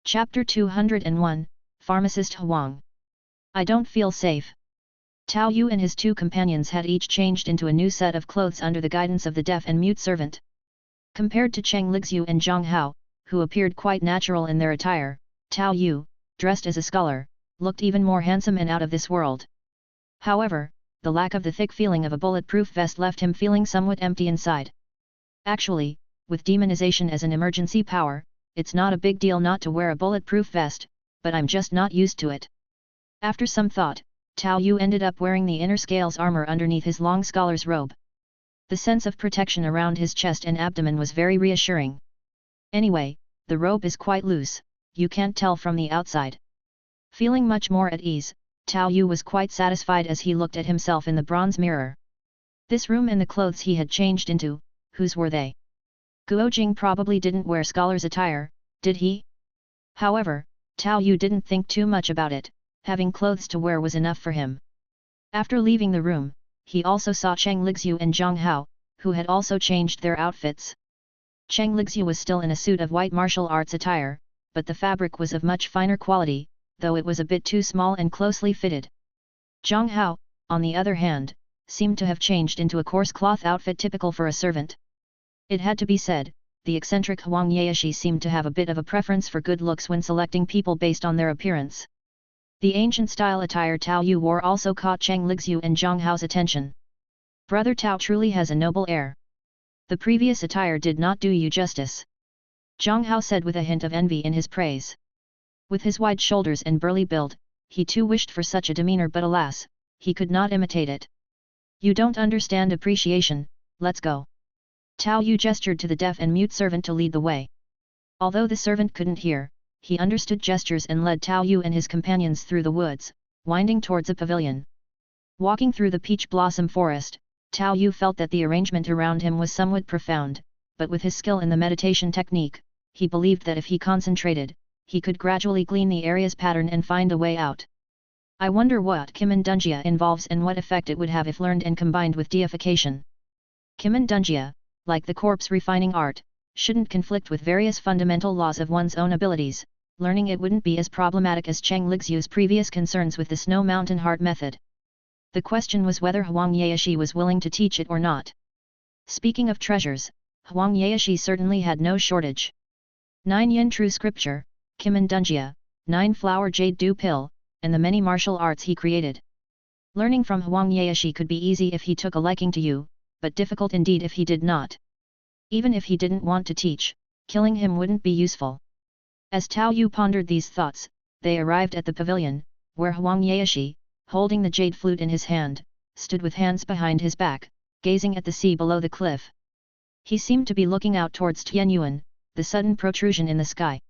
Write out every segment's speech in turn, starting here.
Chapter 201, Pharmacist Huang. I don't feel safe. Tao Yu and his two companions had each changed into a new set of clothes under the guidance of the deaf and mute servant. Compared to Cheng Lixiu and Zhang Hao, who appeared quite natural in their attire, Tao Yu, dressed as a scholar, looked even more handsome and out of this world. However, the lack of the thick feeling of a bulletproof vest left him feeling somewhat empty inside. Actually, with demonization as an emergency power, it's not a big deal not to wear a bulletproof vest, but I'm just not used to it. After some thought, Tao Yu ended up wearing the inner scales armor underneath his long scholar's robe. The sense of protection around his chest and abdomen was very reassuring. Anyway, the robe is quite loose, you can't tell from the outside. Feeling much more at ease, Tao Yu was quite satisfied as he looked at himself in the bronze mirror. This room and the clothes he had changed into, whose were they? Guo Jing probably didn't wear scholar's attire, did he? However, Tao Yu didn't think too much about it, having clothes to wear was enough for him. After leaving the room, he also saw Cheng Lixiu and Zhang Hao, who had also changed their outfits. Cheng Lixiu was still in a suit of white martial arts attire, but the fabric was of much finer quality, though it was a bit too small and closely fitted. Zhang Hao, on the other hand, seemed to have changed into a coarse cloth outfit typical for a servant. It had to be said, the eccentric Huang Yaoshi seemed to have a bit of a preference for good looks when selecting people based on their appearance. The ancient-style attire Tao Yu wore also caught Cheng Lixiu and Zhang Hao's attention. Brother Tao truly has a noble air. The previous attire did not do you justice. Zhang Hao said with a hint of envy in his praise. With his wide shoulders and burly build, he too wished for such a demeanor, but alas, he could not imitate it. You don't understand appreciation, let's go. Tao Yu gestured to the deaf and mute servant to lead the way. Although the servant couldn't hear, he understood gestures and led Tao Yu and his companions through the woods, winding towards a pavilion. Walking through the peach blossom forest, Tao Yu felt that the arrangement around him was somewhat profound, but with his skill in the meditation technique, he believed that if he concentrated, he could gradually glean the area's pattern and find a way out. I wonder what Kimandungia involves and what effect it would have if learned and combined with deification. Kimandungia, like the corpse refining art, shouldn't conflict with various fundamental laws of one's own abilities. Learning it wouldn't be as problematic as Cheng Lixiu's previous concerns with the Snow Mountain Heart method. The question was whether Huang Yaoshi was willing to teach it or not. Speaking of treasures, Huang Yaoshi certainly had no shortage. 9 yen true scripture, Kimandungia, 9 flower jade dew pill, and the many martial arts he created. Learning from Huang Yaoshi could be easy if he took a liking to you, but difficult indeed if he did not. Even if he didn't want to teach, killing him wouldn't be useful. As Tao Yu pondered these thoughts, they arrived at the pavilion, where Huang Yaoshi, holding the jade flute in his hand, stood with hands behind his back, gazing at the sea below the cliff. He seemed to be looking out towards Tianyuan, the sudden protrusion in the sky.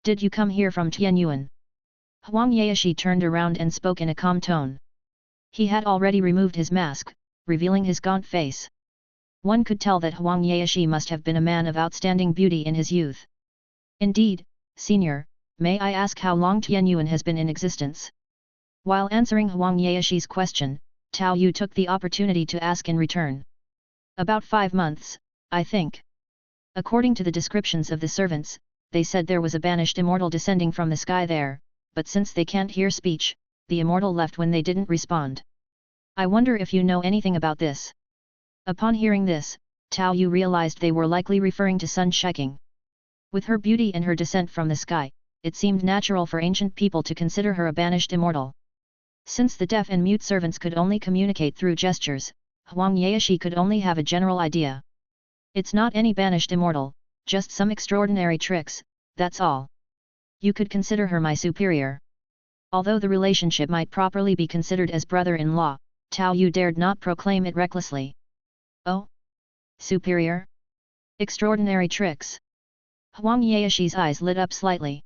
Did you come here from Tianyuan? Huang Yaoshi turned around and spoke in a calm tone. He had already removed his mask, revealing his gaunt face. One could tell that Huang Yaoshi must have been a man of outstanding beauty in his youth. Indeed, Senior, may I ask how long Tianyuan has been in existence? While answering Huang Yaoshi's question, Tao Yu took the opportunity to ask in return. About 5 months, I think. According to the descriptions of the servants, they said there was a banished immortal descending from the sky there, but since they can't hear speech, the immortal left when they didn't respond. I wonder if you know anything about this. Upon hearing this, Tao Yu realized they were likely referring to Sun Shiking. With her beauty and her descent from the sky, it seemed natural for ancient people to consider her a banished immortal. Since the deaf and mute servants could only communicate through gestures, Huang Yaoshi could only have a general idea. It's not any banished immortal, just some extraordinary tricks, that's all. You could consider her my superior. Although the relationship might properly be considered as brother-in-law, Tao Yu dared not proclaim it recklessly. Oh? Superior? Extraordinary tricks? Huang Yaoshi's eyes lit up slightly.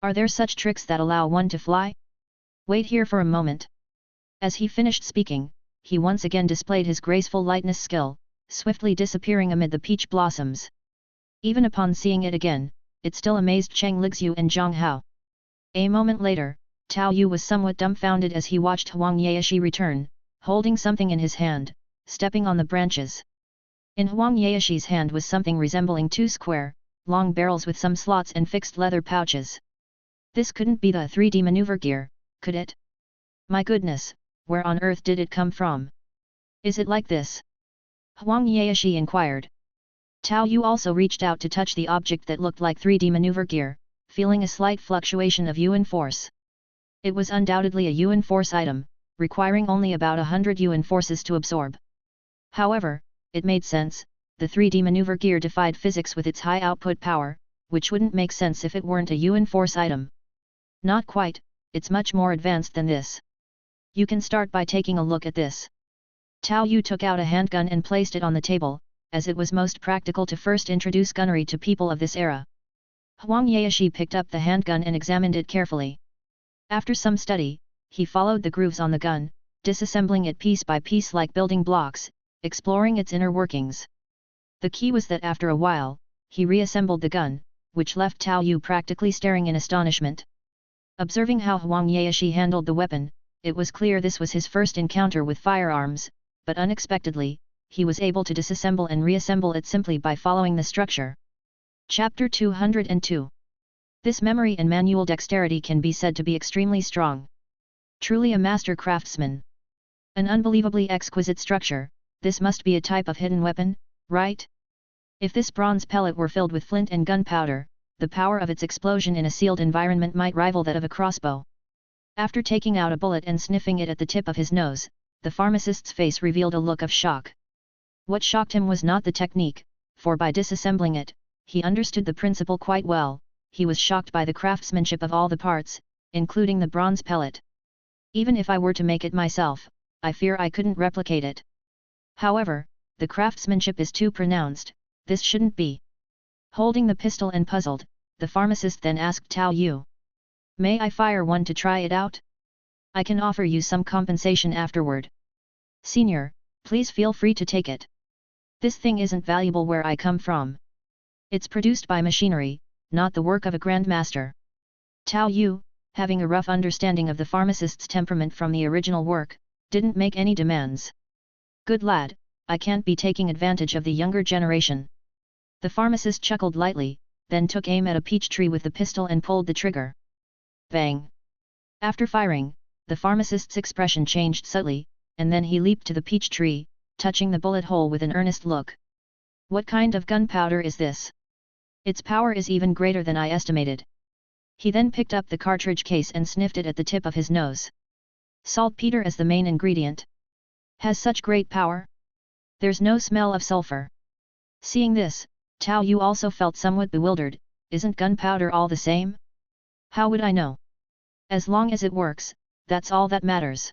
Are there such tricks that allow one to fly? Wait here for a moment. As he finished speaking, he once again displayed his graceful lightness skill, swiftly disappearing amid the peach blossoms. Even upon seeing it again, it still amazed Cheng Lixiu and Zhang Hao. A moment later, Tao Yu was somewhat dumbfounded as he watched Huang Yaoshi return, holding something in his hand, stepping on the branches. In Huang Yaoshi's hand was something resembling 2 square, long barrels with some slots and fixed leather pouches. This couldn't be the 3D maneuver gear, could it? My goodness, where on earth did it come from? Is it like this? Huang Yaoshi inquired. Tao Yu also reached out to touch the object that looked like 3D maneuver gear, feeling a slight fluctuation of Yuan Force. It was undoubtedly a Yuan Force item, requiring only about 100 Yuan Forces to absorb. However, it made sense, the 3D maneuver gear defied physics with its high output power, which wouldn't make sense if it weren't a Yuan Force item. Not quite, it's much more advanced than this. You can start by taking a look at this. Tao Yu took out a handgun and placed it on the table, as it was most practical to first introduce gunnery to people of this era. Huang Yaoshi picked up the handgun and examined it carefully. After some study, he followed the grooves on the gun, disassembling it piece by piece like building blocks, exploring its inner workings. The key was that after a while, he reassembled the gun, which left Tao Yu practically staring in astonishment. Observing how Huang Yaoshi handled the weapon, it was clear this was his first encounter with firearms, but unexpectedly, he was able to disassemble and reassemble it simply by following the structure. Chapter 202. This memory and manual dexterity can be said to be extremely strong. Truly a master craftsman. An unbelievably exquisite structure, this must be a type of hidden weapon, right? If this bronze pellet were filled with flint and gunpowder, the power of its explosion in a sealed environment might rival that of a crossbow. After taking out a bullet and sniffing it at the tip of his nose, the pharmacist's face revealed a look of shock. What shocked him was not the technique, for by disassembling it, he understood the principle quite well. He was shocked by the craftsmanship of all the parts, including the bronze pellet. Even if I were to make it myself, I fear I couldn't replicate it. However, the craftsmanship is too pronounced, this shouldn't be. Holding the pistol and puzzled, the pharmacist then asked Tao Yu. May I fire one to try it out? I can offer you some compensation afterward. Senior, please feel free to take it. This thing isn't valuable where I come from. It's produced by machinery, not the work of a grandmaster. Tao Yu, having a rough understanding of the pharmacist's temperament from the original work, didn't make any demands. Good lad, I can't be taking advantage of the younger generation. The pharmacist chuckled lightly, then took aim at a peach tree with the pistol and pulled the trigger. Bang! After firing, the pharmacist's expression changed subtly, and then he leaped to the peach tree, touching the bullet hole with an earnest look. What kind of gunpowder is this? Its power is even greater than I estimated. He then picked up the cartridge case and sniffed it at the tip of his nose. Saltpeter as the main ingredient. Has such great power? There's no smell of sulfur. Seeing this, Tao Yu also felt somewhat bewildered. Isn't gunpowder all the same? How would I know? As long as it works, that's all that matters.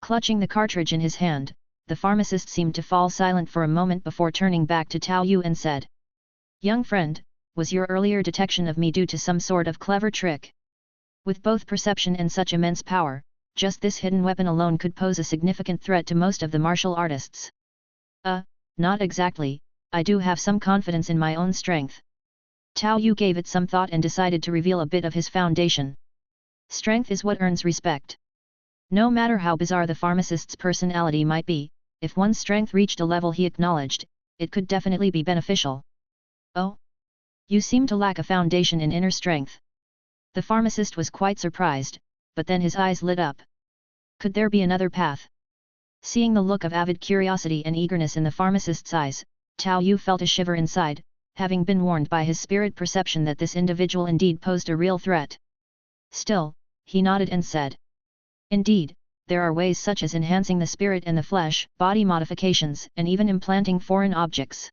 Clutching the cartridge in his hand, the pharmacist seemed to fall silent for a moment before turning back to Tao Yu and said. Young friend, was your earlier detection of me due to some sort of clever trick? With both perception and such immense power, just this hidden weapon alone could pose a significant threat to most of the martial artists. Not exactly, I do have some confidence in my own strength. Tao Yu gave it some thought and decided to reveal a bit of his foundation. Strength is what earns respect. No matter how bizarre the pharmacist's personality might be, if one's strength reached a level he acknowledged, it could definitely be beneficial. Oh? You seem to lack a foundation in inner strength. The pharmacist was quite surprised, but then his eyes lit up. Could there be another path? Seeing the look of avid curiosity and eagerness in the pharmacist's eyes, Tao Yu felt a shiver inside, having been warned by his spirit perception that this individual indeed posed a real threat. Still, he nodded and said. Indeed, there are ways such as enhancing the spirit and the flesh, body modifications, and even implanting foreign objects.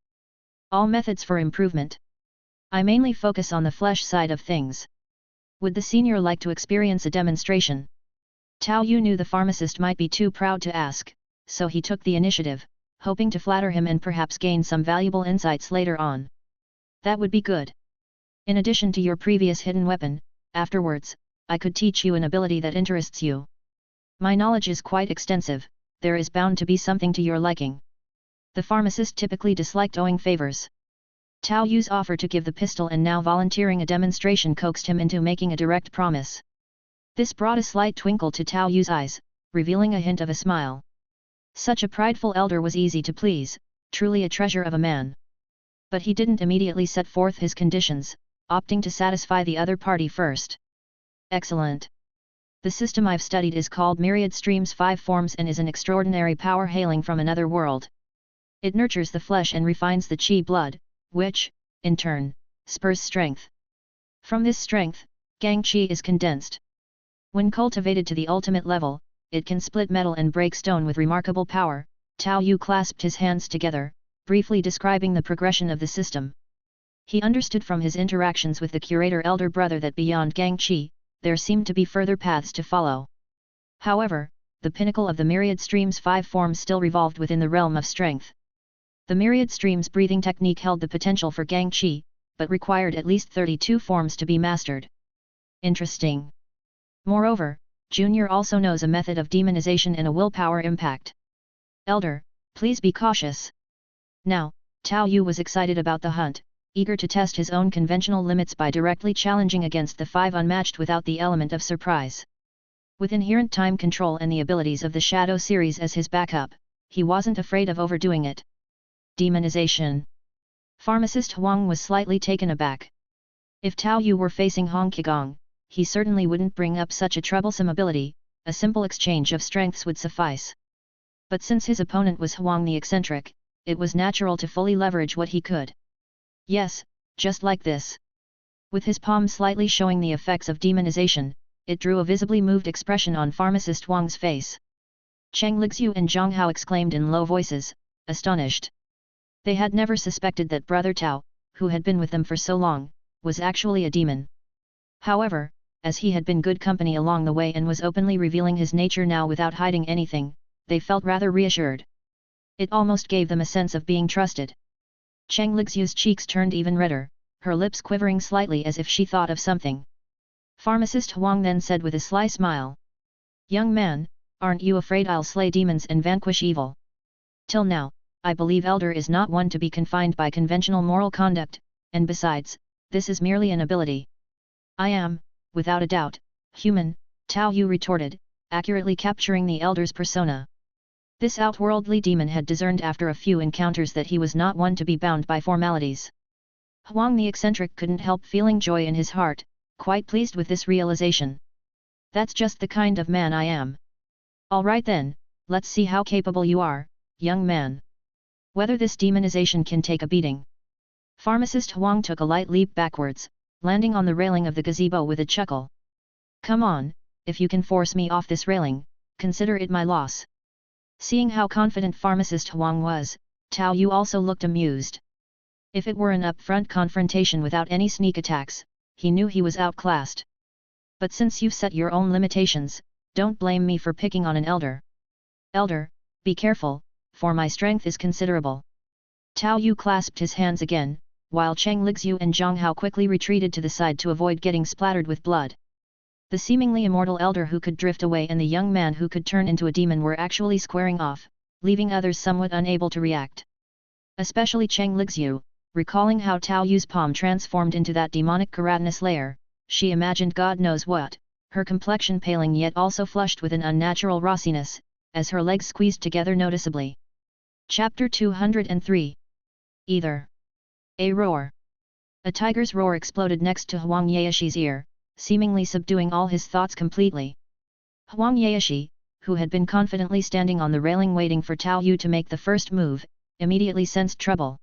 All methods for improvement. I mainly focus on the flesh side of things. Would the senior like to experience a demonstration? Tao Yu knew the pharmacist might be too proud to ask, so he took the initiative, hoping to flatter him and perhaps gain some valuable insights later on. That would be good. In addition to your previous hidden weapon, afterwards, I could teach you an ability that interests you. My knowledge is quite extensive, there is bound to be something to your liking. The pharmacist typically disliked owing favors. Tao Yu's offer to give the pistol and now volunteering a demonstration coaxed him into making a direct promise. This brought a slight twinkle to Tao Yu's eyes, revealing a hint of a smile. Such a prideful elder was easy to please, truly a treasure of a man. But he didn't immediately set forth his conditions, opting to satisfy the other party first. Excellent. The system I've studied is called Myriad Streams 5 Forms and is an extraordinary power hailing from another world. It nurtures the flesh and refines the chi blood, which, in turn, spurs strength. From this strength, Gang Chi is condensed. When cultivated to the ultimate level, it can split metal and break stone with remarkable power. Tao Yu clasped his hands together, briefly describing the progression of the system. He understood from his interactions with the curator elder brother that beyond Gang Chi, there seemed to be further paths to follow. However, the pinnacle of the Myriad Streams 5 forms still revolved within the realm of strength. The Myriad Streams breathing technique held the potential for Gang Chi, but required at least 32 forms to be mastered. Interesting. Moreover, Junior also knows a method of demonization and a willpower impact. Elder, please be cautious. Now, Tao Yu was excited about the hunt, eager to test his own conventional limits by directly challenging against the 5 unmatched without the element of surprise. With inherent time control and the abilities of the Shadow series as his backup, he wasn't afraid of overdoing it. Demonization. Pharmacist Huang was slightly taken aback. If Tao Yu were facing Hong Qigong, he certainly wouldn't bring up such a troublesome ability, a simple exchange of strengths would suffice. But since his opponent was Huang the eccentric, it was natural to fully leverage what he could. Yes, just like this. With his palm slightly showing the effects of demonization, it drew a visibly moved expression on Pharmacist Huang's face. Cheng Lixiu and Zhang Hao exclaimed in low voices, astonished. They had never suspected that Brother Tao, who had been with them for so long, was actually a demon. However, as he had been good company along the way and was openly revealing his nature now without hiding anything, they felt rather reassured. It almost gave them a sense of being trusted. Cheng Lixiu's cheeks turned even redder, her lips quivering slightly as if she thought of something. Pharmacist Huang then said with a sly smile. Young man, aren't you afraid I'll slay demons and vanquish evil? Till now, I believe Elder is not one to be confined by conventional moral conduct, and besides, this is merely an ability. I am, without a doubt, human, Tao Yu retorted, accurately capturing the Elder's persona. This outworldly demon had discerned after a few encounters that he was not one to be bound by formalities. Huang the eccentric couldn't help feeling joy in his heart, quite pleased with this realization. That's just the kind of man I am. All right then, let's see how capable you are, young man. Whether this demonization can take a beating. Pharmacist Huang took a light leap backwards, landing on the railing of the gazebo with a chuckle. Come on, if you can force me off this railing, consider it my loss. Seeing how confident Pharmacist Huang was, Tao Yu also looked amused. If it were an upfront confrontation without any sneak attacks, he knew he was outclassed. But since you've set your own limitations, don't blame me for picking on an elder. Elder, be careful, for my strength is considerable. Tao Yu clasped his hands again, while Cheng Lixiu and Zhang Hao quickly retreated to the side to avoid getting splattered with blood. The seemingly immortal elder who could drift away and the young man who could turn into a demon were actually squaring off, leaving others somewhat unable to react. Especially Cheng Lixiu, recalling how Tao Yu's palm transformed into that demonic keratinous layer, she imagined God knows what, her complexion paling yet also flushed with an unnatural rossiness, as her legs squeezed together noticeably. Chapter 203. Either. A roar. A tiger's roar exploded next to Huang Yaoxi's ear, seemingly subduing all his thoughts completely. Huang Yaoxi, who had been confidently standing on the railing waiting for Tao Yu to make the first move, immediately sensed trouble.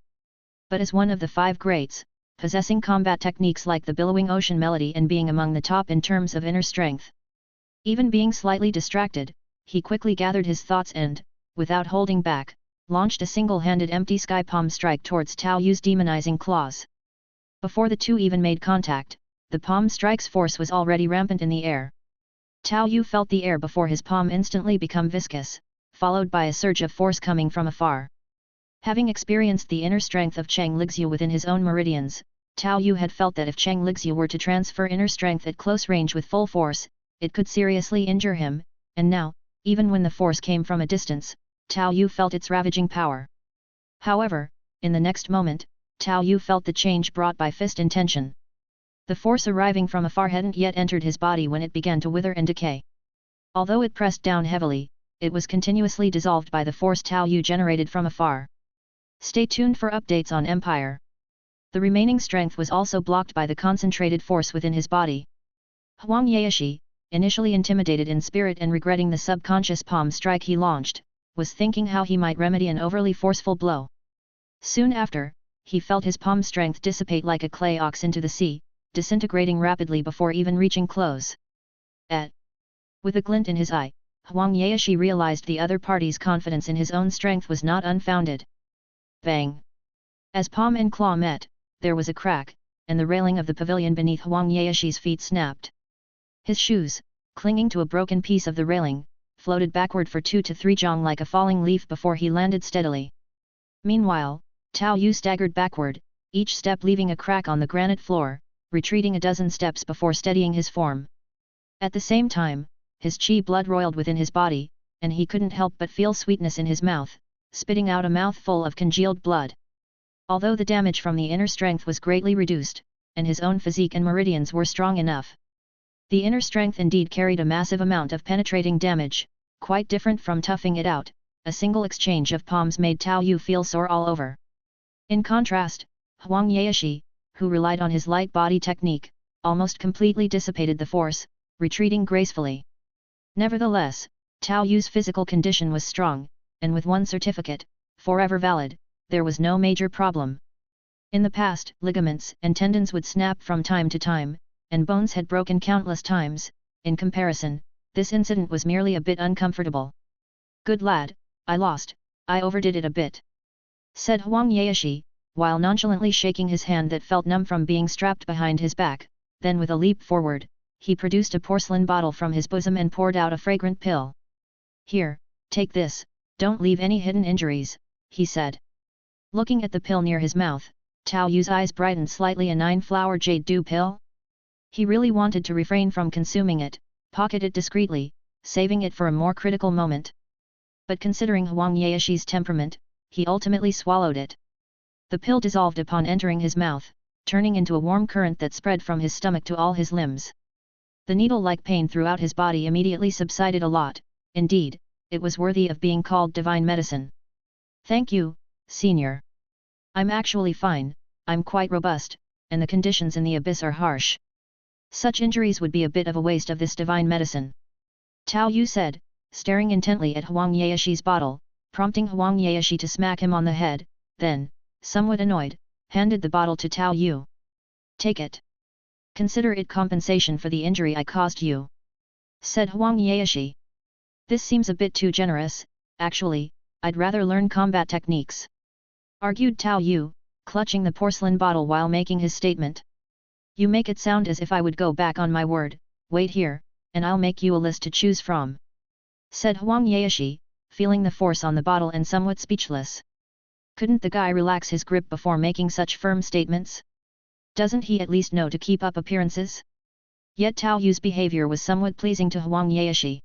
But as one of the 5 greats, possessing combat techniques like the billowing ocean melody and being among the top in terms of inner strength, even being slightly distracted, he quickly gathered his thoughts and, without holding back, launched a single-handed empty sky palm strike towards Tao Yu's demonizing claws. Before the two even made contact, the palm strike's force was already rampant in the air. Tao Yu felt the air before his palm instantly become viscous, followed by a surge of force coming from afar. Having experienced the inner strength of Cheng Lixiu within his own meridians, Tao Yu had felt that if Cheng Lixiu were to transfer inner strength at close range with full force, it could seriously injure him, and now, even when the force came from a distance, Tao Yu felt its ravaging power. However, in the next moment, Tao Yu felt the change brought by fist intention. The force arriving from afar hadn't yet entered his body when it began to wither and decay. Although it pressed down heavily, it was continuously dissolved by the force Tao Yu generated from afar. Stay tuned for updates on Empire. The remaining strength was also blocked by the concentrated force within his body. Huang Yaeshi, initially intimidated in spirit and regretting the subconscious palm strike he launched, was thinking how he might remedy an overly forceful blow. Soon after, he felt his palm strength dissipate like a clay ox into the sea, disintegrating rapidly before even reaching close. With a glint in his eye, Huang Yaeshi realized the other party's confidence in his own strength was not unfounded. Bang! As palm and claw met, there was a crack, and the railing of the pavilion beneath Huang Yaeshi's feet snapped. His shoes, clinging to a broken piece of the railing, floated backward for 2 to 3 jong like a falling leaf before he landed steadily. Meanwhile, Tao Yu staggered backward, each step leaving a crack on the granite floor, retreating a dozen steps before steadying his form. At the same time, his chi blood roiled within his body, and he couldn't help but feel sweetness in his mouth, spitting out a mouthful of congealed blood. Although the damage from the inner strength was greatly reduced, and his own physique and meridians were strong enough. The inner strength indeed carried a massive amount of penetrating damage, quite different from toughing it out. A single exchange of palms made Tao Yu feel sore all over. In contrast, Huang Yaeshi, who relied on his light body technique, almost completely dissipated the force, retreating gracefully. Nevertheless, Tao Yu's physical condition was strong, and with one certificate, forever valid, there was no major problem. In the past, ligaments and tendons would snap from time to time, and bones had broken countless times. In comparison, this incident was merely a bit uncomfortable. "Good lad, I lost, I overdid it a bit," said Huang Yaeshi, while nonchalantly shaking his hand that felt numb from being strapped behind his back. Then with a leap forward, he produced a porcelain bottle from his bosom and poured out a fragrant pill. "Here, take this, don't leave any hidden injuries," he said. Looking at the pill near his mouth, Tao Yu's eyes brightened slightly. A 9-flower jade dew pill? He really wanted to refrain from consuming it, pocket it discreetly, saving it for a more critical moment. But considering Huang Yaeshi's temperament, he ultimately swallowed it. The pill dissolved upon entering his mouth, turning into a warm current that spread from his stomach to all his limbs. The needle-like pain throughout his body immediately subsided a lot. Indeed, it was worthy of being called divine medicine. "Thank you, Senior. I'm actually fine, I'm quite robust, and the conditions in the abyss are harsh. Such injuries would be a bit of a waste of this divine medicine," Tao Yu said, staring intently at Huang Yaeshi's bottle, prompting Huang Yaeshi to smack him on the head, then, somewhat annoyed, handed the bottle to Tao Yu. "Take it. Consider it compensation for the injury I caused you," said Huang Yaeshi. "This seems a bit too generous, actually, I'd rather learn combat techniques," argued Tao Yu, clutching the porcelain bottle while making his statement. "You make it sound as if I would go back on my word. Wait here, and I'll make you a list to choose from," said Huang Yaeshi, feeling the force on the bottle and somewhat speechless. Couldn't the guy relax his grip before making such firm statements? Doesn't he at least know to keep up appearances? Yet Tao Yu's behavior was somewhat pleasing to Huang Yaeshi.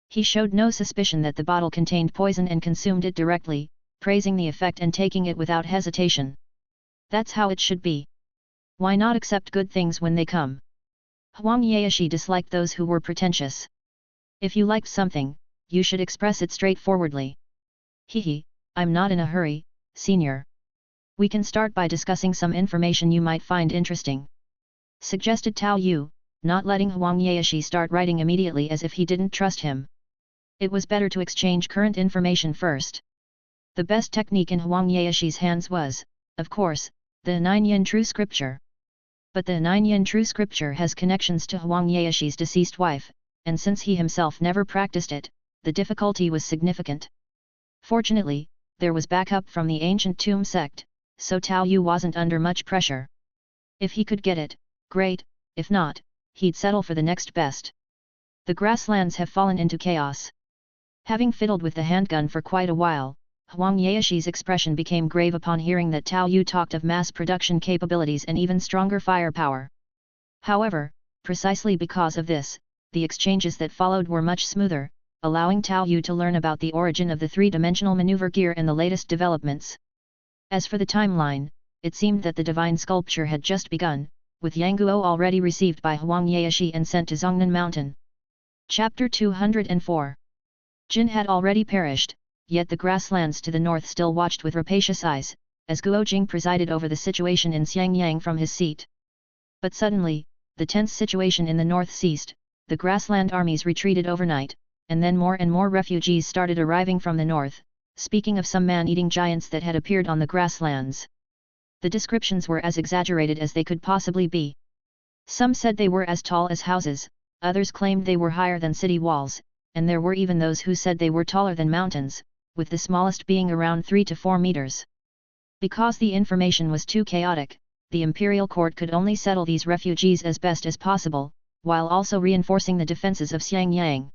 He showed no suspicion that the bottle contained poison and consumed it directly, praising the effect and taking it without hesitation. That's how it should be. Why not accept good things when they come? Huang Yaeshi disliked those who were pretentious. If you liked something, you should express it straightforwardly. "Hehe, I'm not in a hurry, Senior. We can start by discussing some information you might find interesting," suggested Tao Yu, not letting Huang Yaeshi start writing immediately as if he didn't trust him. It was better to exchange current information first. The best technique in Huang Yaeshi's hands was, of course, the 9 Yin True Scripture. But the 9 Yin True Scripture has connections to Huang Yaeshi's deceased wife, and since he himself never practiced it, the difficulty was significant. Fortunately, there was backup from the ancient tomb sect, so Tao Yu wasn't under much pressure. If he could get it, great, if not, he'd settle for the next best. The grasslands have fallen into chaos. Having fiddled with the handgun for quite a while, Huang Yaeshi's expression became grave upon hearing that Tao Yu talked of mass production capabilities and even stronger firepower. However, precisely because of this, the exchanges that followed were much smoother, allowing Tao Yu to learn about the origin of the three-dimensional maneuver gear and the latest developments. As for the timeline, it seemed that the divine sculpture had just begun, with Yangguo already received by Huang Yaeshi and sent to Zhongnan Mountain. Chapter 204. Jin had already perished, yet the grasslands to the north still watched with rapacious eyes, as Guo Jing presided over the situation in Xiangyang from his seat. But suddenly, the tense situation in the north ceased, the grassland armies retreated overnight, and then more and more refugees started arriving from the north, speaking of some man-eating giants that had appeared on the grasslands. The descriptions were as exaggerated as they could possibly be. Some said they were as tall as houses, others claimed they were higher than city walls, and there were even those who said they were taller than mountains, with the smallest being around 3 to 4 meters. Because the information was too chaotic, the imperial court could only settle these refugees as best as possible, while also reinforcing the defenses of Xiangyang.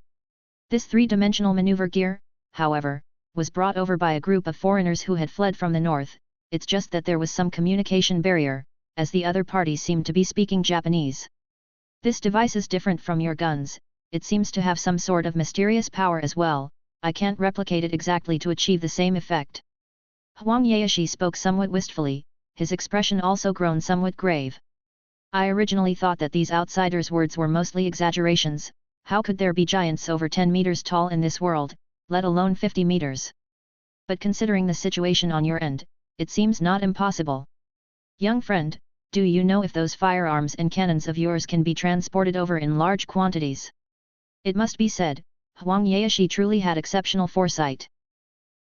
This three-dimensional maneuver gear, however, was brought over by a group of foreigners who had fled from the north. It's just that there was some communication barrier, as the other parties seemed to be speaking Japanese. This device is different from your guns, it seems to have some sort of mysterious power as well, I can't replicate it exactly to achieve the same effect. Huang Yaoshi spoke somewhat wistfully, his expression also grown somewhat grave. I originally thought that these outsiders' words were mostly exaggerations. How could there be giants over 10 meters tall in this world, let alone 50 meters? But considering the situation on your end, it seems not impossible. Young friend, do you know if those firearms and cannons of yours can be transported over in large quantities? It must be said, Huang Yaoshi truly had exceptional foresight.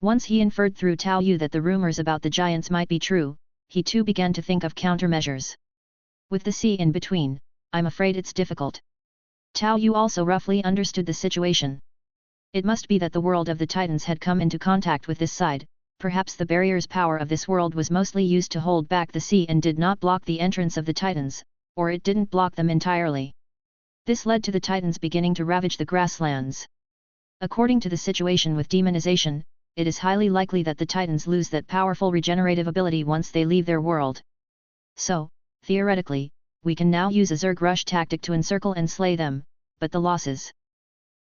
Once he inferred through Tao Yu that the rumors about the giants might be true, he too began to think of countermeasures. With the sea in between, I'm afraid it's difficult. Tao Yu also roughly understood the situation. It must be that the world of the Titans had come into contact with this side, perhaps the barrier's power of this world was mostly used to hold back the sea and did not block the entrance of the Titans, or it didn't block them entirely. This led to the Titans beginning to ravage the grasslands. According to the situation with demonization, it is highly likely that the Titans lose that powerful regenerative ability once they leave their world. So, theoretically, we can now use a Zerg rush tactic to encircle and slay them, but the losses.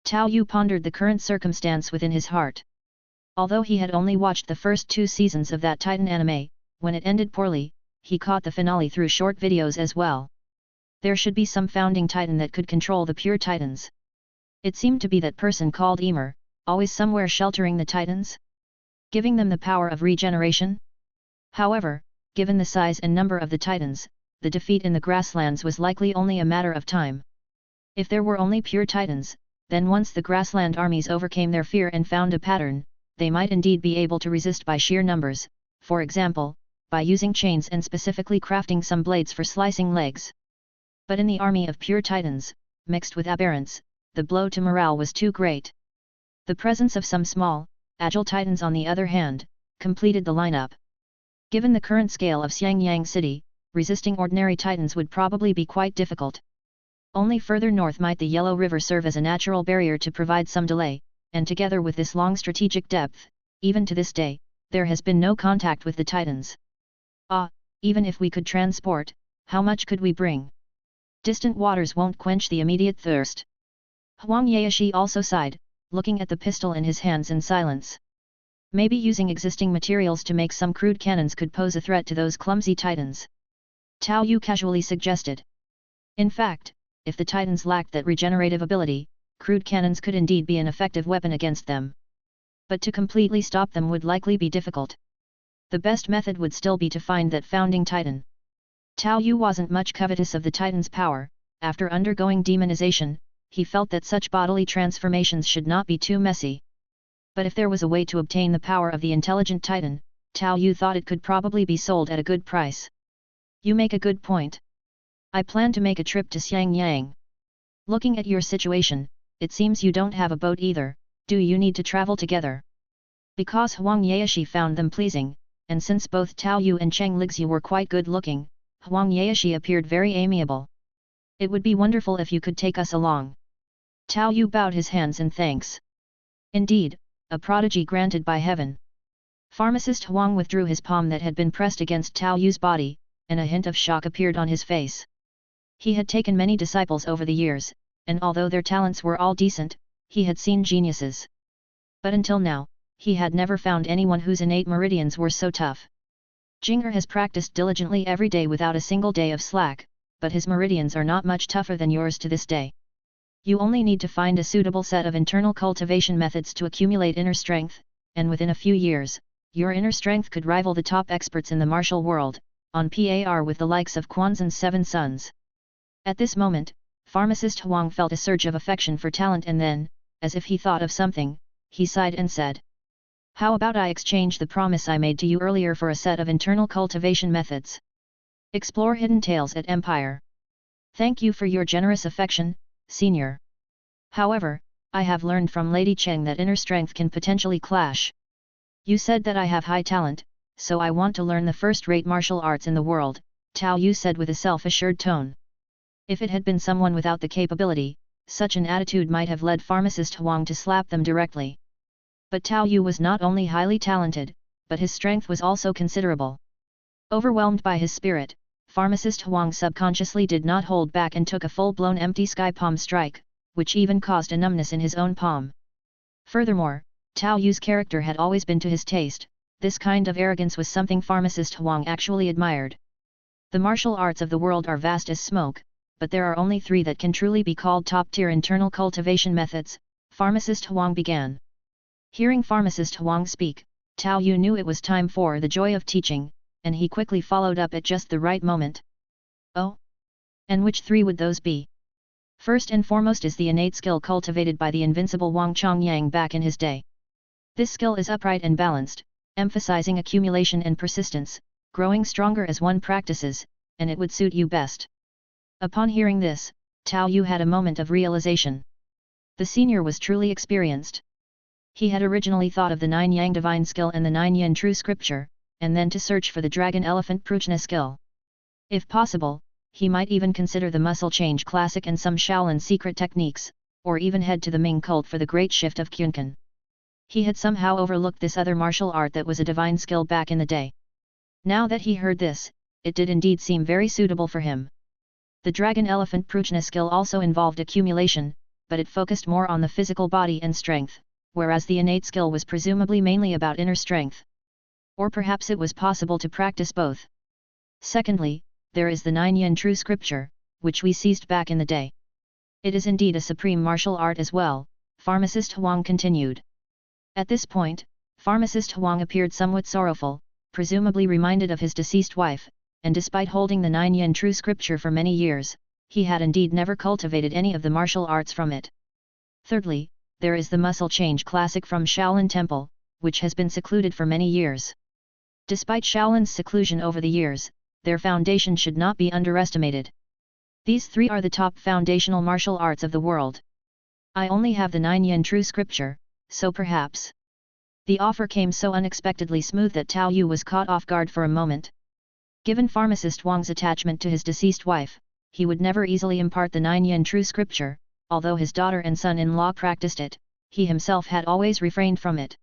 Tao Yu pondered the current circumstance within his heart. Although he had only watched the first 2 seasons of that Titan anime, when it ended poorly, he caught the finale through short videos as well. There should be some founding Titan that could control the pure Titans. It seemed to be that person called Emer, always somewhere sheltering the Titans? Giving them the power of regeneration? However, given the size and number of the Titans, the defeat in the grasslands was likely only a matter of time. If there were only pure Titans, then once the grassland armies overcame their fear and found a pattern, they might indeed be able to resist by sheer numbers, for example, by using chains and specifically crafting some blades for slicing legs. But in the army of pure Titans, mixed with aberrants, the blow to morale was too great. The presence of some small, agile Titans on the other hand, completed the lineup. Given the current scale of Xiangyang City, resisting ordinary Titans would probably be quite difficult. Only further north might the Yellow River serve as a natural barrier to provide some delay, and together with this long strategic depth, even to this day, there has been no contact with the Titans. Even if we could transport, how much could we bring? Distant waters won't quench the immediate thirst. Huang Yaoshi also sighed, looking at the pistol in his hands in silence. Maybe using existing materials to make some crude cannons could pose a threat to those clumsy Titans. Tao Yu casually suggested. In fact, if the Titans lacked that regenerative ability, crude cannons could indeed be an effective weapon against them. But to completely stop them would likely be difficult. The best method would still be to find that founding Titan. Tao Yu wasn't much covetous of the Titan's power. After undergoing demonization, he felt that such bodily transformations should not be too messy. But if there was a way to obtain the power of the intelligent Titan, Tao Yu thought it could probably be sold at a good price. You make a good point. I plan to make a trip to Xiangyang. Looking at your situation, it seems you don't have a boat either. Do you need to travel together? Because Huang Yaoshi found them pleasing, and since both Tao Yu and Cheng Lixu were quite good-looking, Huang Yaoshi appeared very amiable. It would be wonderful if you could take us along. Tao Yu bowed his hands in thanks. Indeed, a prodigy granted by heaven. Pharmacist Huang withdrew his palm that had been pressed against Tao Yu's body, and a hint of shock appeared on his face. He had taken many disciples over the years, and although their talents were all decent, he had seen geniuses. But until now, he had never found anyone whose innate meridians were so tough. Jinger has practiced diligently every day without a single day of slack, but his meridians are not much tougher than yours to this day. You only need to find a suitable set of internal cultivation methods to accumulate inner strength, and within a few years, your inner strength could rival the top experts in the martial world, on par with the likes of Quanzhen's 7 sons. At this moment, pharmacist Huang felt a surge of affection for talent and then, as if he thought of something, he sighed and said, "How about I exchange the promise I made to you earlier for a set of internal cultivation methods? Explore hidden tales at Empire. Thank you for your generous affection, senior. However, I have learned from Lady Cheng that inner strength can potentially clash. You said that I have high talent, so I want to learn the first-rate martial arts in the world," Tao Yu said with a self-assured tone. If it had been someone without the capability, such an attitude might have led pharmacist Huang to slap them directly. But Tao Yu was not only highly talented, but his strength was also considerable. Overwhelmed by his spirit, pharmacist Huang subconsciously did not hold back and took a full-blown empty sky palm strike, which even caused a numbness in his own palm. Furthermore, Tao Yu's character had always been to his taste. This kind of arrogance was something pharmacist Huang actually admired. The martial arts of the world are vast as smoke, but there are only 3 that can truly be called top-tier internal cultivation methods, pharmacist Huang began. Hearing pharmacist Huang speak, Tao Yu knew it was time for the joy of teaching, and he quickly followed up at just the right moment. "Oh? And which 3 would those be?" "First and foremost is the innate skill cultivated by the invincible Wang Chongyang back in his day. This skill is upright and balanced, emphasizing accumulation and persistence, growing stronger as one practices, and it would suit you best." Upon hearing this, Tao Yu had a moment of realization. The senior was truly experienced. He had originally thought of the 9 Yang divine skill and the 9 Yin true scripture, and then to search for the dragon elephant prajna skill. If possible, he might even consider the muscle change classic and some Shaolin secret techniques, or even head to the Ming cult for the great shift of Kunkan. He had somehow overlooked this other martial art that was a divine skill back in the day. Now that he heard this, it did indeed seem very suitable for him. The dragon elephant prajna skill also involved accumulation, but it focused more on the physical body and strength, whereas the innate skill was presumably mainly about inner strength. Or perhaps it was possible to practice both. Secondly, there is the 9 Yin true scripture, which we seized back in the day. It is indeed a supreme martial art as well, pharmacist Huang continued. At this point, pharmacist Huang appeared somewhat sorrowful, presumably reminded of his deceased wife, and despite holding the 9 Yin true scripture for many years, he had indeed never cultivated any of the martial arts from it. Thirdly, there is the muscle change classic from Shaolin Temple, which has been secluded for many years. Despite Shaolin's seclusion over the years, their foundation should not be underestimated. These 3 are the top foundational martial arts of the world. I only have the 9 Yin true scripture, so perhaps. The offer came so unexpectedly smooth that Tao Yu was caught off guard for a moment. Given pharmacist Wang's attachment to his deceased wife, he would never easily impart the 9 Yin true scripture, although his daughter and son-in-law practiced it, he himself had always refrained from it.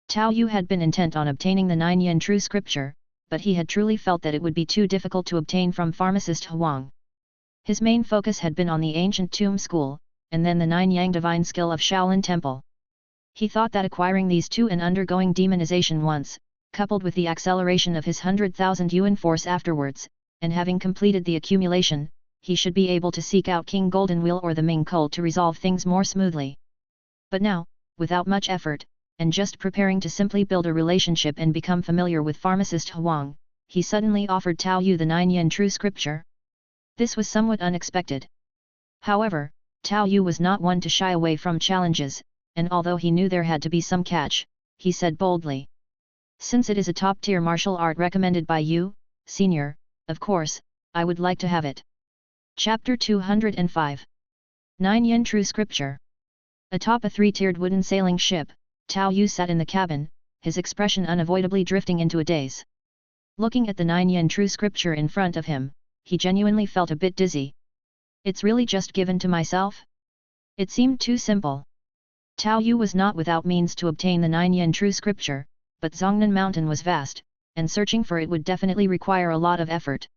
Tao Yu had been intent on obtaining the 9 Yin true scripture, but he had truly felt that it would be too difficult to obtain from pharmacist Huang. His main focus had been on the ancient tomb school, and then the 9 Yang divine skill of Shaolin Temple. He thought that acquiring these 2 and undergoing demonization once, coupled with the acceleration of his 100,000 Yuan Force afterwards, and having completed the accumulation, he should be able to seek out King Golden Wheel or the Ming cult to resolve things more smoothly. But now, without much effort, and just preparing to simply build a relationship and become familiar with pharmacist Huang, he suddenly offered Tao Yu the 9 Yin true scripture. This was somewhat unexpected. However, Tao Yu was not one to shy away from challenges, and although he knew there had to be some catch, he said boldly, "Since it is a top-tier martial art recommended by you, senior, of course, I would like to have it." Chapter 205 9 Yin True Scripture. Atop a 3-tiered wooden sailing ship, Tao Yu sat in the cabin, his expression unavoidably drifting into a daze. Looking at the 9 Yin True Scripture in front of him, he genuinely felt a bit dizzy. It's really just given to myself? It seemed too simple. Tao Yu was not without means to obtain the 9 Yin True Scripture, but Zhongnan Mountain was vast, and searching for it would definitely require a lot of effort.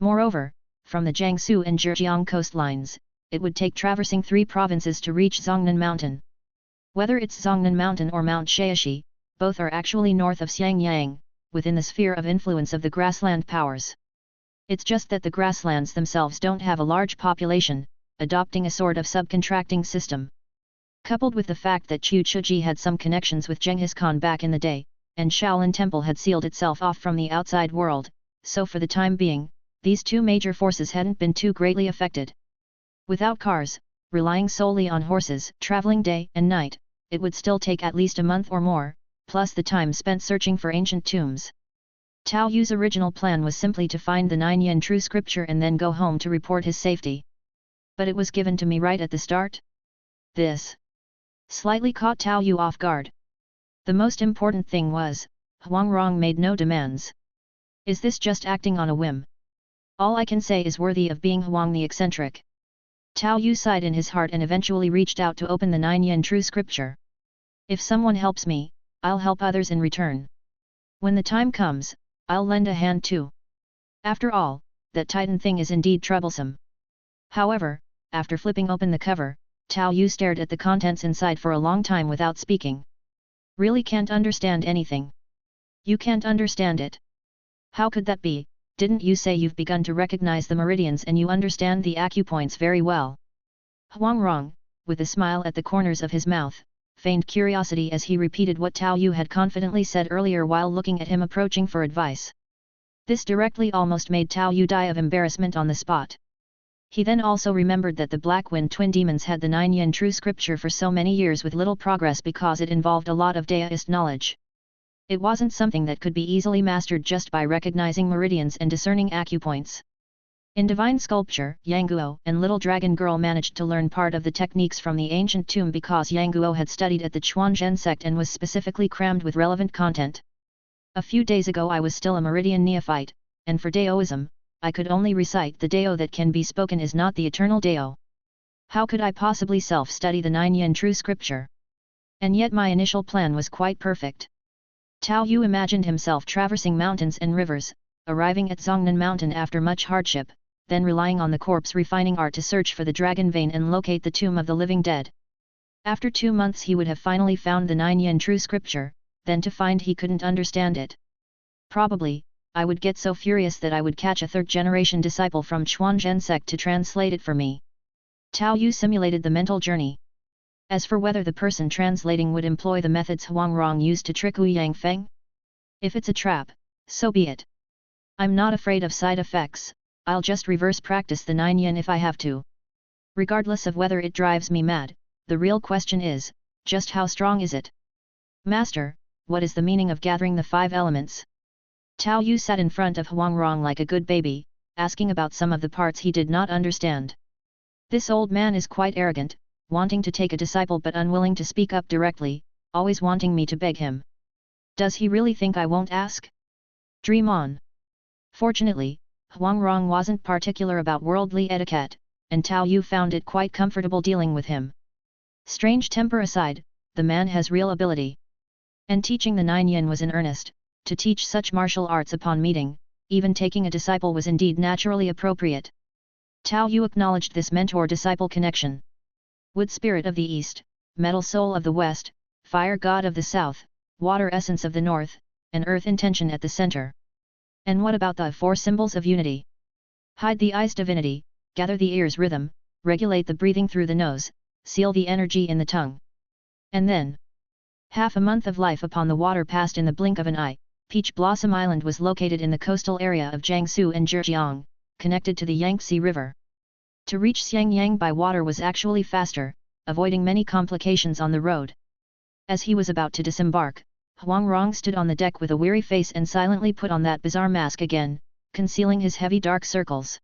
Moreover, from the Jiangsu and Zhejiang coastlines, it would take traversing 3 provinces to reach Zhongnan Mountain. Whether it's Zhongnan Mountain or Mount Shaoxi, both are actually north of Xiangyang, within the sphere of influence of the grassland powers. It's just that the grasslands themselves don't have a large population, adopting a sort of subcontracting system. Coupled with the fact that Chu Chuji had some connections with Genghis Khan back in the day, and Shaolin Temple had sealed itself off from the outside world, so for the time being, these two major forces hadn't been too greatly affected. Without cars, relying solely on horses, traveling day and night, it would still take at least a month or more, plus the time spent searching for ancient tombs. Tao Yu's original plan was simply to find the 9 yen true scripture and then go home to report his safety. But it was given to me right at the start? This slightly caught Tao Yu off guard. The most important thing was, Huang Rong made no demands. Is this just acting on a whim? All I can say is worthy of being Huang the eccentric. Tao Yu sighed in his heart and eventually reached out to open the 9 yen true scripture. If someone helps me, I'll help others in return. When the time comes, I'll lend a hand too. After all, that Titan thing is indeed troublesome. However, after flipping open the cover, Tao Yu stared at the contents inside for a long time without speaking. Really can't understand anything. You can't understand it. How could that be? Didn't you say you've begun to recognize the meridians and you understand the acupoints very well? Huang Rong, with a smile at the corners of his mouth, feigned curiosity as he repeated what Tao Yu had confidently said earlier while looking at him approaching for advice. This directly almost made Tao Yu die of embarrassment on the spot. He then also remembered that the Black Wind twin demons had the 9 yen true scripture for so many years with little progress because it involved a lot of Daoist knowledge. It wasn't something that could be easily mastered just by recognizing meridians and discerning acupoints. In divine sculpture, Yangguo and Little Dragon Girl managed to learn part of the techniques from the ancient tomb because Yangguo had studied at the Chuanzhen sect and was specifically crammed with relevant content. A few days ago I was still a meridian neophyte, and for Daoism, I could only recite the Dao that can be spoken is not the eternal Dao. How could I possibly self-study the 9 yen true scripture? And yet my initial plan was quite perfect. Tao Yu imagined himself traversing mountains and rivers, arriving at Zongnan Mountain after much hardship, then relying on the corpse refining art to search for the dragon vein and locate the tomb of the living dead. After 2 months he would have finally found the 9 yen true scripture, then to find he couldn't understand it. Probably, I would get so furious that I would catch a third-generation disciple from Chuanzhen sect to translate it for me. Tao Yu simulated the mental journey. As for whether the person translating would employ the methods Huang Rong used to trick Wu Yangfeng? If it's a trap, so be it. I'm not afraid of side effects, I'll just reverse practice the 9 yen if I have to. Regardless of whether it drives me mad, the real question is, just how strong is it? Master, what is the meaning of gathering the 5 elements? Tao Yu sat in front of Huang Rong like a good baby, asking about some of the parts he did not understand. This old man is quite arrogant, wanting to take a disciple but unwilling to speak up directly, always wanting me to beg him. Does he really think I won't ask? Dream on. Fortunately, Huang Rong wasn't particular about worldly etiquette, and Tao Yu found it quite comfortable dealing with him. Strange temper aside, the man has real ability. And teaching the 9 yen was in earnest. To teach such martial arts upon meeting, even taking a disciple was indeed naturally appropriate. Tao Yu acknowledged this mentor-disciple connection. Wood spirit of the east, metal soul of the west, fire god of the south, water essence of the north, and earth intention at the center. And what about the 4 symbols of unity? Hide the eyes divinity, gather the ears rhythm, regulate the breathing through the nose, seal the energy in the tongue. And then, half a month of life upon the water passed in the blink of an eye. Peach Blossom Island was located in the coastal area of Jiangsu and Zhejiang, connected to the Yangtze River. To reach Xiangyang by water was actually faster, avoiding many complications on the road. As he was about to disembark, Huang Rong stood on the deck with a weary face and silently put on that bizarre mask again, concealing his heavy dark circles.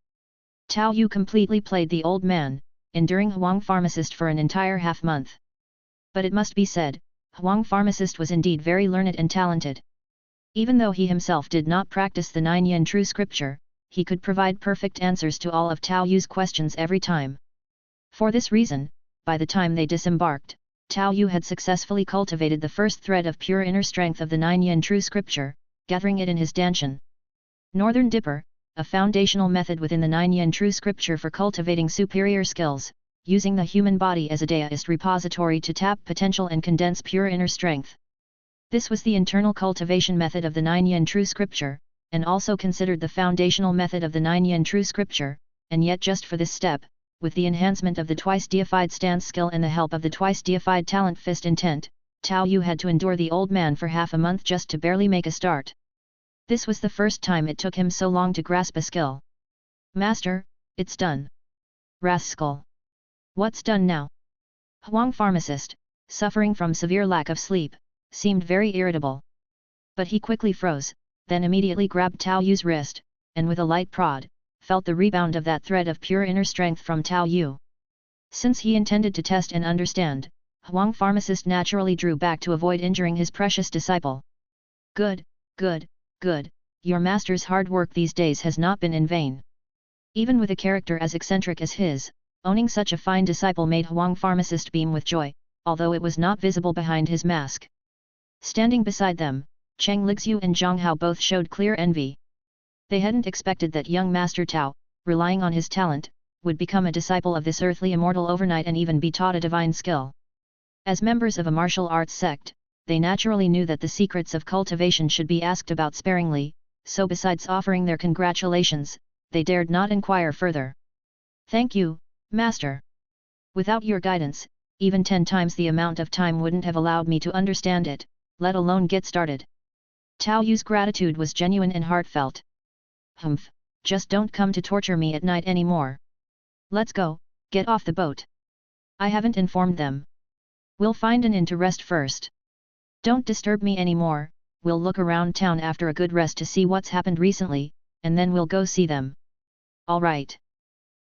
Tao Yu completely played the old man, enduring Huang Pharmacist for an entire half-month. But it must be said, Huang Pharmacist was indeed very learned and talented. Even though he himself did not practice the 9 yen true scripture, he could provide perfect answers to all of Tao Yu's questions every time. For this reason, by the time they disembarked, Tao Yu had successfully cultivated the first thread of pure inner strength of the 9 yen true scripture, gathering it in his danshan. Northern Dipper, a foundational method within the 9 yen true scripture for cultivating superior skills, using the human body as a Daoist repository to tap potential and condense pure inner strength. This was the internal cultivation method of the 9 yen true scripture, and also considered the foundational method of the 9 yen true scripture, and yet just for this step, with the enhancement of the twice deified stance skill and the help of the twice deified talent fist intent, Tao Yu had to endure the old man for half a month just to barely make a start. This was the first time it took him so long to grasp a skill. Master, it's done. Rascal. What's done now? Huang pharmacist, suffering from severe lack of sleep, seemed very irritable. But he quickly froze, then immediately grabbed Tao Yu's wrist, and with a light prod, felt the rebound of that thread of pure inner strength from Tao Yu. Since he intended to test and understand, Huang pharmacist naturally drew back to avoid injuring his precious disciple. Good, good, good, your master's hard work these days has not been in vain. Even with a character as eccentric as his, owning such a fine disciple made Huang pharmacist beam with joy, although it was not visible behind his mask. Standing beside them, Cheng Lixiu and Zhang Hao both showed clear envy. They hadn't expected that young Master Tao, relying on his talent, would become a disciple of this earthly immortal overnight and even be taught a divine skill. As members of a martial arts sect, they naturally knew that the secrets of cultivation should be asked about sparingly, so besides offering their congratulations, they dared not inquire further. Thank you, Master. Without your guidance, even 10 times the amount of time wouldn't have allowed me to understand it, let alone get started. Tao Yu's gratitude was genuine and heartfelt. Humph, just don't come to torture me at night anymore. Let's go, get off the boat. I haven't informed them. We'll find an inn to rest first. Don't disturb me anymore, we'll look around town after a good rest to see what's happened recently, and then we'll go see them. All right.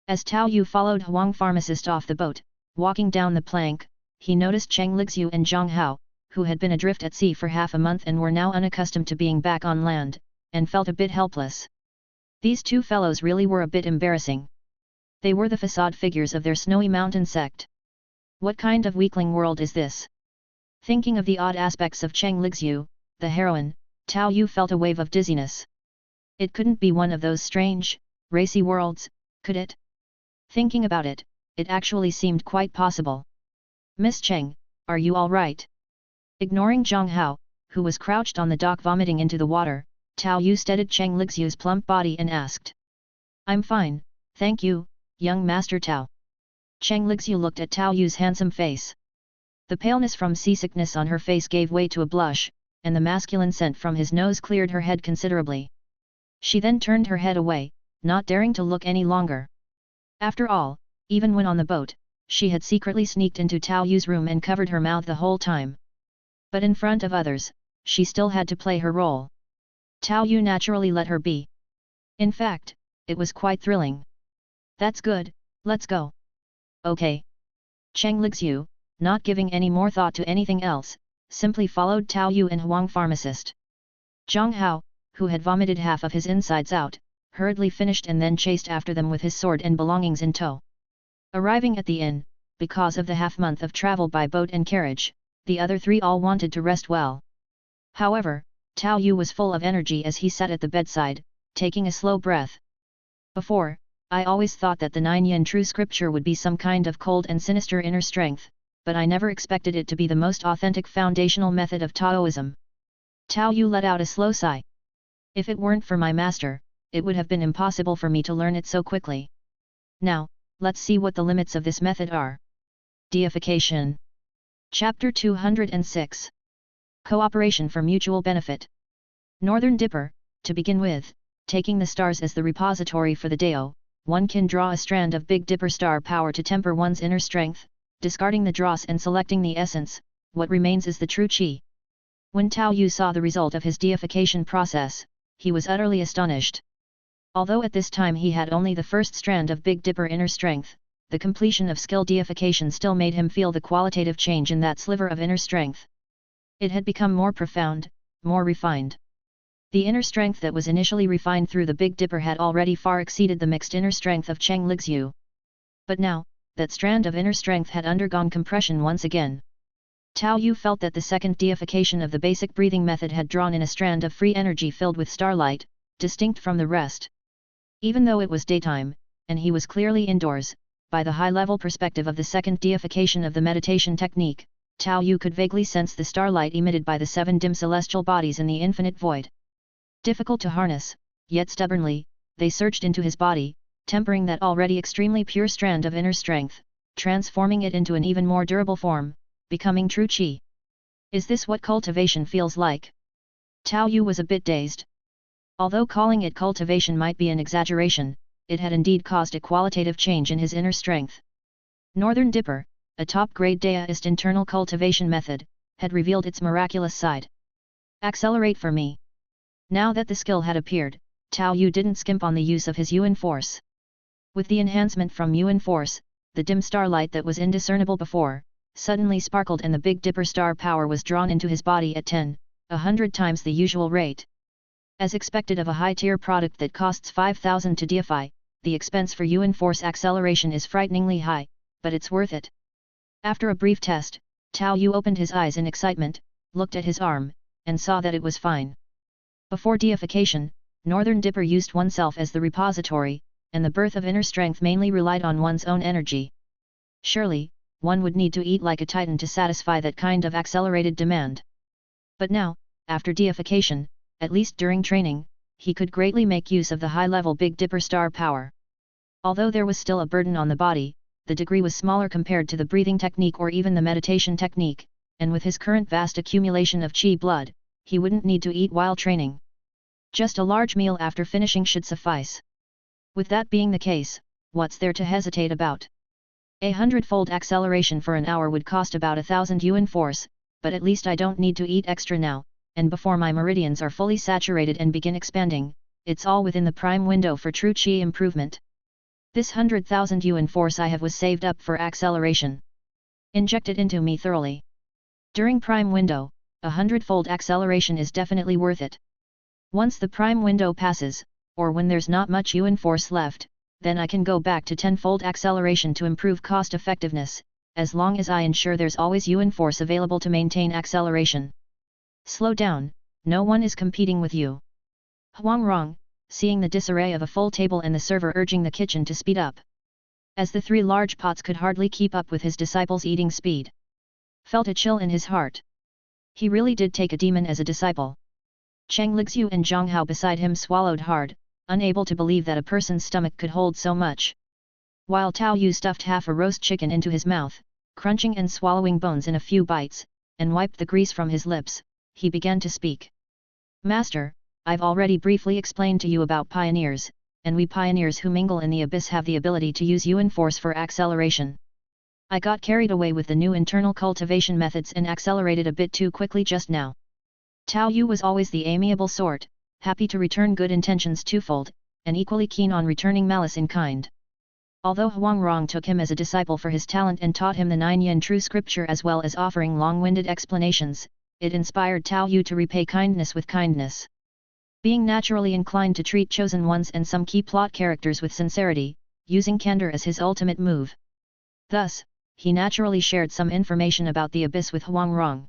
As Tao Yu followed Huang pharmacist off the boat, walking down the plank, he noticed Cheng Lixiu and Zhang Hao, who had been adrift at sea for half a month and were now unaccustomed to being back on land, and felt a bit helpless. These two fellows really were a bit embarrassing. They were the facade figures of their snowy mountain sect. What kind of weakling world is this? Thinking of the odd aspects of Cheng Lixiu, the heroine, Tao Yu felt a wave of dizziness. It couldn't be one of those strange, racy worlds, could it? Thinking about it, it actually seemed quite possible. Miss Cheng, are you all right? Ignoring Zhang Hao, who was crouched on the dock vomiting into the water, Tao Yu steadied Cheng Lixiu's plump body and asked. I'm fine, thank you, young Master Tao. Cheng Lixiu looked at Tao Yu's handsome face. The paleness from seasickness on her face gave way to a blush, and the masculine scent from his nose cleared her head considerably. She then turned her head away, not daring to look any longer. After all, even when on the boat, she had secretly sneaked into Tao Yu's room and covered her mouth the whole time. But in front of others, she still had to play her role. Tao Yu naturally let her be. In fact, it was quite thrilling. That's good, let's go. Okay. Cheng Lixiu, not giving any more thought to anything else, simply followed Tao Yu and Huang pharmacist. Zhang Hao, who had vomited half of his insides out, hurriedly finished and then chased after them with his sword and belongings in tow. Arriving at the inn, because of the half-month of travel by boat and carriage, the other three all wanted to rest well. However, Tao Yu was full of energy as he sat at the bedside, taking a slow breath. Before, I always thought that the 9 yin true scripture would be some kind of cold and sinister inner strength, but I never expected it to be the most authentic foundational method of Taoism. Tao Yu let out a slow sigh. If it weren't for my master, it would have been impossible for me to learn it so quickly. Now, let's see what the limits of this method are. Deification. Chapter 206. Cooperation for mutual benefit. Northern Dipper, to begin with, taking the stars as the repository for the Dao, one can draw a strand of Big Dipper star power to temper one's inner strength, discarding the dross and selecting the essence, what remains is the true Qi. When Tao Yu saw the result of his deification process, he was utterly astonished. Although at this time he had only the first strand of Big Dipper inner strength, the completion of skill deification still made him feel the qualitative change in that sliver of inner strength. It had become more profound, more refined. The inner strength that was initially refined through the Big Dipper had already far exceeded the mixed inner strength of Cheng Lixiu. But now, that strand of inner strength had undergone compression once again. Tao Yu felt that the second deification of the basic breathing method had drawn in a strand of free energy filled with starlight, distinct from the rest. Even though it was daytime, and he was clearly indoors, by the high-level perspective of the second deification of the meditation technique, Tao Yu could vaguely sense the starlight emitted by the 7 dim celestial bodies in the infinite void. Difficult to harness, yet stubbornly, they surged into his body, tempering that already extremely pure strand of inner strength, transforming it into an even more durable form, becoming true Qi. Is this what cultivation feels like? Tao Yu was a bit dazed. Although calling it cultivation might be an exaggeration, it had indeed caused a qualitative change in his inner strength. Northern Dipper, a top-grade Daoist internal cultivation method, had revealed its miraculous side. Accelerate for me. Now that the skill had appeared, Tao Yu didn't skimp on the use of his Yuan Force. With the enhancement from Yuan Force, the dim starlight that was indiscernible before, suddenly sparkled and the Big Dipper star power was drawn into his body at 100 times the usual rate. As expected of a high-tier product that costs 5,000 to deify, the expense for Yuan Force acceleration is frighteningly high, but it's worth it. After a brief test, Tao Yu opened his eyes in excitement, looked at his arm, and saw that it was fine. Before deification, Northern Dipper used oneself as the repository, and the birth of inner strength mainly relied on one's own energy. Surely, one would need to eat like a titan to satisfy that kind of accelerated demand. But now, after deification, at least during training, he could greatly make use of the high-level Big Dipper star power. Although there was still a burden on the body, the degree was smaller compared to the breathing technique or even the meditation technique, and with his current vast accumulation of qi blood, he wouldn't need to eat while training. Just a large meal after finishing should suffice. With that being the case, what's there to hesitate about? 100-fold acceleration for an hour would cost about 1,000 Yuan Force, but at least I don't need to eat extra now, and before my meridians are fully saturated and begin expanding, it's all within the prime window for true qi improvement. This 100,000 Yuan Force I have was saved up for acceleration. Inject it into me thoroughly. During prime window, 100-fold acceleration is definitely worth it. Once the prime window passes, or when there's not much Yuan Force left, then I can go back to 10-fold acceleration to improve cost effectiveness, as long as I ensure there's always Yuan Force available to maintain acceleration. Slow down, no one is competing with you. Huang Rong, seeing the disarray of a full table and the server urging the kitchen to speed up. As the 3 large pots could hardly keep up with his disciples' eating speed. Felt a chill in his heart. He really did take a demon as a disciple. Cheng Lixiu and Zhang Hao beside him swallowed hard, unable to believe that a person's stomach could hold so much. While Tao Yu stuffed half a roast chicken into his mouth, crunching and swallowing bones in a few bites, and wiped the grease from his lips, he began to speak. Master, I've already briefly explained to you about pioneers, and we pioneers who mingle in the abyss have the ability to use Yuan Force for acceleration. I got carried away with the new internal cultivation methods and accelerated a bit too quickly just now. Tao Yu was always the amiable sort, happy to return good intentions twofold, and equally keen on returning malice in kind. Although Huang Rong took him as a disciple for his talent and taught him the 9 yin true scripture as well as offering long-winded explanations, it inspired Tao Yu to repay kindness with kindness. Being naturally inclined to treat chosen ones and some key plot characters with sincerity, using candor as his ultimate move. Thus, he naturally shared some information about the abyss with Huang Rong.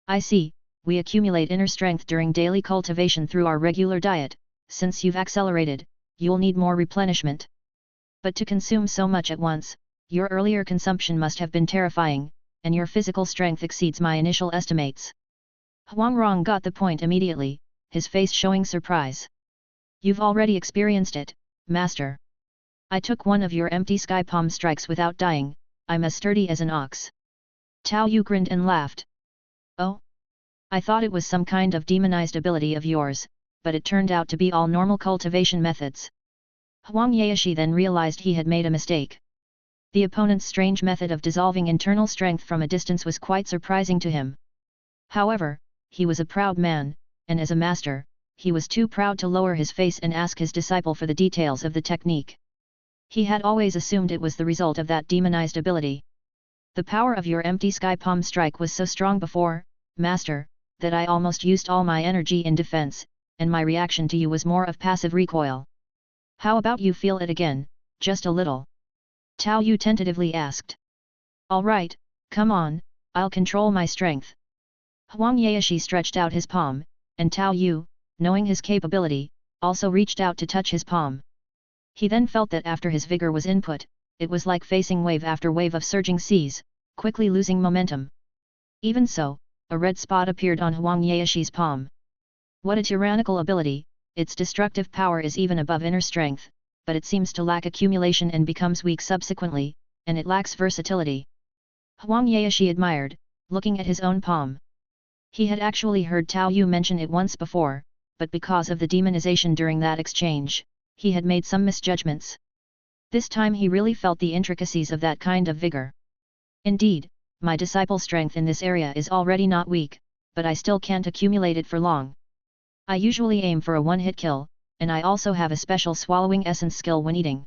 I see, we accumulate inner strength during daily cultivation through our regular diet. Since you've accelerated, you'll need more replenishment. But to consume so much at once, your earlier consumption must have been terrifying, and your physical strength exceeds my initial estimates. Huang Rong got the point immediately, his face showing surprise. You've already experienced it, Master. I took one of your empty sky palm strikes without dying, I'm as sturdy as an ox. Tao Yu grinned and laughed. Oh? I thought it was some kind of demonized ability of yours, but it turned out to be all normal cultivation methods. Huang Yaoshi then realized he had made a mistake. The opponent's strange method of dissolving internal strength from a distance was quite surprising to him. However, he was a proud man, and as a master, he was too proud to lower his face and ask his disciple for the details of the technique. He had always assumed it was the result of that demonized ability. The power of your empty sky palm strike was so strong before, Master, that I almost used all my energy in defense, and my reaction to you was more of passive recoil. How about you feel it again, just a little? Tao Yu tentatively asked. All right, come on, I'll control my strength. Huang Yaoshi stretched out his palm, and Tao Yu, knowing his capability, also reached out to touch his palm. He then felt that after his vigor was input, it was like facing wave after wave of surging seas, quickly losing momentum. Even so, a red spot appeared on Huang Yaoshi's palm. What a tyrannical ability, its destructive power is even above inner strength, but it seems to lack accumulation and becomes weak subsequently, and it lacks versatility. Huang Yaoshi admired, looking at his own palm. He had actually heard Tao Yu mention it once before, but because of the demonization during that exchange, he had made some misjudgments. This time he really felt the intricacies of that kind of vigor. Indeed, my disciple's strength in this area is already not weak, but I still can't accumulate it for long. I usually aim for a one-hit kill, and I also have a special swallowing essence skill when eating.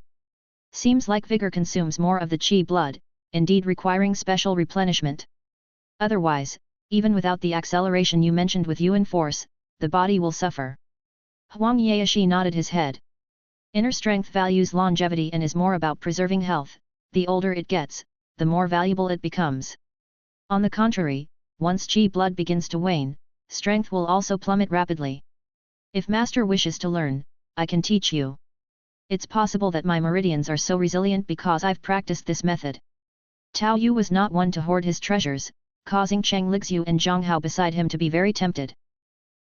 Seems like vigor consumes more of the qi blood, indeed requiring special replenishment. Otherwise, even without the acceleration you mentioned with Yuan Force, the body will suffer. Huang Yaoshi nodded his head. Inner strength values longevity and is more about preserving health. The older it gets, the more valuable it becomes. On the contrary, once qi blood begins to wane, strength will also plummet rapidly. If master wishes to learn, I can teach you. It's possible that my meridians are so resilient because I've practiced this method. Tao Yu was not one to hoard his treasures, causing Cheng Lixu and Zhang Hao beside him to be very tempted.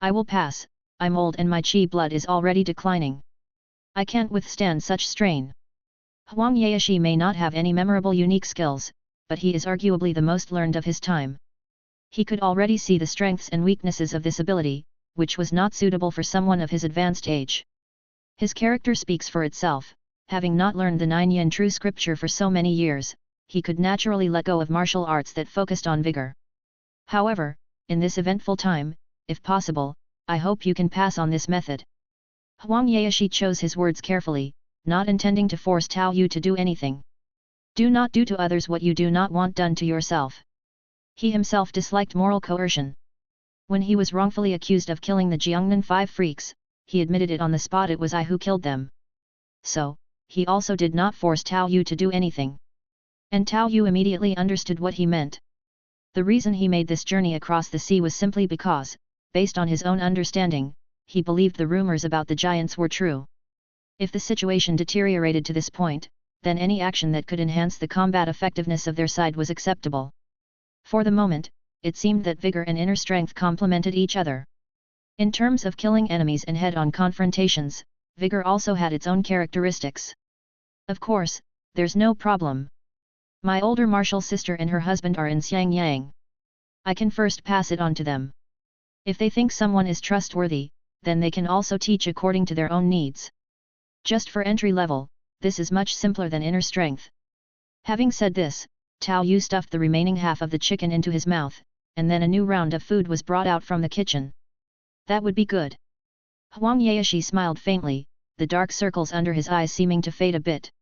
I will pass, I'm old and my qi blood is already declining. I can't withstand such strain. Huang Yaoshi may not have any memorable unique skills, but he is arguably the most learned of his time. He could already see the strengths and weaknesses of this ability, which was not suitable for someone of his advanced age. His character speaks for itself. Having not learned the Nine Yin true scripture for so many years, he could naturally let go of martial arts that focused on vigor. However, in this eventful time, if possible, I hope you can pass on this method. Huang Yaoshi chose his words carefully, not intending to force Tao Yu to do anything. Do not do to others what you do not want done to yourself. He himself disliked moral coercion. When he was wrongfully accused of killing the Jiangnan 5 freaks, he admitted it on the spot it was I who killed them. So, he also did not force Tao Yu to do anything. And Tao Yu immediately understood what he meant. The reason he made this journey across the sea was simply because, based on his own understanding, he believed the rumors about the giants were true. If the situation deteriorated to this point, then any action that could enhance the combat effectiveness of their side was acceptable. For the moment, it seemed that vigor and inner strength complemented each other. In terms of killing enemies and head-on confrontations, vigor also had its own characteristics. Of course, there's no problem. My older martial sister and her husband are in Xiangyang. I can first pass it on to them. If they think someone is trustworthy, then they can also teach according to their own needs. Just for entry level, this is much simpler than inner strength. Having said this, Tao Yu stuffed the remaining half of the chicken into his mouth, and then a new round of food was brought out from the kitchen. That would be good. Huang Yaoshi smiled faintly, the dark circles under his eyes seeming to fade a bit.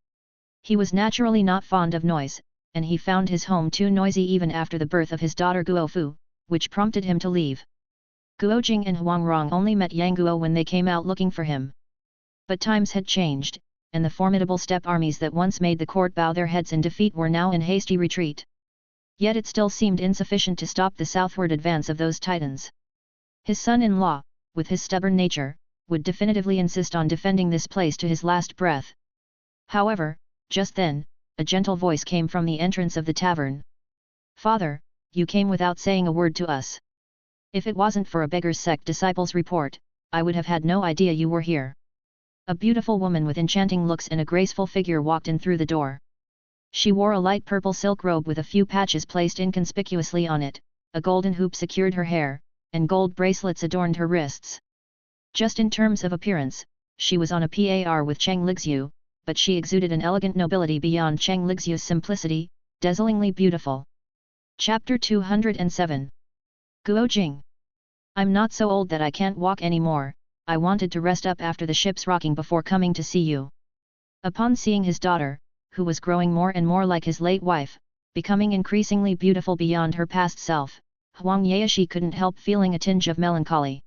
He was naturally not fond of noise, and he found his home too noisy even after the birth of his daughter Guofu, which prompted him to leave. Guojing and Huang Rong only met Yang Guo when they came out looking for him. But times had changed, and the formidable steppe armies that once made the court bow their heads in defeat were now in hasty retreat. Yet it still seemed insufficient to stop the southward advance of those titans. His son-in-law, with his stubborn nature, would definitively insist on defending this place to his last breath. However, just then, a gentle voice came from the entrance of the tavern. "Father, you came without saying a word to us. If it wasn't for a beggar's sect disciple's report, I would have had no idea you were here." A beautiful woman with enchanting looks and a graceful figure walked in through the door. She wore a light purple silk robe with a few patches placed inconspicuously on it, a golden hoop secured her hair, and gold bracelets adorned her wrists. Just in terms of appearance, she was on a par with Cheng Lixu, but she exuded an elegant nobility beyond Cheng Lixu's simplicity, dazzlingly beautiful. Chapter 207. Guojing. I'm not so old that I can't walk anymore. I wanted to rest up after the ship's rocking before coming to see you. Upon seeing his daughter, who was growing more and more like his late wife, becoming increasingly beautiful beyond her past self, Huang Yaoshi couldn't help feeling a tinge of melancholy.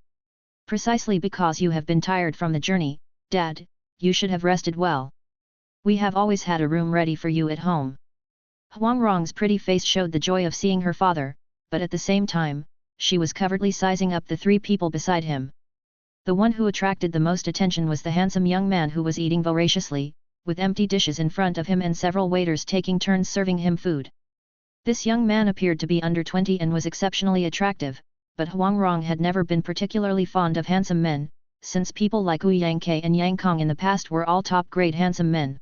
Precisely because you have been tired from the journey, Dad, you should have rested well. We have always had a room ready for you at home. Huang Rong's pretty face showed the joy of seeing her father, but at the same time, she was covertly sizing up the three people beside him. The one who attracted the most attention was the handsome young man who was eating voraciously, with empty dishes in front of him and several waiters taking turns serving him food. This young man appeared to be under 20 and was exceptionally attractive, but Huang Rong had never been particularly fond of handsome men, since people like Wu Yangke and Yang Kong in the past were all top-grade handsome men.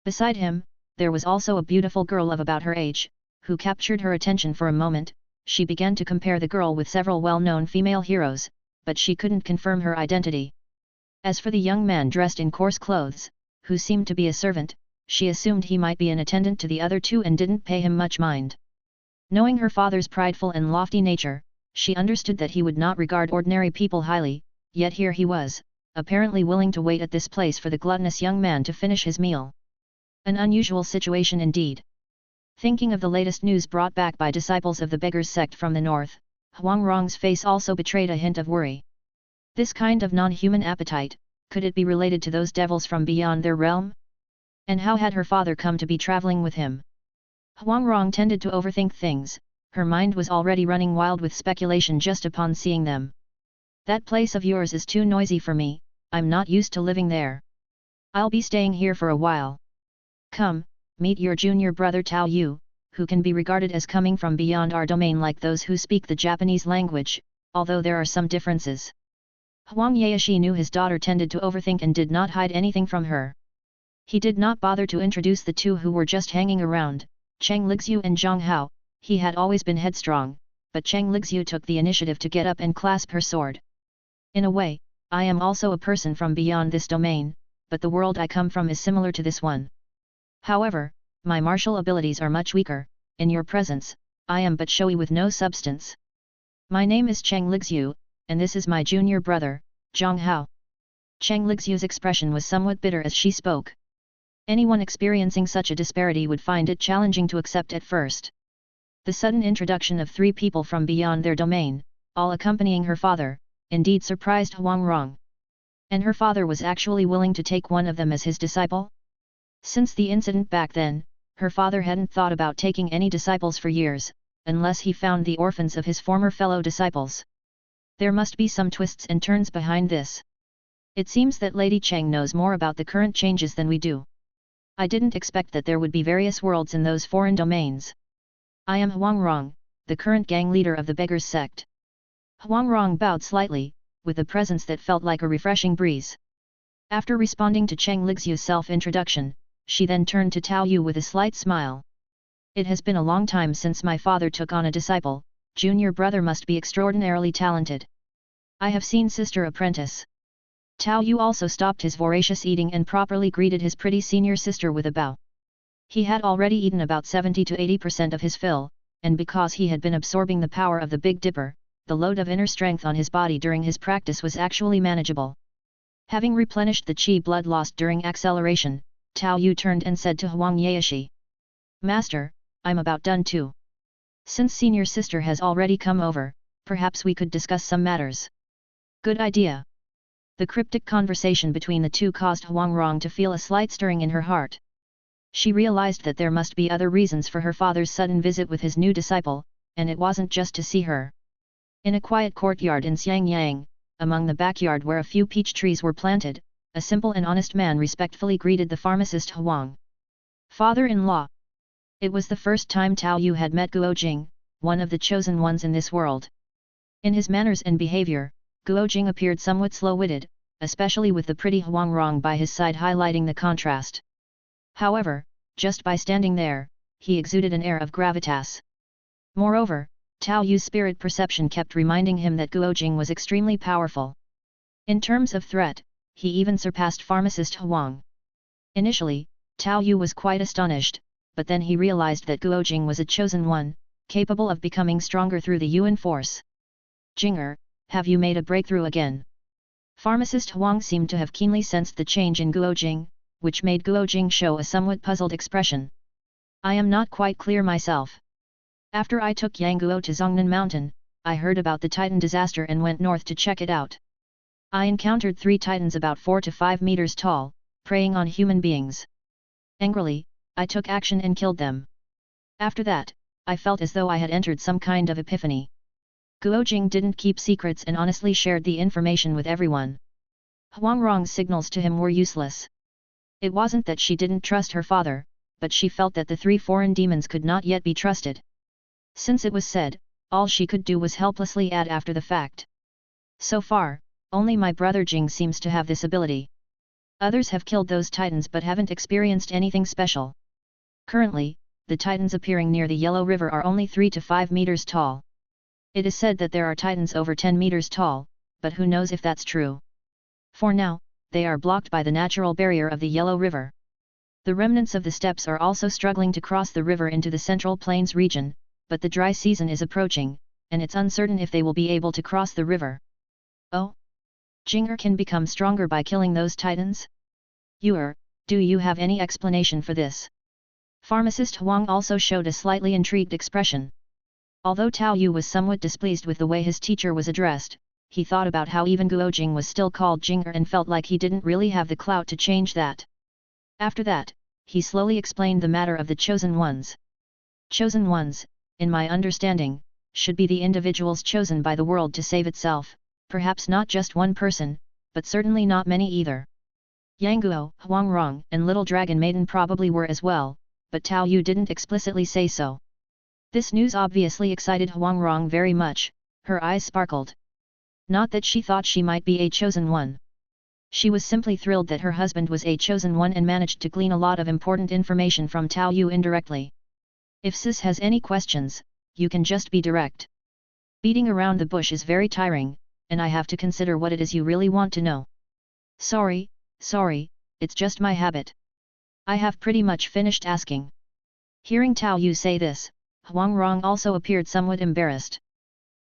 Beside him, there was also a beautiful girl of about her age, who captured her attention for a moment. She began to compare the girl with several well-known female heroes, but she couldn't confirm her identity. As for the young man dressed in coarse clothes, who seemed to be a servant, she assumed he might be an attendant to the other two and didn't pay him much mind. Knowing her father's prideful and lofty nature, she understood that he would not regard ordinary people highly, yet here he was, apparently willing to wait at this place for the gluttonous young man to finish his meal. An unusual situation indeed. Thinking of the latest news brought back by disciples of the beggars sect from the north, Huang Rong's face also betrayed a hint of worry. This kind of non-human appetite, could it be related to those devils from beyond their realm? And how had her father come to be traveling with him? Huang Rong tended to overthink things, her mind was already running wild with speculation just upon seeing them. That place of yours is too noisy for me, I'm not used to living there. I'll be staying here for a while. Come, meet your junior brother Tao Yu, who can be regarded as coming from beyond our domain like those who speak the Japanese language, although there are some differences. Huang Yaoshi knew his daughter tended to overthink and did not hide anything from her. He did not bother to introduce the two who were just hanging around, Cheng Lixiu and Zhang Hao. He had always been headstrong, but Cheng Lixiu took the initiative to get up and clasp her sword. In a way, I am also a person from beyond this domain, but the world I come from is similar to this one. However, my martial abilities are much weaker, in your presence, I am but showy with no substance. My name is Cheng Lixiu, and this is my junior brother, Zhang Hao. Cheng Lixiu's expression was somewhat bitter as she spoke. Anyone experiencing such a disparity would find it challenging to accept at first. The sudden introduction of three people from beyond their domain, all accompanying her father, indeed surprised Huang Rong. And her father was actually willing to take one of them as his disciple? Since the incident back then, her father hadn't thought about taking any disciples for years, unless he found the orphans of his former fellow disciples. There must be some twists and turns behind this. It seems that Lady Cheng knows more about the current changes than we do. I didn't expect that there would be various worlds in those foreign domains. I am Huang Rong, the current gang leader of the beggars sect. Huang Rong bowed slightly, with a presence that felt like a refreshing breeze. After responding to Cheng Lixiu's self-introduction, she then turned to Tao Yu with a slight smile. It has been a long time since my father took on a disciple, junior brother must be extraordinarily talented. I have seen sister apprentice. Tao Yu also stopped his voracious eating and properly greeted his pretty senior sister with a bow. He had already eaten about 70 to 80% of his fill, and because he had been absorbing the power of the Big Dipper, the load of inner strength on his body during his practice was actually manageable. Having replenished the qi blood lost during acceleration, Tao Yu turned and said to Huang Yaoshi, "Master, I'm about done too. Since senior sister has already come over, perhaps we could discuss some matters." Good idea. The cryptic conversation between the two caused Huang Rong to feel a slight stirring in her heart. She realized that there must be other reasons for her father's sudden visit with his new disciple, and it wasn't just to see her. In a quiet courtyard in Xiangyang, among the backyard where a few peach trees were planted, a simple and honest man respectfully greeted the pharmacist Huang. Father-in-law. It was the first time Tao Yu had met Guojing, one of the chosen ones in this world. In his manners and behavior, Guojing appeared somewhat slow-witted, especially with the pretty Huang Rong by his side highlighting the contrast. However, just by standing there, he exuded an air of gravitas. Moreover, Tao Yu's spirit perception kept reminding him that Guojing was extremely powerful. In terms of threat, he even surpassed pharmacist Huang. Initially, Tao Yu was quite astonished, but then he realized that Guojing was a chosen one, capable of becoming stronger through the Yuan Force. "Jinger, have you made a breakthrough again?" Pharmacist Huang seemed to have keenly sensed the change in Guojing, which made Guojing show a somewhat puzzled expression. "I am not quite clear myself. After I took Yangguo to Zhongnan Mountain, I heard about the Titan disaster and went north to check it out. I encountered 3 Titans about 4 to 5 meters tall, preying on human beings. Angrily, I took action and killed them. After that, I felt as though I had entered some kind of epiphany." Guojing didn't keep secrets and honestly shared the information with everyone. Huang Rong's signals to him were useless. It wasn't that she didn't trust her father, but she felt that the 3 foreign demons could not yet be trusted. Since it was said, all she could do was helplessly add after the fact. "So far, only my brother Jing seems to have this ability. Others have killed those Titans but haven't experienced anything special. Currently, the Titans appearing near the Yellow River are only 3 to 5 meters tall. It is said that there are Titans over 10 meters tall, but who knows if that's true. For now, they are blocked by the natural barrier of the Yellow River. The remnants of the steppes are also struggling to cross the river into the Central Plains region, but the dry season is approaching, and it's uncertain if they will be able to cross the river. Oh? Jing'er can become stronger by killing those titans? Do you have any explanation for this? Pharmacist Huang also showed a slightly intrigued expression. Although Tao Yu was somewhat displeased with the way his teacher was addressed, he thought about how even Guojing was still called Jing'er and felt like he didn't really have the clout to change that. After that, he slowly explained the matter of the chosen ones. Chosen ones, in my understanding, should be the individuals chosen by the world to save itself, perhaps not just one person, but certainly not many either. Yang Guo, Huang Rong and Little Dragon Maiden probably were as well, but Tao Yu didn't explicitly say so. This news obviously excited Huang Rong very much, her eyes sparkled. Not that she thought she might be a chosen one. She was simply thrilled that her husband was a chosen one and managed to glean a lot of important information from Tao Yu indirectly. If sis has any questions, you can just be direct. Beating around the bush is very tiring, and I have to consider what it is you really want to know. Sorry, it's just my habit. I have pretty much finished asking. Hearing Tao Yu say this, Huang Rong also appeared somewhat embarrassed.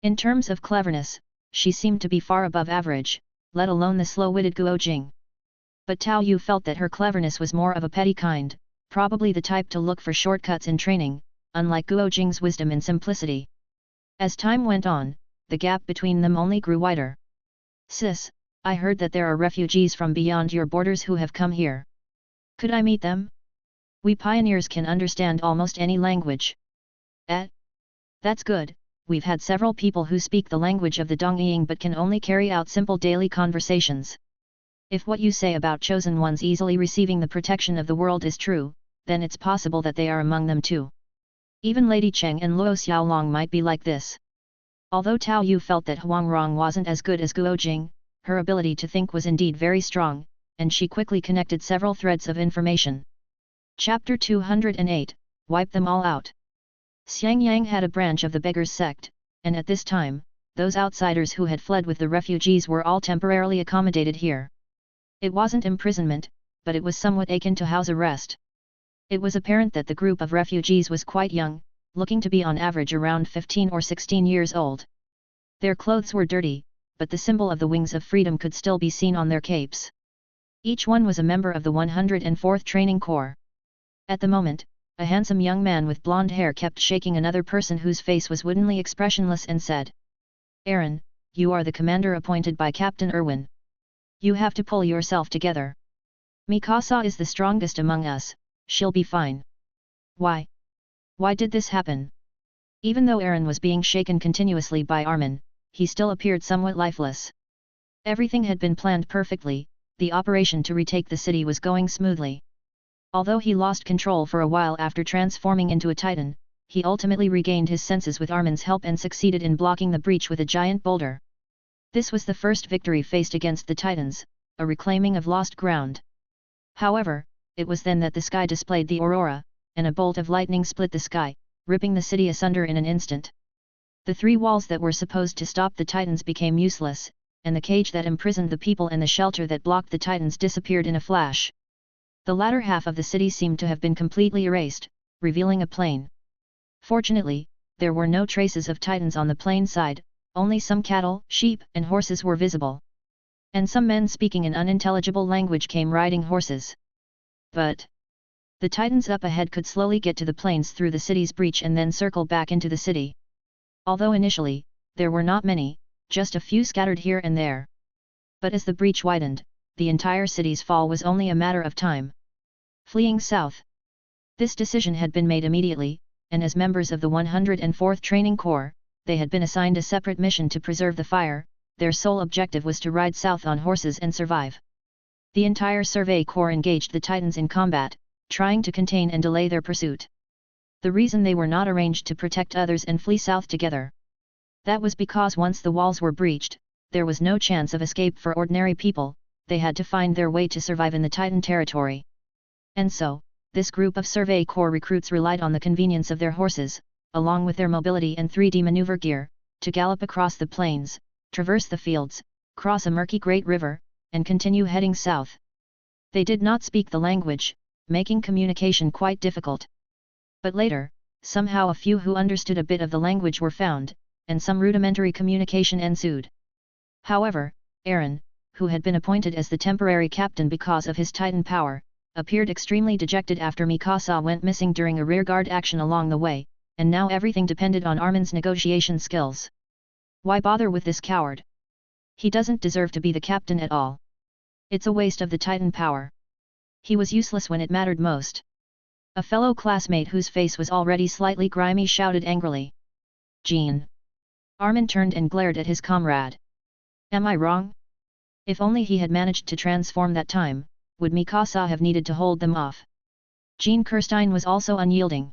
In terms of cleverness, she seemed to be far above average, let alone the slow-witted Guojing. But Tao Yu felt that her cleverness was more of a petty kind, probably the type to look for shortcuts in training, unlike Guojing's wisdom and simplicity. As time went on, the gap between them only grew wider. Sis, I heard that there are refugees from beyond your borders who have come here. Could I meet them? We pioneers can understand almost any language. That's good. We've had several people who speak the language of the Dongying but can only carry out simple daily conversations. If what you say about chosen ones easily receiving the protection of the world is true, then it's possible that they are among them too. Even Lady Cheng and Luo Xiaolong might be like this. Although Tao Yu felt that Huang Rong wasn't as good as Guojing, her ability to think was indeed very strong, and she quickly connected several threads of information. Chapter 208, Wipe Them All Out. Xiang Yang had a branch of the beggars sect, and at this time, those outsiders who had fled with the refugees were all temporarily accommodated here. It wasn't imprisonment, but it was somewhat akin to house arrest. It was apparent that the group of refugees was quite young, looking to be on average around 15 or 16 years old. Their clothes were dirty, but the symbol of the wings of freedom could still be seen on their capes. Each one was a member of the 104th Training Corps. At the moment, a handsome young man with blonde hair kept shaking another person whose face was woodenly expressionless and said, "Aaron, you are the commander appointed by Captain Irwin. You have to pull yourself together. Mikasa is the strongest among us, she'll be fine." Why? Why did this happen? Even though Aaron was being shaken continuously by Armin, he still appeared somewhat lifeless. Everything had been planned perfectly, the operation to retake the city was going smoothly. Although he lost control for a while after transforming into a titan, he ultimately regained his senses with Armin's help and succeeded in blocking the breach with a giant boulder. This was the first victory faced against the titans, a reclaiming of lost ground. However, it was then that the sky displayed the aurora, and a bolt of lightning split the sky, ripping the city asunder in an instant. The three walls that were supposed to stop the titans became useless, and the cage that imprisoned the people and the shelter that blocked the titans disappeared in a flash. The latter half of the city seemed to have been completely erased, revealing a plain. Fortunately, there were no traces of titans on the plain side, only some cattle, sheep, and horses were visible. And some men speaking an unintelligible language came riding horses. But the titans up ahead could slowly get to the plains through the city's breach and then circle back into the city. Although initially, there were not many, just a few scattered here and there. But as the breach widened, the entire city's fall was only a matter of time. Fleeing south. This decision had been made immediately, and as members of the 104th Training Corps, they had been assigned a separate mission to preserve the fire. Their sole objective was to ride south on horses and survive. The entire Survey Corps engaged the Titans in combat, trying to contain and delay their pursuit. The reason they were not arranged to protect others and flee south together. That was because once the walls were breached, there was no chance of escape for ordinary people, they had to find their way to survive in the Titan territory. And so, this group of Survey Corps recruits relied on the convenience of their horses, along with their mobility and 3D maneuver gear, to gallop across the plains, traverse the fields, cross a murky great river, and continue heading south. They did not speak the language, making communication quite difficult. But later, somehow a few who understood a bit of the language were found, and some rudimentary communication ensued. However, Aaron, who had been appointed as the temporary captain because of his Titan power, appeared extremely dejected after Mikasa went missing during a rearguard action along the way, and now everything depended on Armin's negotiation skills. Why bother with this coward? He doesn't deserve to be the captain at all. It's a waste of the Titan power. He was useless when it mattered most. A fellow classmate whose face was already slightly grimy shouted angrily. Jean. Armin turned and glared at his comrade. Am I wrong? If only he had managed to transform that time, would Mikasa have needed to hold them off? Jean Kirstein was also unyielding.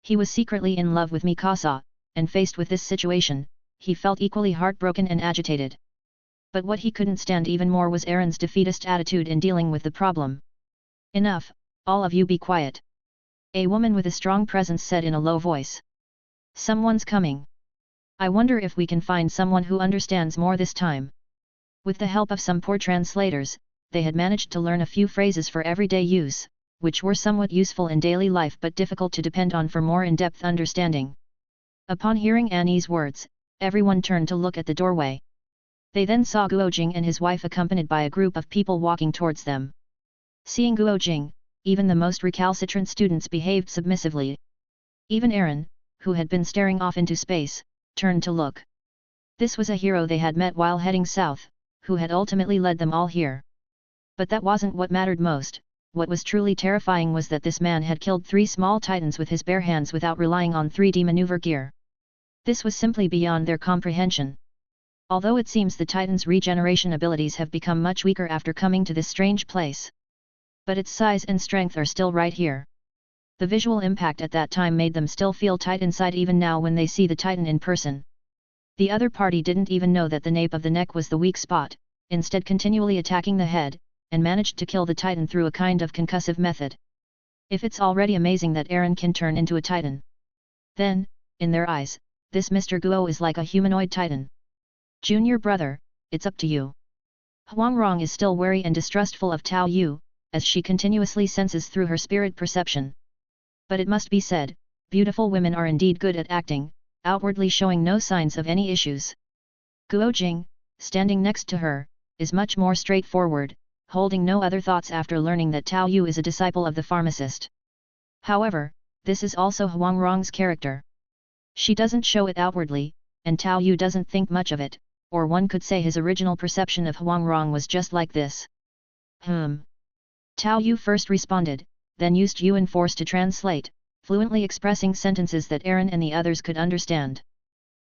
He was secretly in love with Mikasa, and faced with this situation, he felt equally heartbroken and agitated. But what he couldn't stand even more was Aaron's defeatist attitude in dealing with the problem. Enough, all of you be quiet. A woman with a strong presence said in a low voice. Someone's coming. I wonder if we can find someone who understands more this time. With the help of some poor translators, they had managed to learn a few phrases for everyday use, which were somewhat useful in daily life but difficult to depend on for more in-depth understanding. Upon hearing Annie's words, everyone turned to look at the doorway. They then saw Guojing and his wife accompanied by a group of people walking towards them. Seeing Guojing, even the most recalcitrant students behaved submissively. Even Aaron, who had been staring off into space, turned to look. This was a hero they had met while heading south, who had ultimately led them all here. But that wasn't what mattered most. What was truly terrifying was that this man had killed 3 small titans with his bare hands without relying on 3D maneuver gear. This was simply beyond their comprehension. Although it seems the Titan's regeneration abilities have become much weaker after coming to this strange place. But its size and strength are still right here. The visual impact at that time made them still feel tight inside even now when they see the Titan in person. The other party didn't even know that the nape of the neck was the weak spot, instead continually attacking the head, and managed to kill the Titan through a kind of concussive method. If it's already amazing that Aaron can turn into a Titan, then, in their eyes, this Mr. Guo is like a humanoid Titan. Junior brother, it's up to you. Huangrong is still wary and distrustful of Tao Yu, as she continuously senses through her spirit perception. But it must be said, beautiful women are indeed good at acting, outwardly showing no signs of any issues. Guojing, standing next to her, is much more straightforward, holding no other thoughts after learning that Tao Yu is a disciple of the pharmacist. However, this is also Huangrong's character. She doesn't show it outwardly, and Tao Yu doesn't think much of it, or one could say his original perception of Huangrong was just like this. Tao Yu first responded, then used Yuan Force to translate, fluently expressing sentences that Aaron and the others could understand.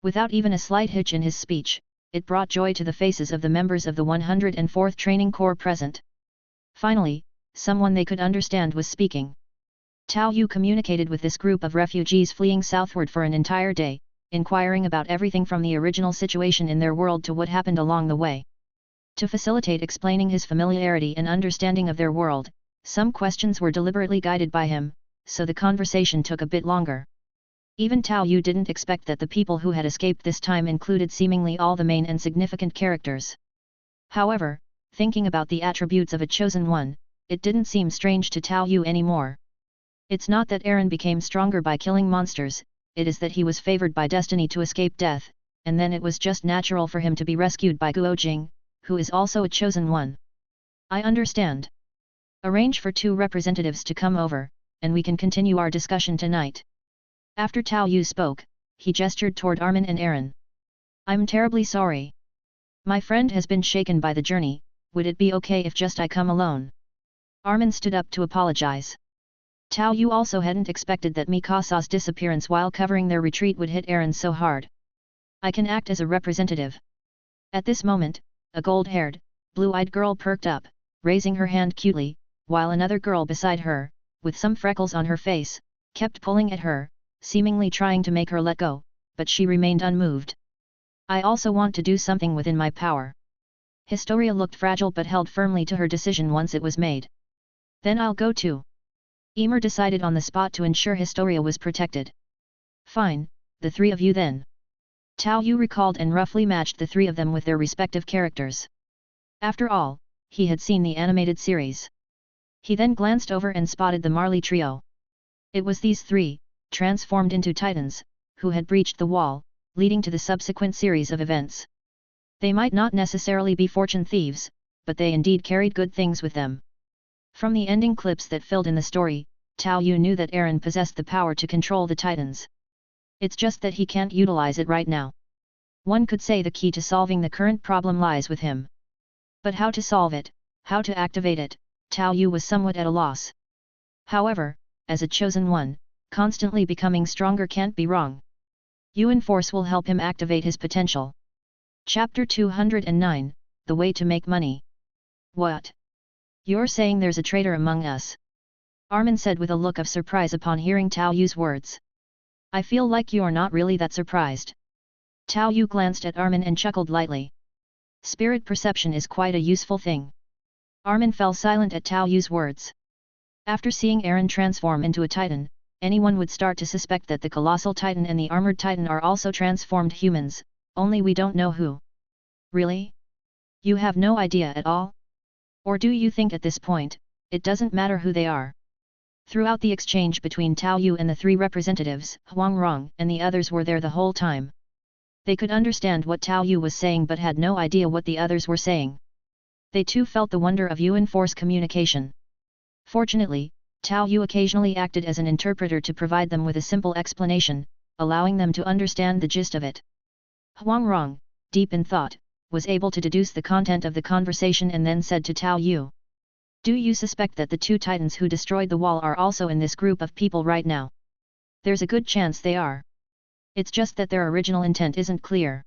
Without even a slight hitch in his speech, it brought joy to the faces of the members of the 104th Training Corps present. Finally, someone they could understand was speaking. Tao Yu communicated with this group of refugees fleeing southward for an entire day, inquiring about everything from the original situation in their world to what happened along the way. To facilitate explaining his familiarity and understanding of their world, some questions were deliberately guided by him, so the conversation took a bit longer. Even Tao Yu didn't expect that the people who had escaped this time included seemingly all the main and significant characters. However, thinking about the attributes of a chosen one, it didn't seem strange to Tao Yu anymore. It's not that Aaron became stronger by killing monsters, it is that he was favored by destiny to escape death, and then it was just natural for him to be rescued by Guojing, who is also a chosen one. I understand. Arrange for 2 representatives to come over, and we can continue our discussion tonight. After Tao Yu spoke, he gestured toward Armin and Aaron. I'm terribly sorry. My friend has been shaken by the journey, would it be okay if just I come alone? Armin stood up to apologize. Tao Yu also hadn't expected that Mikasa's disappearance while covering their retreat would hit Aaron so hard. I can act as a representative. At this moment, a gold-haired, blue-eyed girl perked up, raising her hand cutely, while another girl beside her, with some freckles on her face, kept pulling at her, seemingly trying to make her let go, but she remained unmoved. I also want to do something within my power. Historia looked fragile but held firmly to her decision once it was made. Then I'll go too. Emer decided on the spot to ensure Historia was protected. Fine, the 3 of you then. Tao Yu recalled and roughly matched the 3 of them with their respective characters. After all, he had seen the animated series. He then glanced over and spotted the Marley trio. It was these three, transformed into titans, who had breached the wall, leading to the subsequent series of events. They might not necessarily be fortune thieves, but they indeed carried good things with them. From the ending clips that filled in the story, Tao Yu knew that Aaron possessed the power to control the titans. It's just that he can't utilize it right now. One could say the key to solving the current problem lies with him. But how to solve it, how to activate it, Tao Yu was somewhat at a loss. However, as a chosen one, constantly becoming stronger can't be wrong. Yuan Force will help him activate his potential. Chapter 209, The Way to Make Money. What? You're saying there's a traitor among us? Armin said with a look of surprise upon hearing Tao Yu's words. I feel like you're not really that surprised. Tao Yu glanced at Armin and chuckled lightly. Spirit perception is quite a useful thing. Armin fell silent at Tao Yu's words. After seeing Aaron transform into a titan, anyone would start to suspect that the colossal titan and the armored titan are also transformed humans, only we don't know who. Really? You have no idea at all? Or do you think at this point, it doesn't matter who they are? Throughout the exchange between Tao Yu and the three representatives, Huang Rong and the others were there the whole time. They could understand what Tao Yu was saying but had no idea what the others were saying. They too felt the wonder of Yuan Force communication. Fortunately, Tao Yu occasionally acted as an interpreter to provide them with a simple explanation, allowing them to understand the gist of it. Huang Rong, deep in thought, was able to deduce the content of the conversation and then said to Tao Yu. Do you suspect that the two titans who destroyed the wall are also in this group of people right now? There's a good chance they are. It's just that their original intent isn't clear.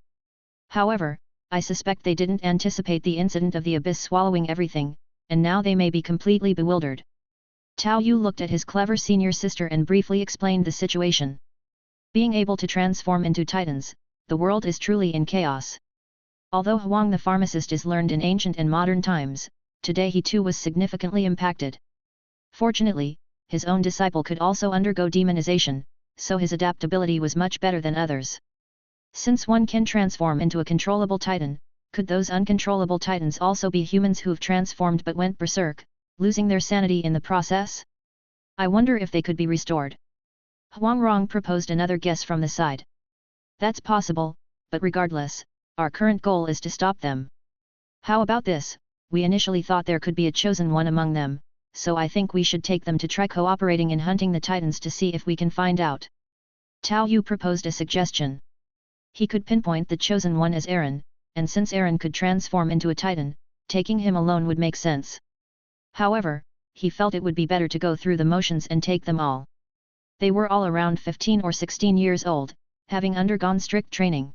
However, I suspect they didn't anticipate the incident of the abyss swallowing everything, and now they may be completely bewildered. Tao Yu looked at his clever senior sister and briefly explained the situation. Being able to transform into titans, the world is truly in chaos. Although Huang the pharmacist is learned in ancient and modern times, today he too was significantly impacted. Fortunately, his own disciple could also undergo demonization, so his adaptability was much better than others. Since one can transform into a controllable titan, could those uncontrollable titans also be humans who've transformed but went berserk, losing their sanity in the process? I wonder if they could be restored. Huang Rong proposed another guess from the side. That's possible, but regardless, our current goal is to stop them. How about this? We initially thought there could be a chosen one among them, so I think we should take them to try cooperating in hunting the titans to see if we can find out. Tao Yu proposed a suggestion. He could pinpoint the chosen one as Aaron, and since Aaron could transform into a titan, taking him alone would make sense. However, he felt it would be better to go through the motions and take them all. They were all around 15 or 16 years old, having undergone strict training.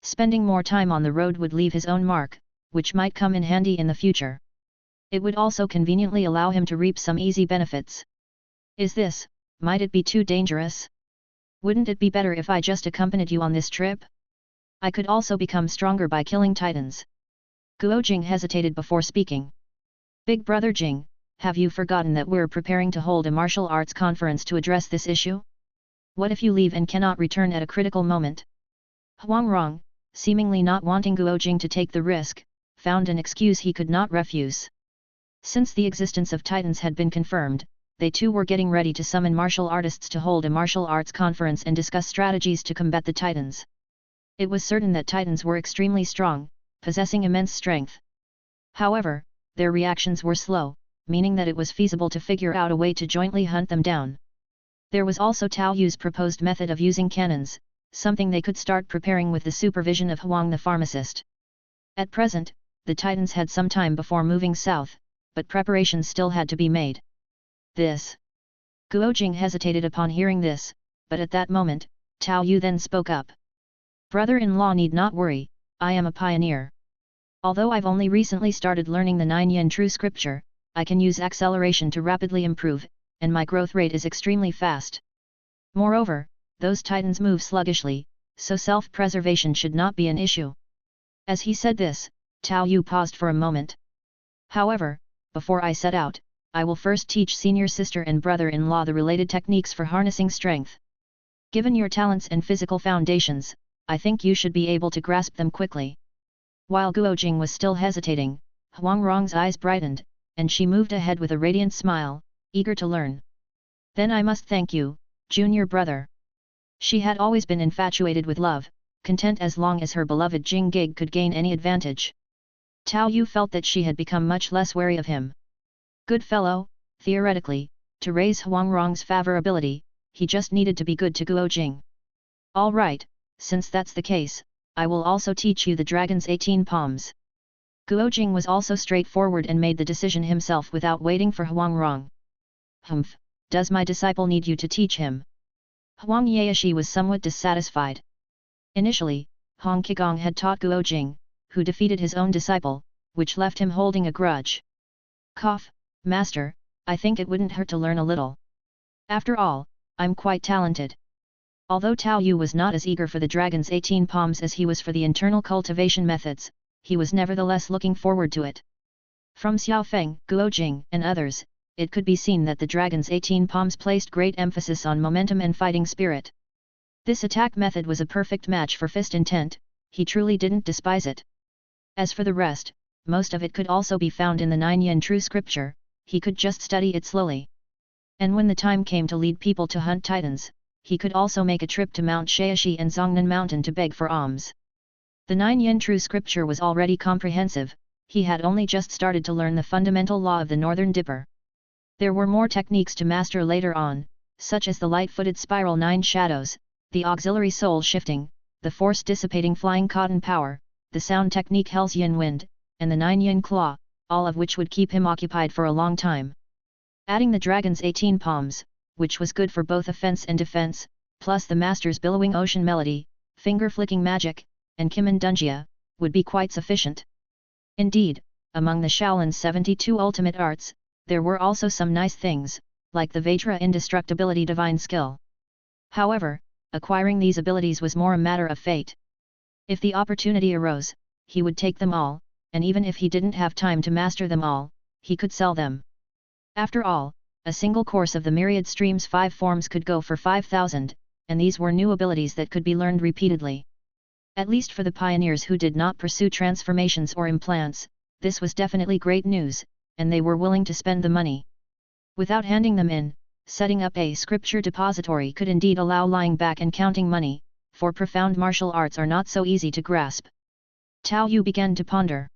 Spending more time on the road would leave his own mark, which might come in handy in the future. It would also conveniently allow him to reap some easy benefits. Might it be too dangerous? Wouldn't it be better if I just accompanied you on this trip? I could also become stronger by killing titans. Guo Jing hesitated before speaking. Big brother Jing, have you forgotten that we're preparing to hold a martial arts conference to address this issue? What if you leave and cannot return at a critical moment? Huang Rong, seemingly not wanting Guo Jing to take the risk, found an excuse he could not refuse. Since the existence of titans had been confirmed, they too were getting ready to summon martial artists to hold a martial arts conference and discuss strategies to combat the titans. It was certain that titans were extremely strong, possessing immense strength. However, their reactions were slow, meaning that it was feasible to figure out a way to jointly hunt them down. There was also Tao Yu's proposed method of using cannons, something they could start preparing with the supervision of Huang the pharmacist. At present, the titans had some time before moving south, but preparations still had to be made. Guo Jing hesitated upon hearing this, but at that moment, Tao Yu then spoke up. Brother-in-law need not worry, I am a pioneer. Although I've only recently started learning the 9 yin true scripture, I can use acceleration to rapidly improve, and my growth rate is extremely fast. Moreover, those titans move sluggishly, so self-preservation should not be an issue. As he said this, Tao Yu paused for a moment. However, before I set out, I will first teach senior sister and brother-in-law the related techniques for harnessing strength. Given your talents and physical foundations, I think you should be able to grasp them quickly. While Guo Jing was still hesitating, Huangrong's eyes brightened, and she moved ahead with a radiant smile, eager to learn. Then I must thank you, junior brother. She had always been infatuated with love, content as long as her beloved Jing Gig could gain any advantage. Tao Yu felt that she had become much less wary of him. Good fellow, theoretically, to raise Huangrong's favorability, he just needed to be good to Guo Jing. All right, since that's the case, I will also teach you the dragon's 18 palms. Guo Jing was also straightforward and made the decision himself without waiting for Huangrong. Humph, does my disciple need you to teach him? Huang Yaoshi was somewhat dissatisfied. Initially, Hong Qigong had taught Guo Jing, who defeated his own disciple, which left him holding a grudge. Cough, master, I think it wouldn't hurt to learn a little. After all, I'm quite talented. Although Tao Yu was not as eager for the dragon's 18 palms as he was for the internal cultivation methods, he was nevertheless looking forward to it. From Xiaofeng, Guo Jing, and others, it could be seen that the dragon's 18 palms placed great emphasis on momentum and fighting spirit. This attack method was a perfect match for fist intent, he truly didn't despise it. As for the rest, most of it could also be found in the 9 yin true scripture, he could just study it slowly. And when the time came to lead people to hunt titans, he could also make a trip to Mount Shaoxi and Zongnan Mountain to beg for alms. The 9 yin true scripture was already comprehensive, he had only just started to learn the fundamental law of the Northern Dipper. There were more techniques to master later on, such as the light-footed spiral 9 shadows, the auxiliary soul shifting, the force-dissipating flying cotton power, the sound technique Hell's Yin Wind, and the 9 yin claw, all of which would keep him occupied for a long time. Adding the dragon's 18 palms, which was good for both offense and defense, plus the master's billowing ocean melody, finger-flicking magic, and Kimen Dunjia, would be quite sufficient. Indeed, among the Shaolin's 72 ultimate arts, there were also some nice things, like the Vajra indestructibility divine skill. However, acquiring these abilities was more a matter of fate. If the opportunity arose, he would take them all, and even if he didn't have time to master them all, he could sell them. After all, a single course of the myriad streams 5 forms could go for 5,000, and these were new abilities that could be learned repeatedly. At least for the pioneers who did not pursue transformations or implants, this was definitely great news, and they were willing to spend the money. Without handing them in, setting up a scripture depository could indeed allow lying back and counting money, for profound martial arts are not so easy to grasp. Tao Yu began to ponder.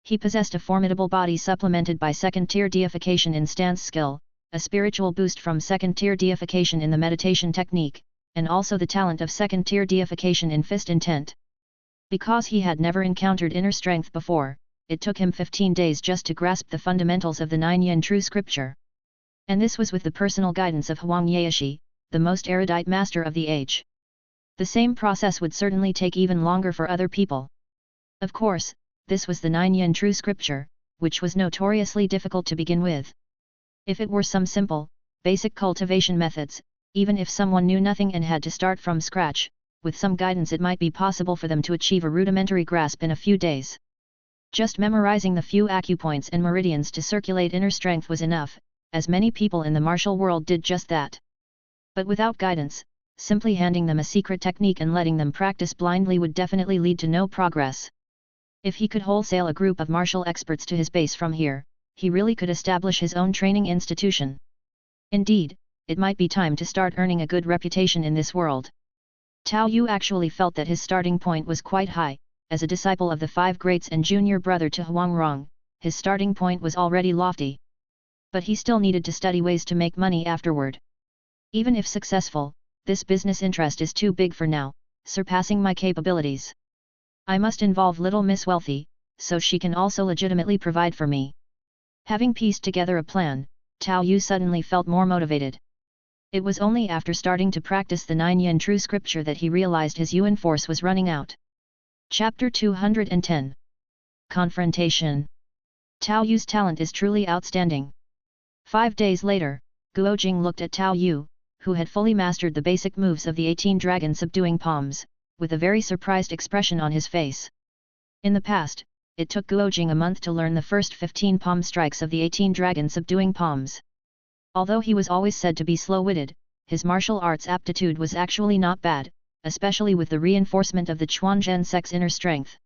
He possessed a formidable body supplemented by second-tier deification in stance skill, a spiritual boost from second-tier deification in the meditation technique, and also the talent of second-tier deification in fist intent. Because he had never encountered inner strength before, it took him 15 days just to grasp the fundamentals of the 9 yin true scripture. And this was with the personal guidance of Huang Yaoshi, the most erudite master of the age. The same process would certainly take even longer for other people. Of course, this was the 9 yin true scripture, which was notoriously difficult to begin with. If it were some simple, basic cultivation methods, even if someone knew nothing and had to start from scratch, with some guidance it might be possible for them to achieve a rudimentary grasp in a few days. Just memorizing the few acupoints and meridians to circulate inner strength was enough, as many people in the martial world did just that. But without guidance, simply handing them a secret technique and letting them practice blindly would definitely lead to no progress. If he could wholesale a group of martial experts to his base from here, he really could establish his own training institution. Indeed, it might be time to start earning a good reputation in this world. Tao Yu actually felt that his starting point was quite high. As a disciple of the 5 greats and junior brother to Huangrong, his starting point was already lofty. But he still needed to study ways to make money afterward. Even if successful, this business interest is too big for now, surpassing my capabilities. I must involve little Miss Wealthy, so she can also legitimately provide for me. Having pieced together a plan, Tao Yu suddenly felt more motivated. It was only after starting to practice the 9 yin true scripture that he realized his Yuan Force was running out. Chapter 210. Confrontation. Tao Yu's talent is truly outstanding. 5 days later, Guo Jing looked at Tao Yu, who had fully mastered the basic moves of the 18 dragon subduing palms, with a very surprised expression on his face. In the past, it took Guo Jing a month to learn the first 15 palm strikes of the 18 dragon subduing palms. Although he was always said to be slow-witted, his martial arts aptitude was actually not bad, especially with the reinforcement of the Chuanzhen Sect's inner strength.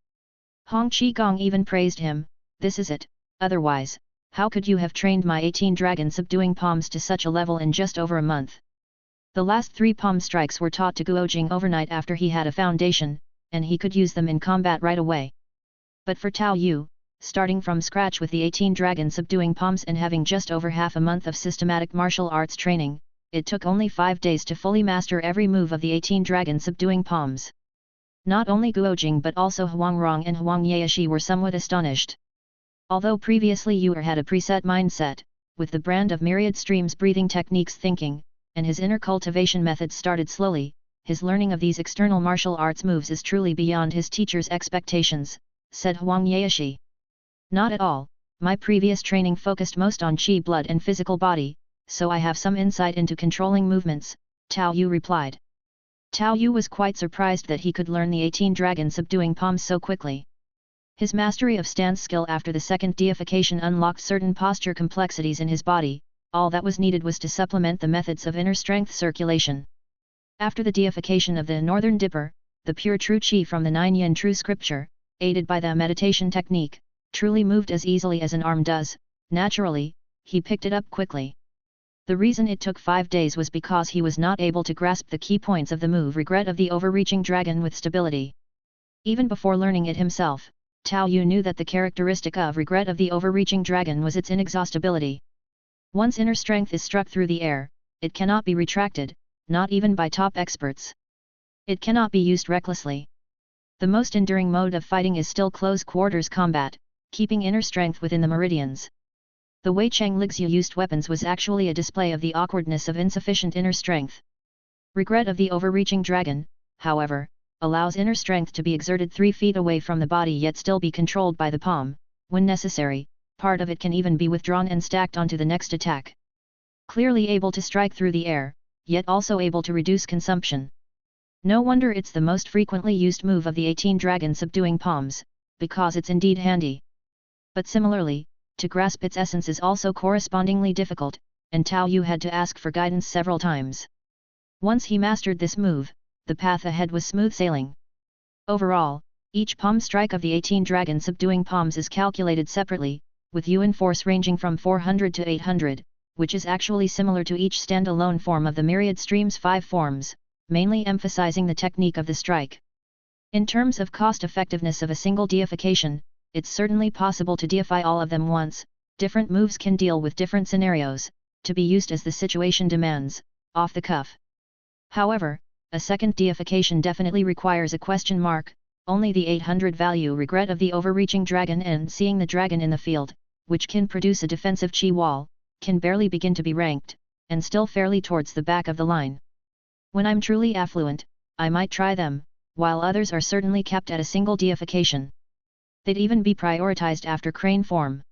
Hong Qigong even praised him, this is it, otherwise, how could you have trained my 18 dragon subduing palms to such a level in just over a month? The last 3 palm strikes were taught to Guojing overnight after he had a foundation, and he could use them in combat right away. But for Tao Yu, starting from scratch with the 18 dragon subduing palms and having just over half a month of systematic martial arts training, it took only 5 days to fully master every move of the 18 dragon subduing palms. Not only Guojing but also Huang Rong and Huang Yaoshi were somewhat astonished. Although previously Yu had a preset mindset, with the brand of myriad streams breathing techniques thinking, and his inner cultivation methods started slowly, his learning of these external martial arts moves is truly beyond his teacher's expectations, said Huang Yaoshi. Not at all, my previous training focused most on qi blood and physical body, so I have some insight into controlling movements, Tao Yu replied. Tao Yu was quite surprised that he could learn the 18 dragon subduing palms so quickly. His mastery of stance skill after the second deification unlocked certain posture complexities in his body, all that was needed was to supplement the methods of inner strength circulation. After the deification of the Northern Dipper, the pure true qi from the 9 yin true scripture, aided by the meditation technique, truly moved as easily as an arm does. Naturally, he picked it up quickly. The reason it took 5 days was because he was not able to grasp the key points of the move regret of the overreaching dragon with stability. Even before learning it himself, Tao Yu knew that the characteristic of regret of the overreaching dragon was its inexhaustibility. Once inner strength is struck through the air, it cannot be retracted, not even by top experts. It cannot be used recklessly. The most enduring mode of fighting is still close quarters combat, keeping inner strength within the meridians. The way Chang Lixu used weapons was actually a display of the awkwardness of insufficient inner strength. Regret of the overreaching dragon, however, allows inner strength to be exerted 3 feet away from the body yet still be controlled by the palm. When necessary, part of it can even be withdrawn and stacked onto the next attack. Clearly able to strike through the air, yet also able to reduce consumption. No wonder it's the most frequently used move of the 18 dragon subduing palms, because it's indeed handy. But similarly, to grasp its essence is also correspondingly difficult, and Tao Yu had to ask for guidance several times. Once he mastered this move, the path ahead was smooth sailing. Overall, each palm strike of the 18 dragon subduing palms is calculated separately, with Yuan Force ranging from 400 to 800, which is actually similar to each stand-alone form of the myriad stream's 5 forms, mainly emphasizing the technique of the strike. In terms of cost-effectiveness of a single deification, it's certainly possible to deify all of them once. Different moves can deal with different scenarios, to be used as the situation demands, off the cuff. However, a second deification definitely requires a question mark. Only the 800 value regret of the overreaching dragon and seeing the dragon in the field, which can produce a defensive chi wall, can barely begin to be ranked, and still fairly towards the back of the line. When I'm truly affluent, I might try them, while others are certainly kept at a single deification. They'd even be prioritized after crane form.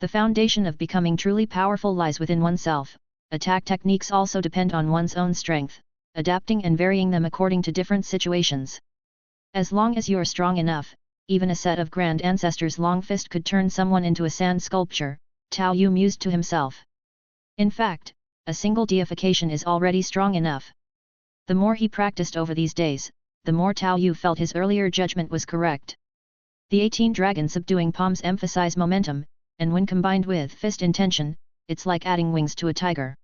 The foundation of becoming truly powerful lies within oneself. Attack techniques also depend on one's own strength, adapting and varying them according to different situations. As long as you're strong enough, even a set of Grand Ancestors' long fist could turn someone into a sand sculpture, Tao Yu mused to himself. In fact, a single deification is already strong enough. The more he practiced over these days, the more Tao Yu felt his earlier judgment was correct. The 18 dragon subduing palms emphasize momentum, and when combined with fist intention, it's like adding wings to a tiger.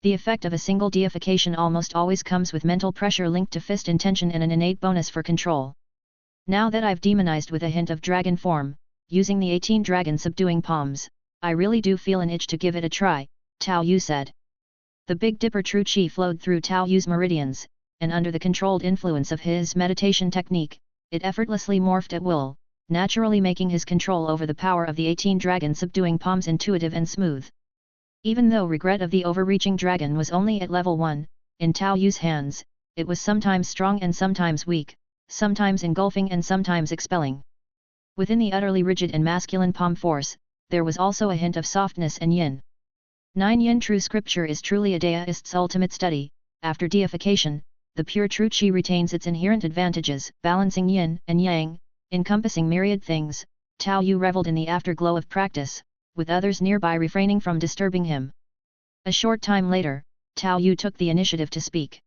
The effect of a single deification almost always comes with mental pressure linked to fist intention and an innate bonus for control. Now that I've demonized with a hint of dragon form, using the 18 dragon subduing palms, I really do feel an itch to give it a try, Tao Yu said. The Big Dipper true qi flowed through Tao Yu's meridians, and under the controlled influence of his meditation technique, it effortlessly morphed at will, naturally making his control over the power of the 18 dragon subduing palms intuitive and smooth. Even though regret of the overreaching dragon was only at level 1, in Tao Yu's hands, it was sometimes strong and sometimes weak, sometimes engulfing and sometimes expelling. Within the utterly rigid and masculine palm force, there was also a hint of softness and yin. 9 yin true scripture is truly a deist's ultimate study. After deification, the pure true qi retains its inherent advantages, balancing yin and yang, encompassing myriad things. Tao Yu reveled in the afterglow of practice, with others nearby refraining from disturbing him. A short time later, Tao Yu took the initiative to speak.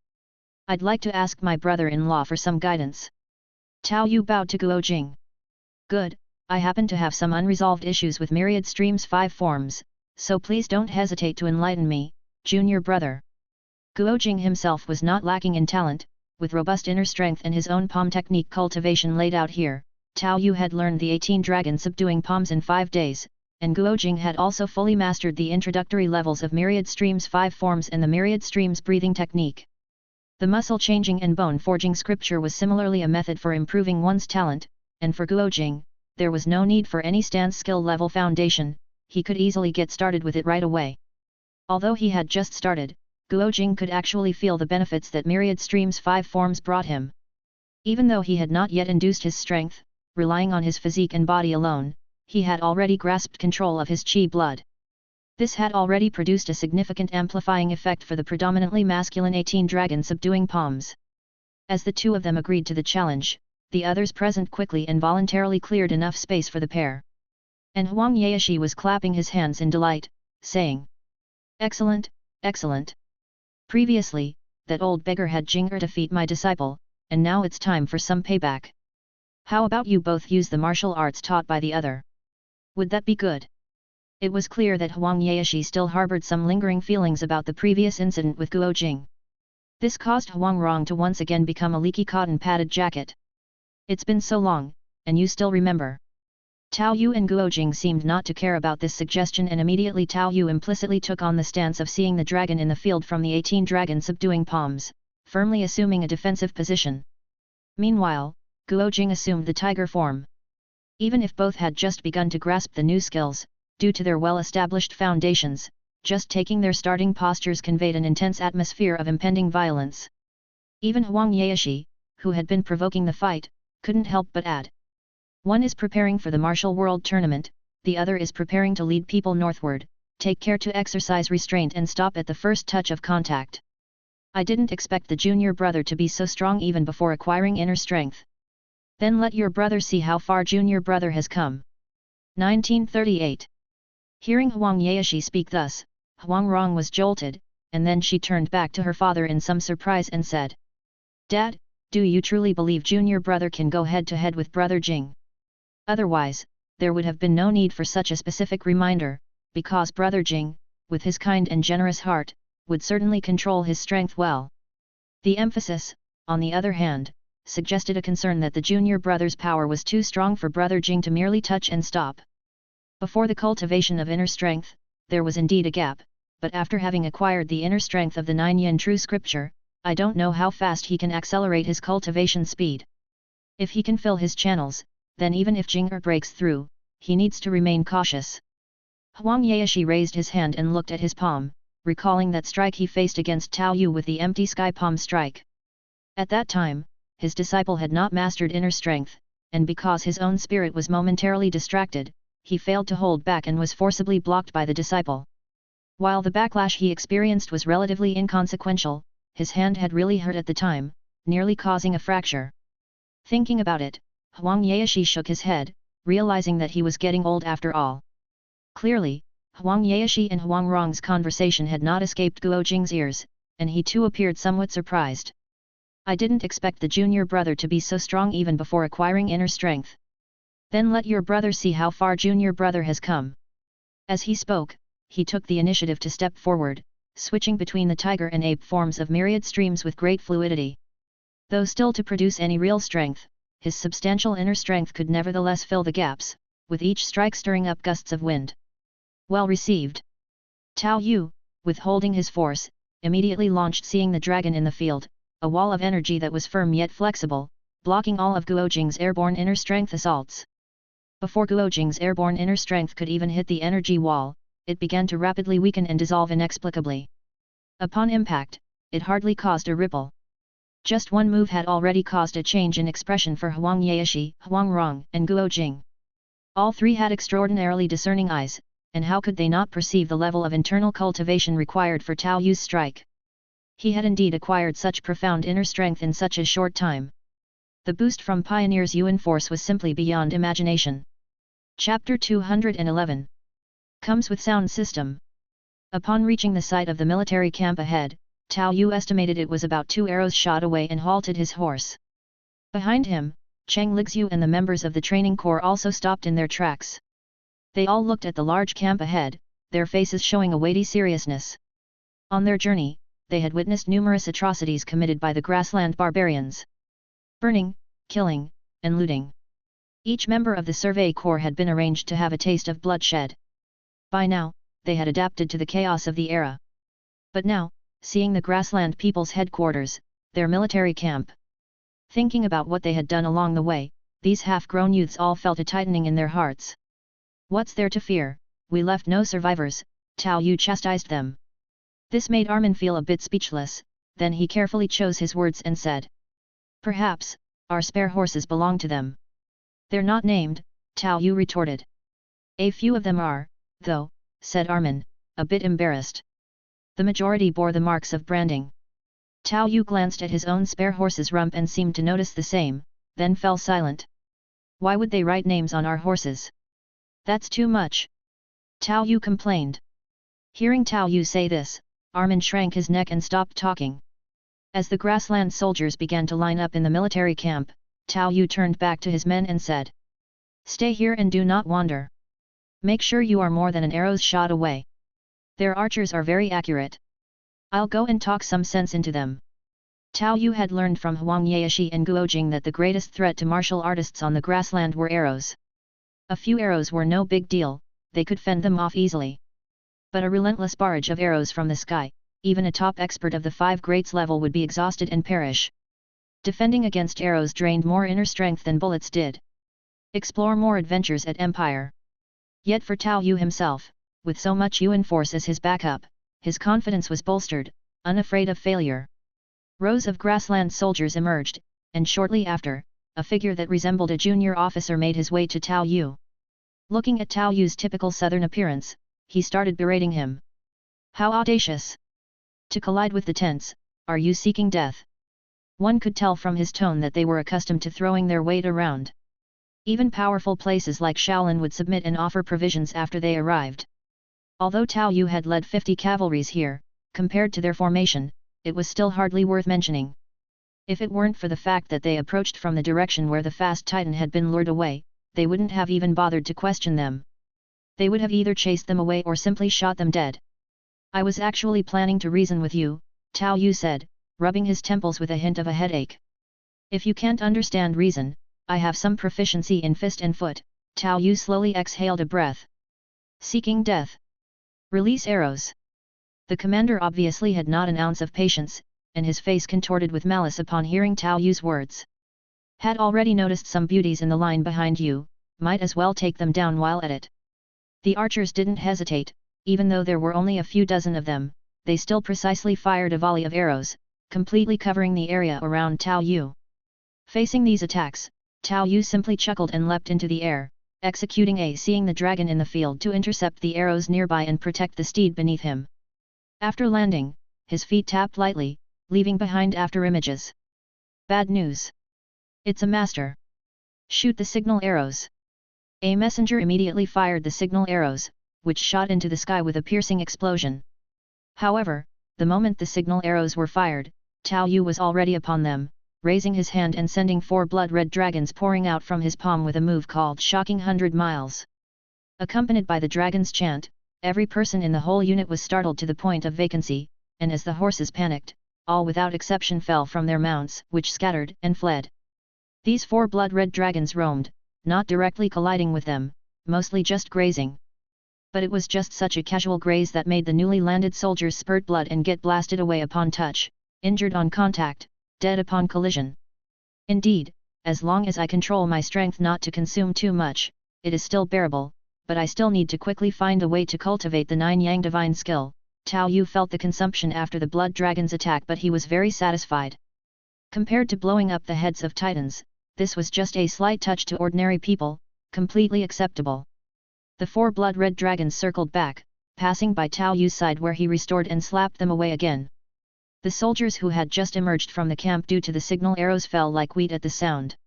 I'd like to ask my brother-in-law for some guidance. Tao Yu bowed to Guojing. Good, I happen to have some unresolved issues with Myriad Stream's 5 forms, so please don't hesitate to enlighten me, junior brother. Guojing himself was not lacking in talent, with robust inner strength and his own palm technique cultivation laid out here. Tao Yu had learned the 18 dragon subduing palms in 5 days, and Guojing had also fully mastered the introductory levels of Myriad Stream's 5 forms and the Myriad Stream's breathing technique. The muscle changing and bone forging scripture was similarly a method for improving one's talent, and for Guojing, there was no need for any stance skill level foundation, he could easily get started with it right away. Although he had just started, Guojing could actually feel the benefits that Myriad Stream's 5 forms brought him. Even though he had not yet induced his strength, relying on his physique and body alone, he had already grasped control of his chi blood. This had already produced a significant amplifying effect for the predominantly masculine 18 dragon subduing palms. As the two of them agreed to the challenge, the others present quickly and voluntarily cleared enough space for the pair. And Huang Yaoshi was clapping his hands in delight, saying, "Excellent, excellent. Previously, that old beggar had Jing'er defeat my disciple, and now it's time for some payback. How about you both use the martial arts taught by the other? Would that be good?" It was clear that Huang Yaoshi still harbored some lingering feelings about the previous incident with Guojing. This caused Huang Rong to once again become a leaky cotton padded jacket. "It's been so long, and you still remember." Tao Yu and Guojing seemed not to care about this suggestion, and immediately Tao Yu implicitly took on the stance of seeing the dragon in the field from the 18 dragon subduing palms, firmly assuming a defensive position. Meanwhile, Guojing assumed the tiger form. Even if both had just begun to grasp the new skills, due to their well-established foundations, just taking their starting postures conveyed an intense atmosphere of impending violence. Even Huang Yaoshi, who had been provoking the fight, couldn't help but add. "One is preparing for the martial world tournament, the other is preparing to lead people northward, take care to exercise restraint and stop at the first touch of contact. I didn't expect the junior brother to be so strong even before acquiring inner strength. Then let your brother see how far junior brother has come." 1938. Hearing Huang Yaoshi speak thus, Huang Rong was jolted, and then she turned back to her father in some surprise and said, "Dad, do you truly believe junior brother can go head to head with brother Jing? Otherwise, there would have been no need for such a specific reminder, because brother Jing, with his kind and generous heart, would certainly control his strength well." The emphasis, on the other hand, suggested a concern that the junior brother's power was too strong for brother Jing to merely touch and stop. Before the cultivation of inner strength, there was indeed a gap, but after having acquired the inner strength of the 9 yin true scripture, I don't know how fast he can accelerate his cultivation speed. If he can fill his channels, then even if Jing'er breaks through, he needs to remain cautious. Huang Yaoshi raised his hand and looked at his palm, recalling that strike he faced against Tao Yu with the empty sky palm strike. At that time, his disciple had not mastered inner strength, and because his own spirit was momentarily distracted, he failed to hold back and was forcibly blocked by the disciple. While the backlash he experienced was relatively inconsequential, his hand had really hurt at the time, nearly causing a fracture. Thinking about it, Huang Yaoshi shook his head, realizing that he was getting old after all. Clearly, Huang Yaoshi and Huang Rong's conversation had not escaped Guojing's ears, and he too appeared somewhat surprised. "I didn't expect the junior brother to be so strong even before acquiring inner strength. Then let your brother see how far junior brother has come." As he spoke, he took the initiative to step forward, switching between the tiger and ape forms of myriad streams with great fluidity. Though still to produce any real strength, his substantial inner strength could nevertheless fill the gaps, with each strike stirring up gusts of wind. Well received. Tao Yu, withholding his force, immediately launched seeing the dragon in the field, a wall of energy that was firm yet flexible, blocking all of Guojing's airborne inner strength assaults. Before Guojing's airborne inner strength could even hit the energy wall, it began to rapidly weaken and dissolve inexplicably. Upon impact, it hardly caused a ripple. Just one move had already caused a change in expression for Huang Yaoshi, Huang Rong, and Guojing. All three had extraordinarily discerning eyes, and how could they not perceive the level of internal cultivation required for Tao Yu's strike? He had indeed acquired such profound inner strength in such a short time. The boost from Pioneer's Yuan Force was simply beyond imagination. Chapter 211 comes with sound system. Upon reaching the site of the military camp ahead, Tao Yu estimated it was about 2 arrows shot away and halted his horse. Behind him, Cheng Lixiu and the members of the training corps also stopped in their tracks. They all looked at the large camp ahead, their faces showing a weighty seriousness. On their journey, they had witnessed numerous atrocities committed by the grassland barbarians. Burning, killing, and looting. Each member of the Survey Corps had been arranged to have a taste of bloodshed. By now, they had adapted to the chaos of the era. But now, seeing the grassland people's headquarters, their military camp. Thinking about what they had done along the way, these half-grown youths all felt a tightening in their hearts. What's there to fear? We left no survivors, Tao Yu chastised them. This made Armin feel a bit speechless, then he carefully chose his words and said. Perhaps, our spare horses belong to them. They're not named, Tao Yu retorted. A few of them are, though, said Armin, a bit embarrassed. The majority bore the marks of branding. Tao Yu glanced at his own spare horse's rump and seemed to notice the same, then fell silent. Why would they write names on our horses? That's too much. Tao Yu complained. Hearing Tao Yu say this, Armin shrank his neck and stopped talking. As the grassland soldiers began to line up in the military camp, Tao Yu turned back to his men and said. Stay here and do not wander. Make sure you are more than an arrow's shot away. Their archers are very accurate. I'll go and talk some sense into them. Tao Yu had learned from Huang Yaoshi and Guojing that the greatest threat to martial artists on the grassland were arrows. A few arrows were no big deal, they could fend them off easily. But a relentless barrage of arrows from the sky, even a top expert of the five greats level would be exhausted and perish. Defending against arrows drained more inner strength than bullets did. Explore more adventures at Empire. Yet for Tao Yu himself, with so much Yuan Force as his backup, his confidence was bolstered, unafraid of failure. Rows of grassland soldiers emerged, and shortly after, a figure that resembled a junior officer made his way to Tao Yu. Looking at Tao Yu's typical southern appearance, he started berating him. How audacious! To collide with the tents, are you seeking death? One could tell from his tone that they were accustomed to throwing their weight around. Even powerful places like Shaolin would submit and offer provisions after they arrived. Although Tao Yu had led 50 cavalries here, compared to their formation, it was still hardly worth mentioning. If it weren't for the fact that they approached from the direction where the fast Titan had been lured away, they wouldn't have even bothered to question them. They would have either chased them away or simply shot them dead. I was actually planning to reason with you, Tao Yu said, rubbing his temples with a hint of a headache. If you can't understand reason, I have some proficiency in fist and foot, Tao Yu slowly exhaled a breath. Seeking death. Release arrows. The commander obviously had not an ounce of patience, and his face contorted with malice upon hearing Tao Yu's words. Had already noticed some beauties in the line behind you, might as well take them down while at it. The archers didn't hesitate, even though there were only a few dozen of them, they still precisely fired a volley of arrows, completely covering the area around Tao Yu. Facing these attacks, Tao Yu simply chuckled and leapt into the air, executing a seeing the dragon in the field to intercept the arrows nearby and protect the steed beneath him. After landing, his feet tapped lightly, leaving behind after images. Bad news. It's a master. Shoot the signal arrows. A messenger immediately fired the signal arrows, which shot into the sky with a piercing explosion. However, the moment the signal arrows were fired, Tao Yu was already upon them, raising his hand and sending 4 blood-red dragons pouring out from his palm with a move called Shocking 100 Miles. Accompanied by the dragon's chant, every person in the whole unit was startled to the point of vacancy, and as the horses panicked, all without exception fell from their mounts, which scattered and fled. These 4 blood-red dragons roamed, not directly colliding with them, mostly just grazing. But it was just such a casual graze that made the newly landed soldiers spurt blood and get blasted away upon touch, injured on contact, dead upon collision. Indeed, as long as I control my strength not to consume too much, it is still bearable, but I still need to quickly find a way to cultivate the 9 Yang divine skill. Tao Yu felt the consumption after the blood dragon's attack, but he was very satisfied. Compared to blowing up the heads of titans, this was just a slight touch to ordinary people, completely acceptable. The 4 blood-red dragons circled back, passing by Tao Yu's side where he restored and slapped them away again. The soldiers who had just emerged from the camp due to the signal arrows fell like wheat at the sound.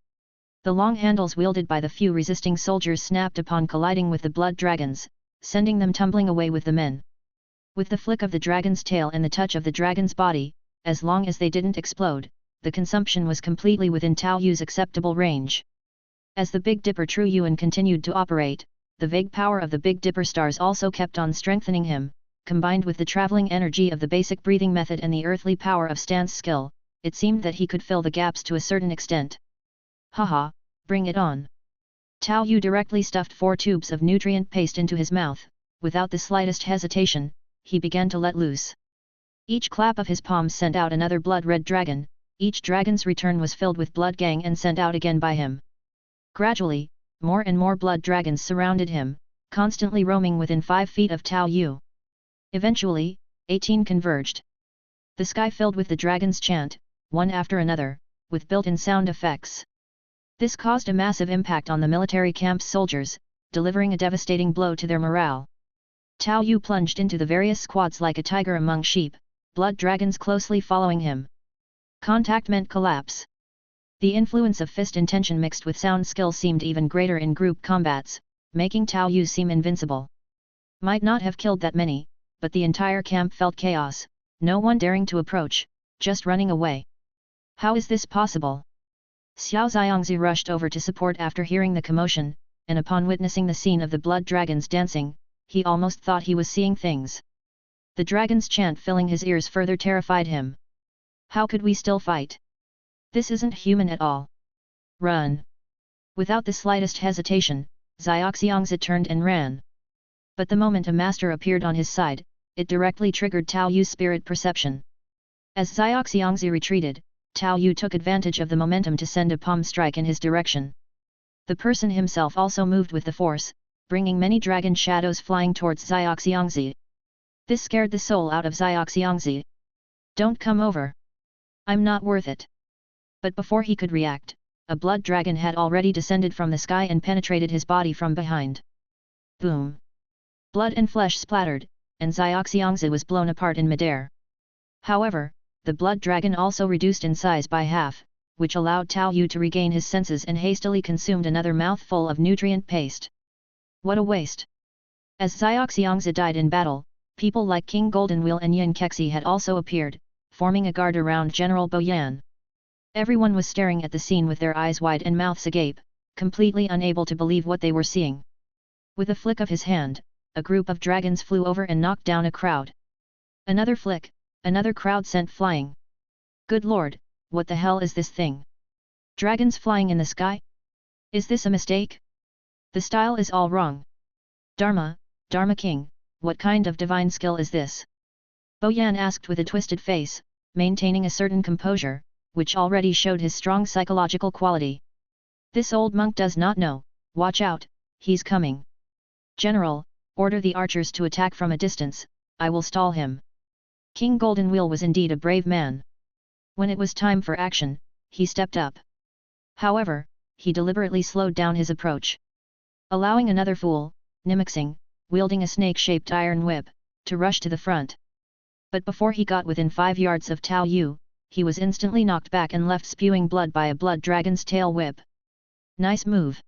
The long handles wielded by the few resisting soldiers snapped upon colliding with the blood dragons, sending them tumbling away with the men. With the flick of the dragon's tail and the touch of the dragon's body, as long as they didn't explode, the consumption was completely within Tao Yu's acceptable range. As the Big Dipper True Yuan continued to operate, the vague power of the Big Dipper stars also kept on strengthening him, combined with the traveling energy of the basic breathing method and the earthly power of stance skill, it seemed that he could fill the gaps to a certain extent. Haha, bring it on. Tao Yu directly stuffed 4 tubes of nutrient paste into his mouth. Without the slightest hesitation, he began to let loose. Each clap of his palms sent out another blood-red dragon, each dragon's return was filled with blood gang and sent out again by him. Gradually, more and more blood dragons surrounded him, constantly roaming within 5 feet of Tao Yu. Eventually, 18 converged. The sky filled with the dragons' chant, one after another, with built-in sound effects. This caused a massive impact on the military camp's soldiers, delivering a devastating blow to their morale. Tao Yu plunged into the various squads like a tiger among sheep, blood dragons closely following him. Contact meant collapse. The influence of fist intention mixed with sound skill seemed even greater in group combats, making Tao Yu seem invincible. Might not have killed that many, but the entire camp felt chaos, no one daring to approach, just running away. How is this possible? Xiao Xiangzi rushed over to support after hearing the commotion, and upon witnessing the scene of the blood dragons dancing, he almost thought he was seeing things. The dragon's chant filling his ears further terrified him. How could we still fight? This isn't human at all. Run! Without the slightest hesitation, Xiaoxiangzi turned and ran. But the moment a master appeared on his side, it directly triggered Tao Yu's spirit perception. As Xiaoxiangzi retreated, Tao Yu took advantage of the momentum to send a palm strike in his direction. The person himself also moved with the force, bringing many dragon shadows flying towards Xiaoxiangzi. This scared the soul out of Xiaoxiangzi. Don't come over. I'm not worth it. But before he could react, a blood dragon had already descended from the sky and penetrated his body from behind. Boom! Blood and flesh splattered, and Xiaoxiangzi was blown apart in midair. However, the blood dragon also reduced in size by half, which allowed Tao Yu to regain his senses and hastily consumed another mouthful of nutrient paste. What a waste! As Xiaoxiangzi died in battle, people like King Goldenwheel and Yin Kexi had also appeared, forming a guard around General Boyan. Everyone was staring at the scene with their eyes wide and mouths agape, completely unable to believe what they were seeing. With a flick of his hand, a group of dragons flew over and knocked down a crowd. Another flick, another crowd sent flying. Good lord, what the hell is this thing? Dragons flying in the sky? Is this a mistake? The style is all wrong. Dharma King, what kind of divine skill is this? Boyan asked with a twisted face, maintaining a certain composure, which already showed his strong psychological quality. This old monk does not know, watch out, he's coming. General, order the archers to attack from a distance, I will stall him. King Goldenwheel was indeed a brave man. When it was time for action, he stepped up. However, he deliberately slowed down his approach. Allowing another fool, Nimixing, wielding a snake-shaped iron whip, to rush to the front. But before he got within 5 yards of Tao Yu, he was instantly knocked back and left spewing blood by a blood dragon's tail whip. Nice move.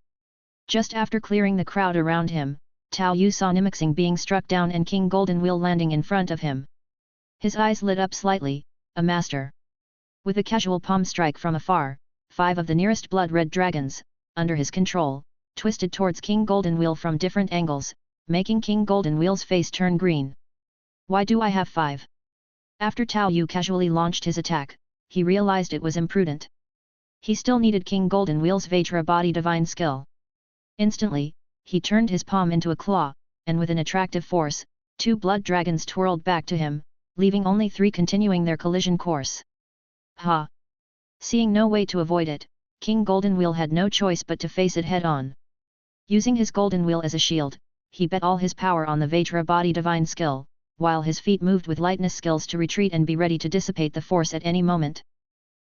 Just after clearing the crowd around him, Tao Yu saw Nimixing being struck down and King Goldenwheel landing in front of him. His eyes lit up slightly, a master. With a casual palm strike from afar, 5 of the nearest blood-red dragons, under his control, twisted towards King Goldenwheel from different angles, making King Goldenwheel's face turn green. Why do I have 5? After Tao Yu casually launched his attack, he realized it was imprudent. He still needed King Goldenwheel's Vajra body divine skill. Instantly, he turned his palm into a claw, and with an attractive force, 2 blood dragons twirled back to him, leaving only 3 continuing their collision course. Ha! Seeing no way to avoid it, King Goldenwheel had no choice but to face it head-on. Using his Goldenwheel as a shield, he bet all his power on the Vajra body divine skill, while his feet moved with lightness skills to retreat and be ready to dissipate the force at any moment.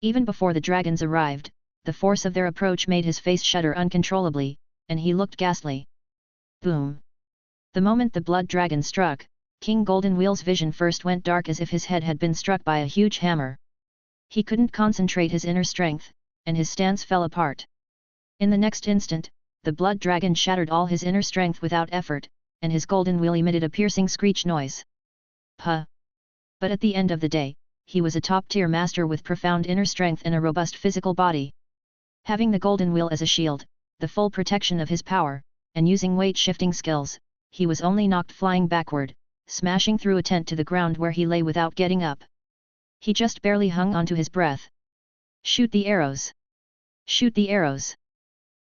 Even before the dragons arrived, the force of their approach made his face shudder uncontrollably, and he looked ghastly. Boom! The moment the blood dragon struck, King Goldenwheel's vision first went dark as if his head had been struck by a huge hammer. He couldn't concentrate his inner strength, and his stance fell apart. In the next instant, the blood dragon shattered all his inner strength without effort, and his Goldenwheel emitted a piercing screech noise. Puh! But at the end of the day, he was a top-tier master with profound inner strength and a robust physical body. Having the Goldenwheel as a shield, the full protection of his power, and using weight-shifting skills, he was only knocked flying backward, smashing through a tent to the ground where he lay without getting up. He just barely hung onto his breath. "Shoot the arrows! Shoot the arrows!"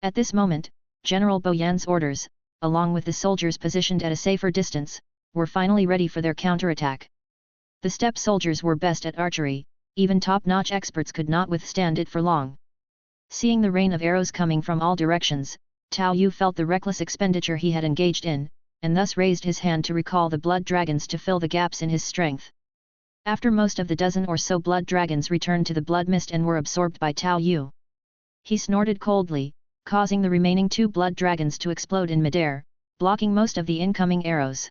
At this moment, General Bo Yan's orders, along with the soldiers positioned at a safer distance, were finally ready for their counterattack. The steppe soldiers were best at archery, even top-notch experts could not withstand it for long. Seeing the rain of arrows coming from all directions, Tao Yu felt the reckless expenditure he had engaged in, and thus raised his hand to recall the blood dragons to fill the gaps in his strength. After most of the dozen or so blood dragons returned to the blood mist and were absorbed by Tao Yu, he snorted coldly, causing the remaining 2 blood dragons to explode in midair, blocking most of the incoming arrows.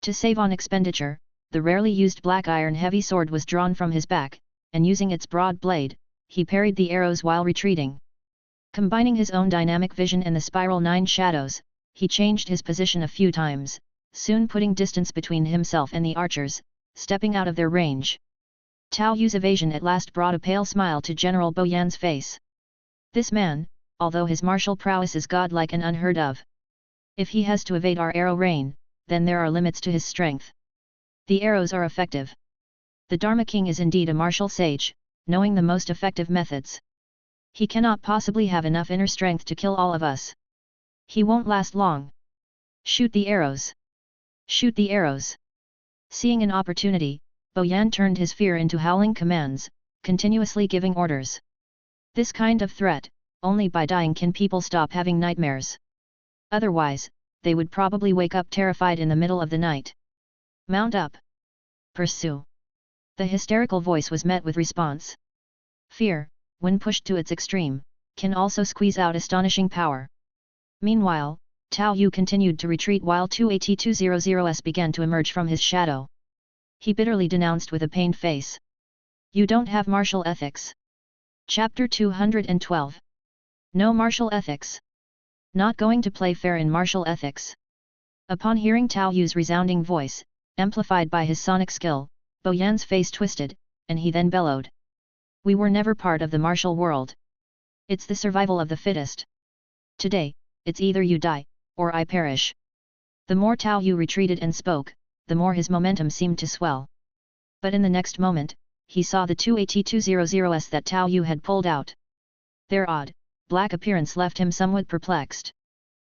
To save on expenditure, the rarely used black iron heavy sword was drawn from his back, and using its broad blade, he parried the arrows while retreating. Combining his own dynamic vision and the Spiral 9 shadows, he changed his position a few times, soon putting distance between himself and the archers, stepping out of their range. Tao Yu's evasion at last brought a pale smile to General Bo Yan's face. This man, although his martial prowess is godlike and unheard of, if he has to evade our arrow rain, then there are limits to his strength. The arrows are effective. The Dharma King is indeed a martial sage, knowing the most effective methods. He cannot possibly have enough inner strength to kill all of us. He won't last long. Shoot the arrows! Shoot the arrows! Seeing an opportunity, Bo Yan turned his fear into howling commands, continuously giving orders. This kind of threat, only by dying can people stop having nightmares. Otherwise, they would probably wake up terrified in the middle of the night. Mount up! Pursue! The hysterical voice was met with response. Fear, when pushed to its extreme, can also squeeze out astonishing power. Meanwhile, Tao Yu continued to retreat while 2AT200s began to emerge from his shadow. He bitterly denounced with a pained face. You don't have martial ethics. Chapter 212. No martial ethics. Not going to play fair in martial ethics. Upon hearing Tao Yu's resounding voice, amplified by his sonic skill, Bo Yan's face twisted, and he then bellowed. We were never part of the martial world. It's the survival of the fittest. Today, it's either you die, or I perish. The more Tao Yu retreated and spoke, the more his momentum seemed to swell. But in the next moment, he saw the 2AT200s that Tao Yu had pulled out. Their odd, black appearance left him somewhat perplexed.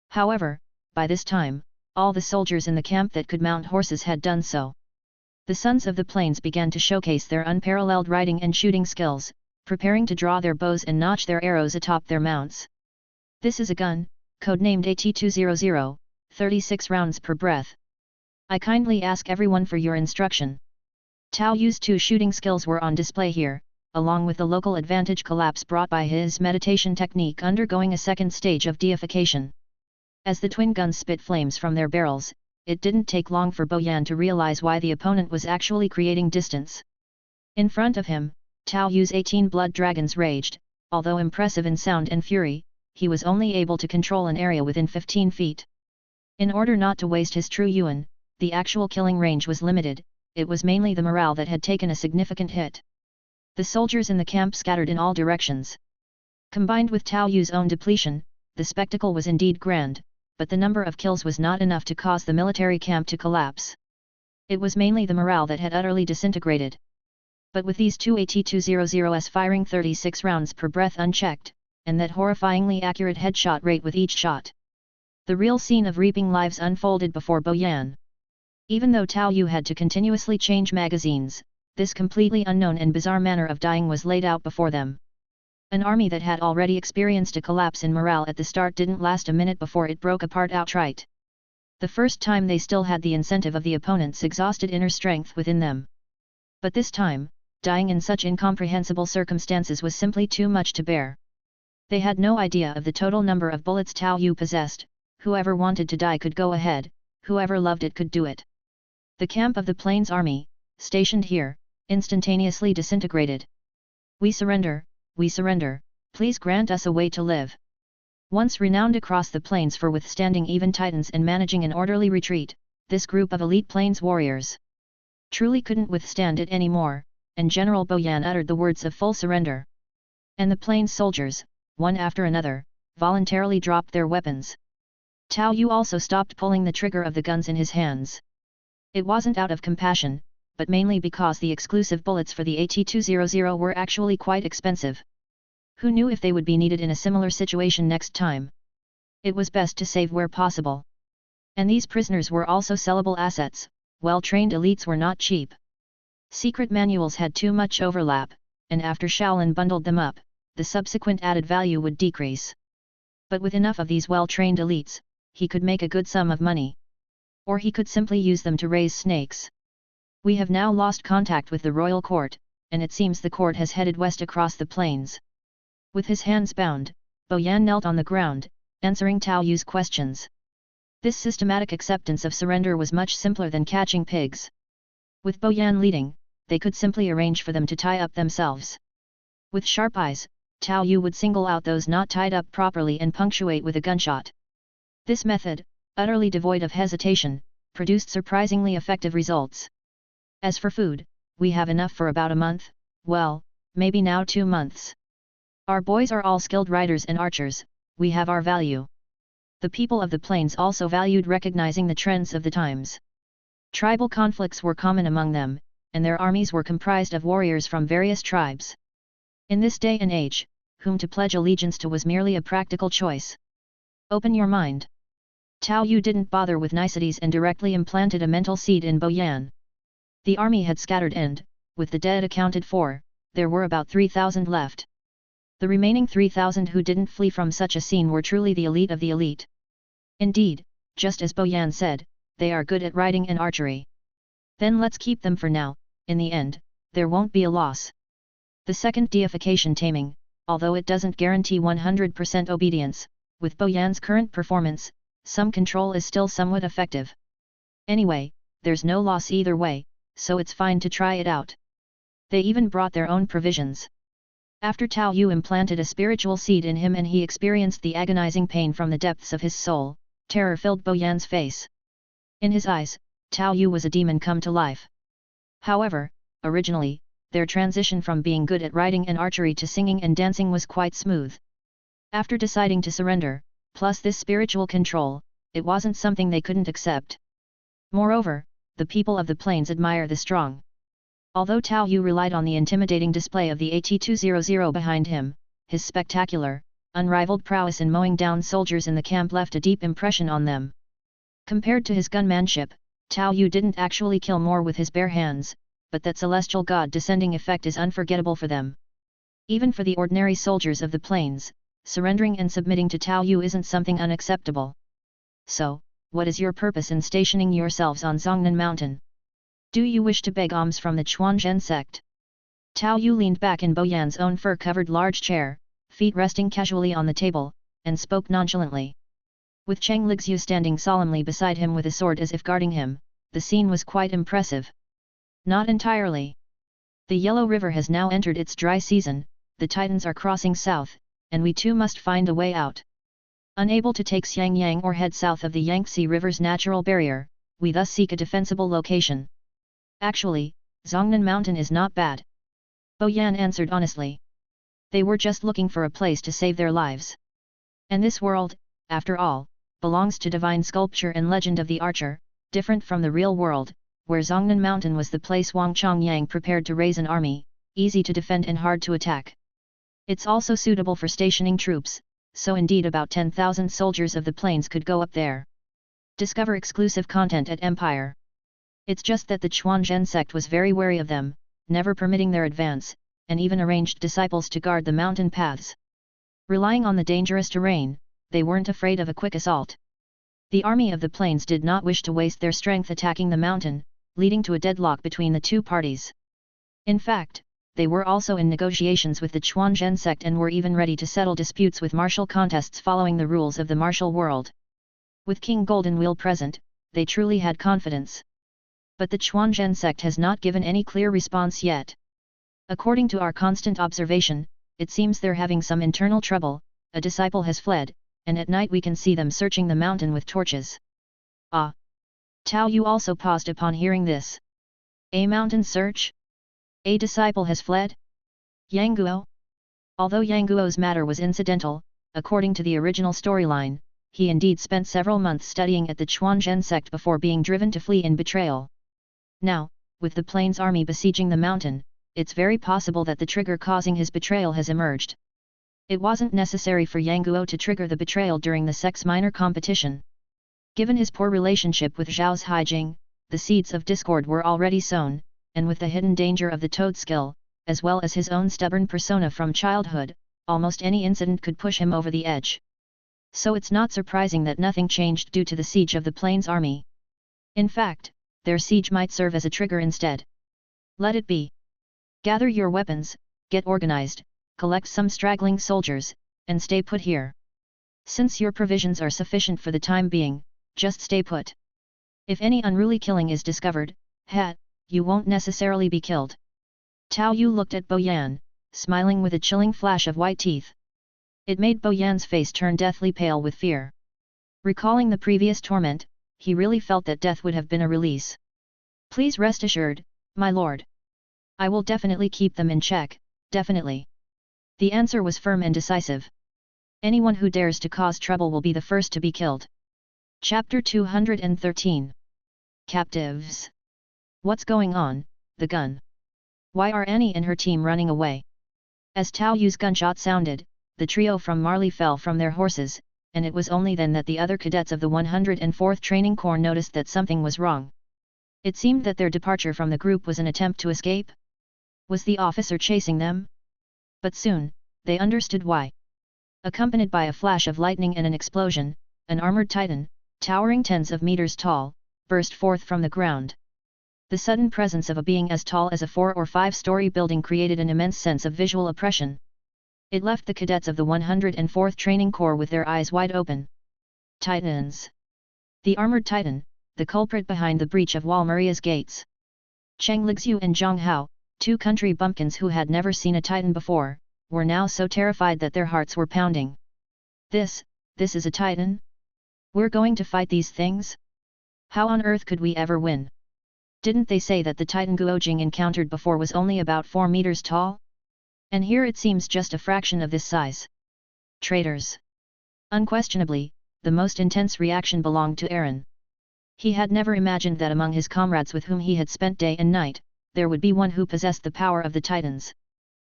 However, by this time, all the soldiers in the camp that could mount horses had done so. The sons of the plains began to showcase their unparalleled riding and shooting skills, preparing to draw their bows and notch their arrows atop their mounts. This is a gun, codenamed AT200, 36 rounds per breath. I kindly ask everyone for your instruction. Tao Yu's 2 shooting skills were on display here, along with the local advantage collapse brought by his meditation technique undergoing a second stage of deification. As the twin guns spit flames from their barrels, it didn't take long for Bo Yan to realize why the opponent was actually creating distance. In front of him, Tao Yu's 18 blood dragons raged, although impressive in sound and fury, he was only able to control an area within 15 feet. In order not to waste his true Yuan, the actual killing range was limited, it was mainly the morale that had taken a significant hit. The soldiers in the camp scattered in all directions. Combined with Tao Yu's own depletion, the spectacle was indeed grand, but the number of kills was not enough to cause the military camp to collapse. It was mainly the morale that had utterly disintegrated. But with these 2AT200s firing 36 rounds per breath unchecked, and that horrifyingly accurate headshot rate with each shot, the real scene of reaping lives unfolded before Bo Yan. Even though Tao Yu had to continuously change magazines, this completely unknown and bizarre manner of dying was laid out before them. An army that had already experienced a collapse in morale at the start didn't last a minute before it broke apart outright. The first time they still had the incentive of the opponent's exhausted inner strength within them. But this time, dying in such incomprehensible circumstances was simply too much to bear. They had no idea of the total number of bullets Tao Yu possessed. Whoever wanted to die could go ahead, whoever loved it could do it. The camp of the Plains Army, stationed here, instantaneously disintegrated. We surrender, please grant us a way to live. Once renowned across the plains for withstanding even titans and managing an orderly retreat, this group of elite plains warriors truly couldn't withstand it anymore, and General Bo Yan uttered the words of full surrender. And the plains soldiers, one after another, voluntarily dropped their weapons. Tao Yu also stopped pulling the trigger of the guns in his hands. It wasn't out of compassion, but mainly because the exclusive bullets for the AT-200 were actually quite expensive. Who knew if they would be needed in a similar situation next time? It was best to save where possible. And these prisoners were also sellable assets. Well-trained elites were not cheap. Secret manuals had too much overlap, and after Shaolin bundled them up, the subsequent added value would decrease. But with enough of these well-trained elites, he could make a good sum of money. Or he could simply use them to raise snakes. We have now lost contact with the royal court, and it seems the court has headed west across the plains. With his hands bound, Bo Yan knelt on the ground, answering Tao Yu's questions. This systematic acceptance of surrender was much simpler than catching pigs. With Bo Yan leading, they could simply arrange for them to tie up themselves. With sharp eyes, Tao Yu would single out those not tied up properly and punctuate with a gunshot. This method, utterly devoid of hesitation, produced surprisingly effective results. As for food, we have enough for about a month, well, maybe now 2 months. Our boys are all skilled riders and archers, we have our value. The people of the plains also valued recognizing the trends of the times. Tribal conflicts were common among them, and their armies were comprised of warriors from various tribes. In this day and age, whom to pledge allegiance to was merely a practical choice. Open your mind. Tao Yu didn't bother with niceties and directly implanted a mental seed in Bo Yan. The army had scattered and, with the dead accounted for, there were about 3,000 left. The remaining 3,000 who didn't flee from such a scene were truly the elite of the elite. Indeed, just as Bo Yan said, they are good at riding and archery. Then let's keep them for now, in the end, there won't be a loss. The second deification taming, although it doesn't guarantee 100% obedience, with Bo Yan's current performance, some control is still somewhat effective. Anyway, there's no loss either way, so it's fine to try it out. They even brought their own provisions. After Tao Yu implanted a spiritual seed in him and he experienced the agonizing pain from the depths of his soul, terror filled Bo Yan's face. In his eyes, Tao Yu was a demon come to life. However, originally, their transition from being good at riding and archery to singing and dancing was quite smooth. After deciding to surrender, plus this spiritual control, it wasn't something they couldn't accept. Moreover, the people of the plains admire the strong. Although Tao Yu relied on the intimidating display of the AT-200 behind him, his spectacular, unrivaled prowess in mowing down soldiers in the camp left a deep impression on them. Compared to his gunmanship, Tao Yu didn't actually kill more with his bare hands, but that celestial god descending effect is unforgettable for them. Even for the ordinary soldiers of the plains, surrendering and submitting to Tao Yu isn't something unacceptable. So, what is your purpose in stationing yourselves on Zhongnan Mountain? Do you wish to beg alms from the Chuanzhen sect? Tao Yu leaned back in Bo Yan's own fur-covered large chair, feet resting casually on the table, and spoke nonchalantly. With Cheng Lixu standing solemnly beside him with a sword as if guarding him, the scene was quite impressive. Not entirely. The Yellow River has now entered its dry season, the Titans are crossing south, and we too must find a way out. Unable to take Xiangyang or head south of the Yangtze River's natural barrier, we thus seek a defensible location. Actually, Zhongnan Mountain is not bad. Bo Yan answered honestly. They were just looking for a place to save their lives. And this world, after all, belongs to divine sculpture and legend of the archer, different from the real world, where Zhongnan Mountain was the place Wang Chongyang prepared to raise an army, easy to defend and hard to attack. It's also suitable for stationing troops, so indeed about 10,000 soldiers of the plains could go up there. Discover exclusive content at Empire. It's just that the Chuanzhen sect was very wary of them, never permitting their advance, and even arranged disciples to guard the mountain paths. Relying on the dangerous terrain, they weren't afraid of a quick assault. The army of the plains did not wish to waste their strength attacking the mountain, leading to a deadlock between the two parties. In fact, they were also in negotiations with the Chuanzhen sect and were even ready to settle disputes with martial contests following the rules of the martial world. With King Golden Wheel present, they truly had confidence. But the Chuanzhen sect has not given any clear response yet. According to our constant observation, it seems they're having some internal trouble, a disciple has fled, and at night we can see them searching the mountain with torches. Ah! Tao Yu also paused upon hearing this. A mountain search? A disciple has fled? Yang Guo? Although Yang Guo's matter was incidental, according to the original storyline, he indeed spent several months studying at the Chuanzhen sect before being driven to flee in betrayal. Now, with the Plains army besieging the mountain, it's very possible that the trigger causing his betrayal has emerged. It wasn't necessary for Yang Guo to trigger the betrayal during the sect's minor competition. Given his poor relationship with Zhao's Haijing, the seeds of discord were already sown, and with the hidden danger of the toad skill, as well as his own stubborn persona from childhood, almost any incident could push him over the edge. So it's not surprising that nothing changed due to the siege of the Plains army. In fact, their siege might serve as a trigger instead. Let it be. Gather your weapons, get organized, collect some straggling soldiers, and stay put here. Since your provisions are sufficient for the time being, just stay put. If any unruly killing is discovered, you won't necessarily be killed. Tao Yu looked at Bo Yan, smiling with a chilling flash of white teeth. It made Bo Yan's face turn deathly pale with fear. Recalling the previous torment, he really felt that death would have been a release. Please rest assured, my lord. I will definitely keep them in check, definitely. The answer was firm and decisive. Anyone who dares to cause trouble will be the first to be killed. Chapter 213. Captives. What's going on, the gun? Why are Annie and her team running away? As Tao Yu's gunshot sounded, the trio from Marley fell from their horses, and it was only then that the other cadets of the 104th Training Corps noticed that something was wrong. It seemed that their departure from the group was an attempt to escape. Was the officer chasing them? But soon, they understood why. Accompanied by a flash of lightning and an explosion, an armored titan, towering tens of meters tall, burst forth from the ground. The sudden presence of a being as tall as a 4- or 5-story building created an immense sense of visual oppression. It left the cadets of the 104th Training Corps with their eyes wide open. Titans. The armored titan, the culprit behind the breach of Wal Maria's gates. Cheng Lixiu and Zhang Hao, two country bumpkins who had never seen a titan before, were now so terrified that their hearts were pounding. This is a titan? We're going to fight these things? How on earth could we ever win? Didn't they say that the titan Guojing encountered before was only about 4 meters tall? And here it seems just a fraction of this size. Traitors. Unquestionably, the most intense reaction belonged to Aaron. He had never imagined that among his comrades with whom he had spent day and night, there would be one who possessed the power of the titans.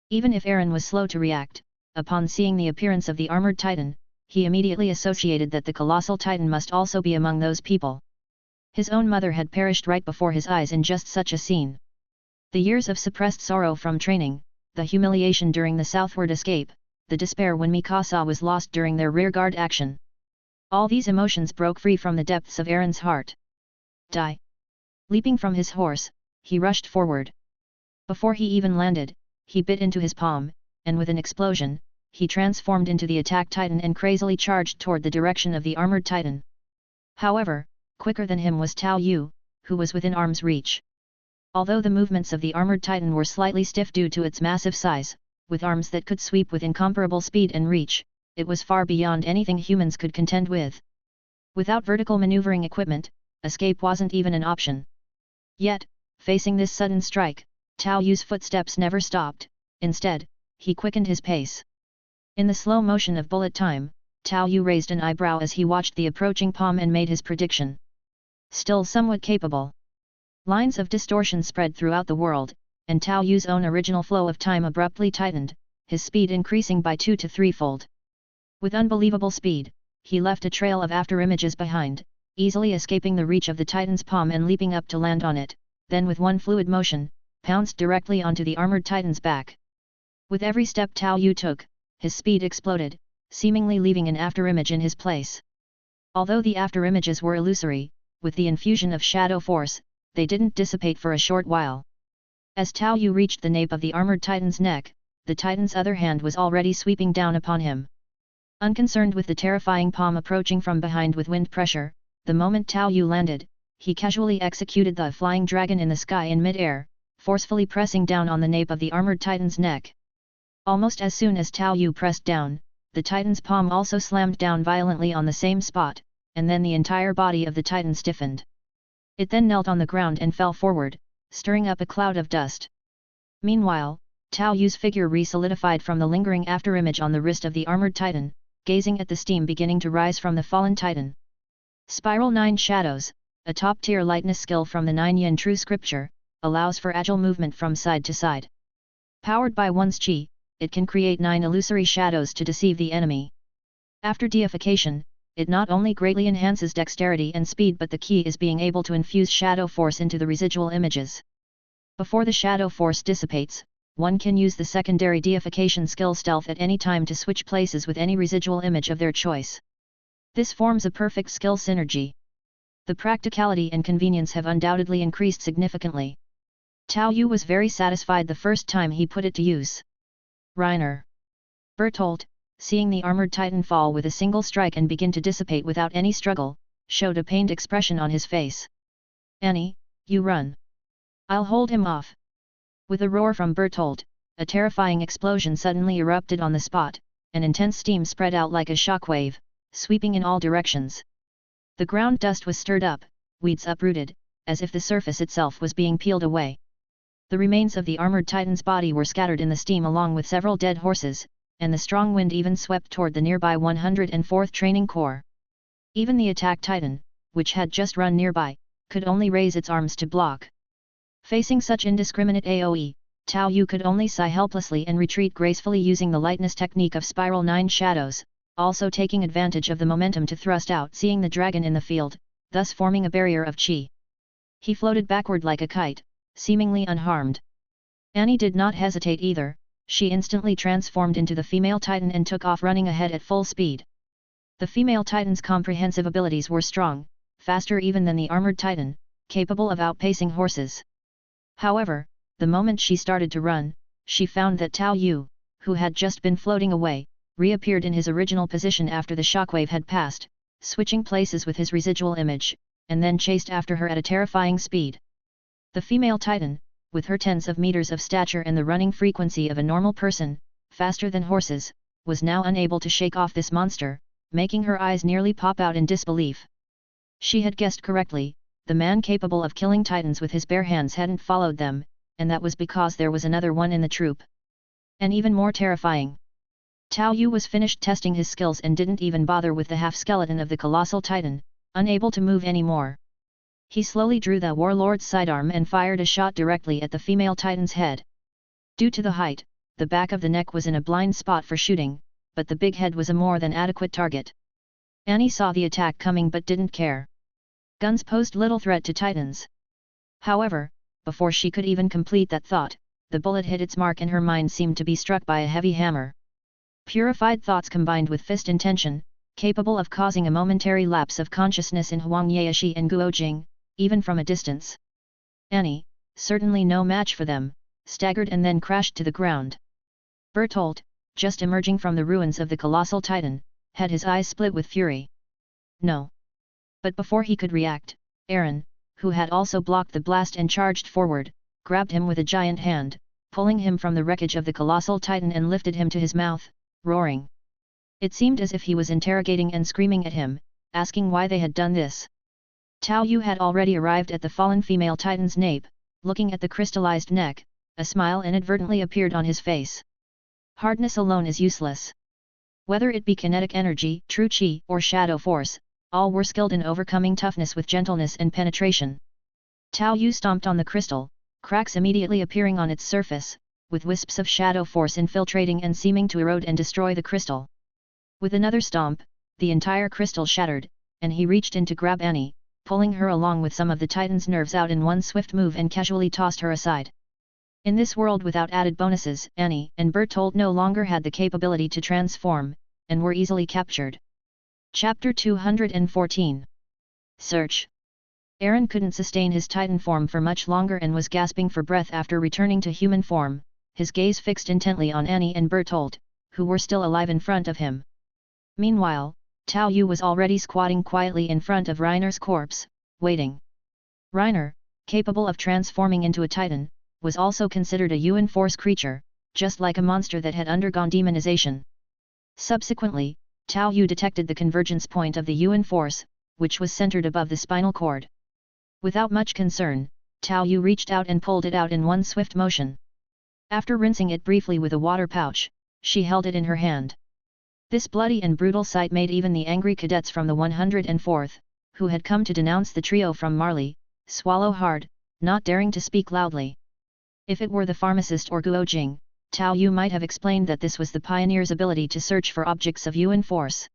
Even if Aaron was slow to react, upon seeing the appearance of the armored titan, he immediately associated that the colossal titan must also be among those people. His own mother had perished right before his eyes in just such a scene. The years of suppressed sorrow from training, the humiliation during the southward escape, the despair when Mikasa was lost during their rearguard action. All these emotions broke free from the depths of Aaron's heart. Die! Leaping from his horse, he rushed forward. Before he even landed, he bit into his palm, and with an explosion, he transformed into the attack titan and crazily charged toward the direction of the armored titan. However, quicker than him was Tao Yu, who was within arm's reach. Although the movements of the armored titan were slightly stiff due to its massive size, with arms that could sweep with incomparable speed and reach, it was far beyond anything humans could contend with. Without vertical maneuvering equipment, escape wasn't even an option. Yet, facing this sudden strike, Tao Yu's footsteps never stopped. Instead, he quickened his pace. In the slow motion of bullet time, Tao Yu raised an eyebrow as he watched the approaching palm and made his prediction. Still somewhat capable. Lines of distortion spread throughout the world, and Tao Yu's own original flow of time abruptly tightened, his speed increasing by 2- to 3-fold. With unbelievable speed, he left a trail of afterimages behind, easily escaping the reach of the titan's palm and leaping up to land on it, then with one fluid motion, pounced directly onto the armored titan's back. With every step Tao Yu took, his speed exploded, seemingly leaving an afterimage in his place. Although the afterimages were illusory, with the infusion of shadow force, they didn't dissipate for a short while. As Tao Yu reached the nape of the armored titan's neck, the titan's other hand was already sweeping down upon him. Unconcerned with the terrifying palm approaching from behind with wind pressure, the moment Tao Yu landed, he casually executed the flying dragon in the sky in mid-air, forcefully pressing down on the nape of the armored titan's neck. Almost as soon as Tao Yu pressed down, the titan's palm also slammed down violently on the same spot, and then the entire body of the titan stiffened. It then knelt on the ground and fell forward, stirring up a cloud of dust. Meanwhile, Tao Yu's figure re-solidified from the lingering afterimage on the wrist of the armored titan, gazing at the steam beginning to rise from the fallen titan. Spiral 9 Shadows, a top-tier lightness skill from the 9 Yin True Scripture, allows for agile movement from side to side. Powered by one's chi, it can create 9 illusory shadows to deceive the enemy. After deification, it not only greatly enhances dexterity and speed but the key is being able to infuse shadow force into the residual images. Before the shadow force dissipates, one can use the secondary deification skill Stealth at any time to switch places with any residual image of their choice. This forms a perfect skill synergy. The practicality and convenience have undoubtedly increased significantly. Tao Yu was very satisfied the first time he put it to use. Reiner. Bertolt, seeing the armored titan fall with a single strike and begin to dissipate without any struggle, showed a pained expression on his face. Annie, you run. I'll hold him off. With a roar from Bertolt, a terrifying explosion suddenly erupted on the spot, and intense steam spread out like a shockwave, sweeping in all directions. The ground dust was stirred up, weeds uprooted, as if the surface itself was being peeled away. The remains of the armored titan's body were scattered in the steam along with several dead horses, and the strong wind even swept toward the nearby 104th Training Corps. Even the attack titan, which had just run nearby, could only raise its arms to block. Facing such indiscriminate AoE, Tao Yu could only sigh helplessly and retreat gracefully using the lightness technique of Spiral 9 Shadows, also taking advantage of the momentum to thrust out seeing the dragon in the field, thus forming a barrier of chi. He floated backward like a kite, seemingly unharmed. Annie did not hesitate either, she instantly transformed into the female titan and took off running ahead at full speed. The female titan's comprehensive abilities were strong, faster even than the armored titan, capable of outpacing horses. However, the moment she started to run, she found that Tao Yu, who had just been floating away, reappeared in his original position after the shockwave had passed, switching places with his residual image, and then chased after her at a terrifying speed. The female titan, with her tens of meters of stature and the running frequency of a normal person, faster than horses, was now unable to shake off this monster, making her eyes nearly pop out in disbelief. She had guessed correctly. The man capable of killing titans with his bare hands hadn't followed them, and that was because there was another one in the troop. And even more terrifying. Tao Yu was finished testing his skills and didn't even bother with the half-skeleton of the colossal titan, unable to move anymore. He slowly drew the warlord's sidearm and fired a shot directly at the female titan's head. Due to the height, the back of the neck was in a blind spot for shooting, but the big head was a more than adequate target. Annie saw the attack coming but didn't care. Guns posed little threat to titans. However, before she could even complete that thought, the bullet hit its mark and her mind seemed to be struck by a heavy hammer. Purified thoughts combined with fist intention, capable of causing a momentary lapse of consciousness in Huang Yaoshi and Guo Jing, even from a distance. Annie, certainly no match for them, staggered and then crashed to the ground. Bertolt, just emerging from the ruins of the colossal titan, had his eyes split with fury. No. But before he could react, Aaron, who had also blocked the blast and charged forward, grabbed him with a giant hand, pulling him from the wreckage of the colossal titan and lifted him to his mouth, roaring. It seemed as if he was interrogating and screaming at him, asking why they had done this. Tao Yu had already arrived at the fallen female titan's nape, looking at the crystallized neck, a smile inadvertently appeared on his face. Hardness alone is useless. Whether it be kinetic energy, true chi, or shadow force, all were skilled in overcoming toughness with gentleness and penetration. Tao Yu stomped on the crystal, cracks immediately appearing on its surface, with wisps of shadow force infiltrating and seeming to erode and destroy the crystal. With another stomp, the entire crystal shattered, and he reached in to grab Annie, pulling her along with some of the titan's nerves out in one swift move and casually tossed her aside. In this world without added bonuses, Annie and Bertolt no longer had the capability to transform, and were easily captured. Chapter 214. Search. Aaron couldn't sustain his titan form for much longer and was gasping for breath after returning to human form, his gaze fixed intently on Annie and Bertolt, who were still alive in front of him. Meanwhile, Tao Yu was already squatting quietly in front of Reiner's corpse, waiting. Reiner, capable of transforming into a titan, was also considered a Yuan Force creature, just like a monster that had undergone demonization. Subsequently, Tao Yu detected the convergence point of the Yuan Force, which was centered above the spinal cord. Without much concern, Tao Yu reached out and pulled it out in one swift motion. After rinsing it briefly with a water pouch, she held it in her hand. This bloody and brutal sight made even the angry cadets from the 104th, who had come to denounce the trio from Marley, swallow hard, not daring to speak loudly. If it were the pharmacist or Guo Jing, Tao Yu might have explained that this was the pioneer's ability to search for objects of Yuan Force.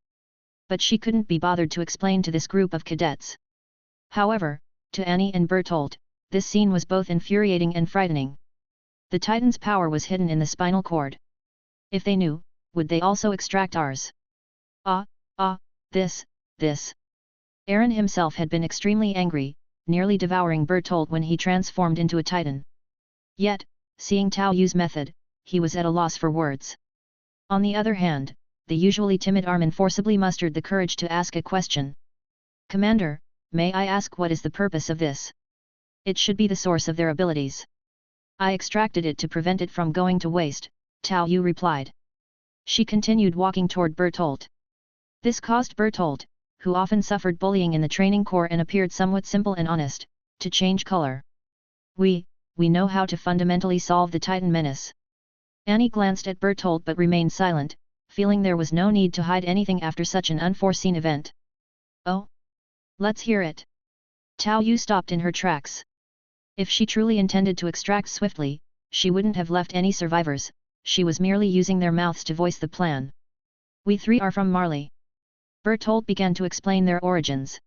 But she couldn't be bothered to explain to this group of cadets. However, to Annie and Bertolt, this scene was both infuriating and frightening. The Titan's power was hidden in the spinal cord. If they knew, would they also extract ours? This. Aaron himself had been extremely angry, nearly devouring Bertolt when he transformed into a Titan. Yet, seeing Tao Yu's method, he was at a loss for words. On the other hand, the usually timid Armin forcibly mustered the courage to ask a question. "Commander, may I ask what is the purpose of this? It should be the source of their abilities." "I extracted it to prevent it from going to waste," Tao Yu replied. She continued walking toward Bertolt. This caused Bertolt, who often suffered bullying in the training corps and appeared somewhat simple and honest, to change color. We know how to fundamentally solve the Titan menace." Annie glanced at Bertolt but remained silent, feeling there was no need to hide anything after such an unforeseen event. "Oh? Let's hear it." Tao Yu stopped in her tracks. If she truly intended to extract swiftly, she wouldn't have left any survivors, she was merely using their mouths to voice the plan. "We three are from Marley." Bertolt began to explain their origins.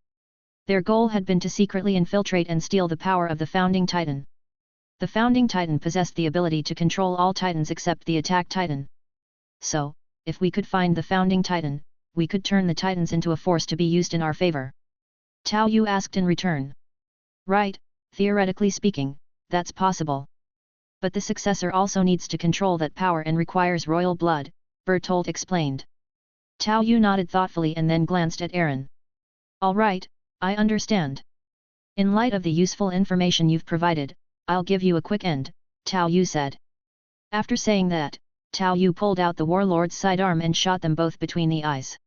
Their goal had been to secretly infiltrate and steal the power of the Founding Titan. The Founding Titan possessed the ability to control all Titans except the Attack Titan. So, if we could find the Founding Titan, we could turn the Titans into a force to be used in our favor. Tao Yu asked in return. "Right, theoretically speaking, that's possible. But the successor also needs to control that power and requires royal blood," Bertolt explained. Tao Yu nodded thoughtfully and then glanced at Aaron. "All right, I understand. In light of the useful information you've provided, I'll give you a quick end," Tao Yu said. After saying that, Tao Yu pulled out the warlord's sidearm and shot them both between the eyes.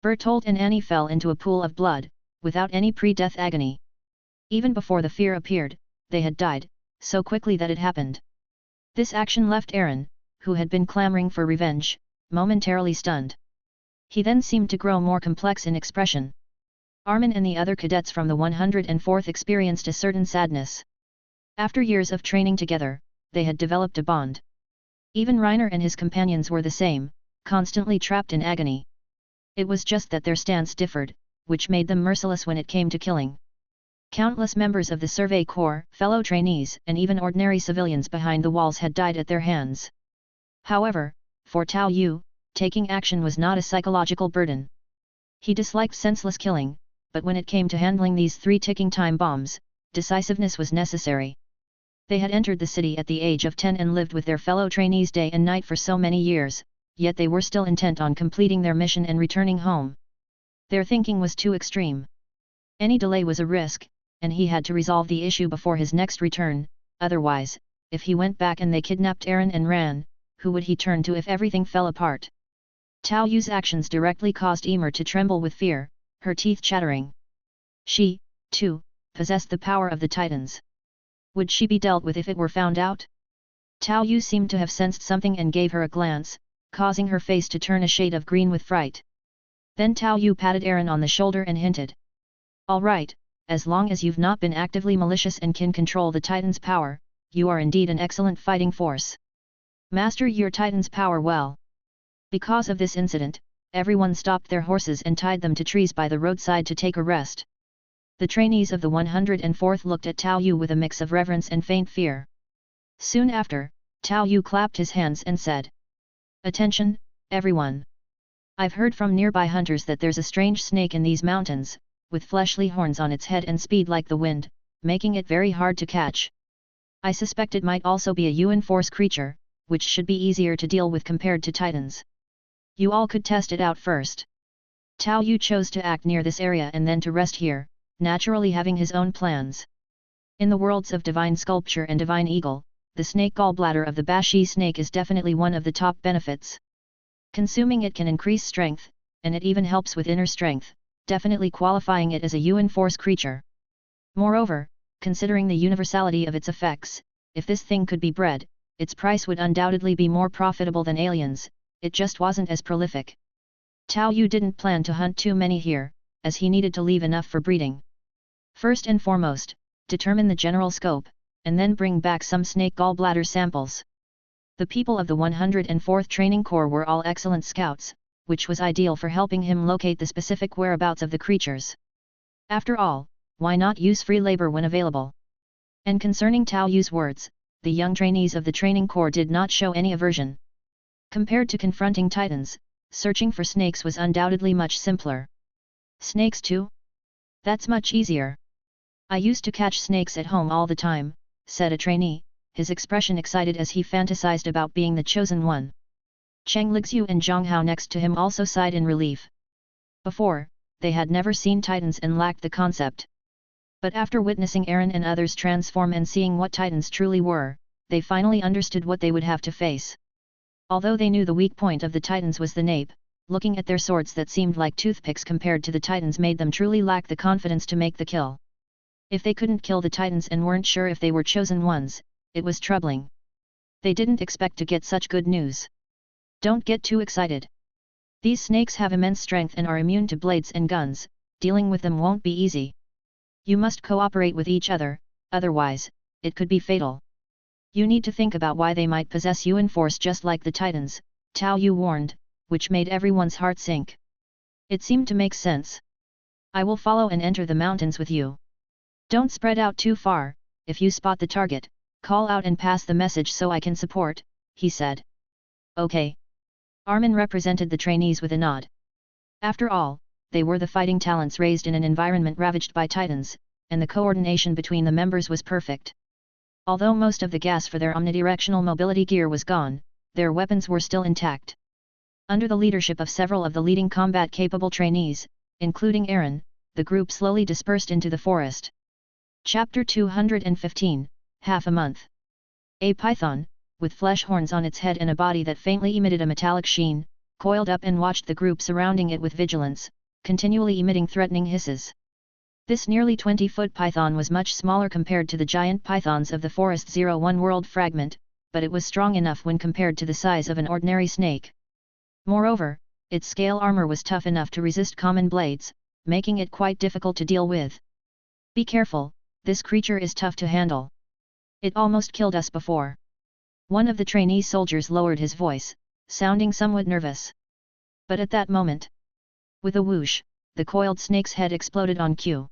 Bertolt and Annie fell into a pool of blood, without any pre-death agony. Even before the fear appeared, they had died, so quickly that it happened. This action left Aaron, who had been clamoring for revenge, momentarily stunned. He then seemed to grow more complex in expression. Armin and the other cadets from the 104th experienced a certain sadness. After years of training together, they had developed a bond. Even Reiner and his companions were the same, constantly trapped in agony. It was just that their stance differed, which made them merciless when it came to killing. Countless members of the Survey Corps, fellow trainees and even ordinary civilians behind the walls had died at their hands. However, for Tao Yu, taking action was not a psychological burden. He disliked senseless killing, but when it came to handling these 3 ticking time bombs, decisiveness was necessary. They had entered the city at the age of 10 and lived with their fellow trainees day and night for so many years, yet they were still intent on completing their mission and returning home. Their thinking was too extreme. Any delay was a risk, and he had to resolve the issue before his next return, otherwise, if he went back and they kidnapped Aaron and ran, who would he turn to if everything fell apart? Tao Yu's actions directly caused Emer to tremble with fear, her teeth chattering. She, too, possessed the power of the Titans. Would she be dealt with if it were found out? Tao Yu seemed to have sensed something and gave her a glance, causing her face to turn a shade of green with fright. Then Tao Yu patted Aaron on the shoulder and hinted. "All right, as long as you've not been actively malicious and can control the Titan's power, you are indeed an excellent fighting force. Master your Titan's power well." Because of this incident, everyone stopped their horses and tied them to trees by the roadside to take a rest. The trainees of the 104th looked at Tao Yu with a mix of reverence and faint fear. Soon after, Tao Yu clapped his hands and said, "Attention, everyone! I've heard from nearby hunters that there's a strange snake in these mountains, with fleshly horns on its head and speed like the wind, making it very hard to catch. I suspect it might also be a Yuan Force creature, which should be easier to deal with compared to Titans. You all could test it out first." Tao Yu chose to act near this area and then to rest here, naturally having his own plans. In the worlds of Divine Sculpture and Divine Eagle, the snake gallbladder of the Bashi snake is definitely one of the top benefits. Consuming it can increase strength, and it even helps with inner strength, definitely qualifying it as a Yuan Force creature. Moreover, considering the universality of its effects, if this thing could be bred, its price would undoubtedly be more profitable than aliens, it just wasn't as prolific. Tao Yu didn't plan to hunt too many here, as he needed to leave enough for breeding. First and foremost, determine the general scope, and then bring back some snake gallbladder samples. The people of the 104th Training Corps were all excellent scouts, which was ideal for helping him locate the specific whereabouts of the creatures. After all, why not use free labor when available? And concerning Tao Yu's words, the young trainees of the Training Corps did not show any aversion. Compared to confronting titans, searching for snakes was undoubtedly much simpler. Snakes too? That's much easier. I used to catch snakes at home all the time, said a trainee, his expression excited as he fantasized about being the chosen one. Cheng Lixiu and Zhang Hao next to him also sighed in relief. Before, they had never seen titans and lacked the concept. But after witnessing Aaron and others transform and seeing what titans truly were, they finally understood what they would have to face. Although they knew the weak point of the titans was the nape, looking at their swords that seemed like toothpicks compared to the titans made them truly lack the confidence to make the kill. If they couldn't kill the titans and weren't sure if they were chosen ones, it was troubling. They didn't expect to get such good news. Don't get too excited. These snakes have immense strength and are immune to blades and guns, dealing with them won't be easy. You must cooperate with each other, otherwise, it could be fatal. You need to think about why they might possess Yuan Force just like the titans, Tao Yu warned, which made everyone's heart sink. It seemed to make sense. I will follow and enter the mountains with you. Don't spread out too far. If you spot the target, call out and pass the message so I can support, he said. Okay. Armin represented the trainees with a nod. After all, they were the fighting talents raised in an environment ravaged by titans, and the coordination between the members was perfect. Although most of the gas for their omnidirectional mobility gear was gone, their weapons were still intact. Under the leadership of several of the leading combat-capable trainees, including Aaron, the group slowly dispersed into the forest. Chapter 215, Half a Month. A python, with flesh horns on its head and a body that faintly emitted a metallic sheen, coiled up and watched the group surrounding it with vigilance, continually emitting threatening hisses. This nearly 20-foot python was much smaller compared to the giant pythons of the Forest 01 world fragment, but it was strong enough when compared to the size of an ordinary snake. Moreover, its scale armor was tough enough to resist common blades, making it quite difficult to deal with. Be careful, this creature is tough to handle. It almost killed us before. One of the trainee soldiers lowered his voice, sounding somewhat nervous. But at that moment, with a whoosh, the coiled snake's head exploded on cue.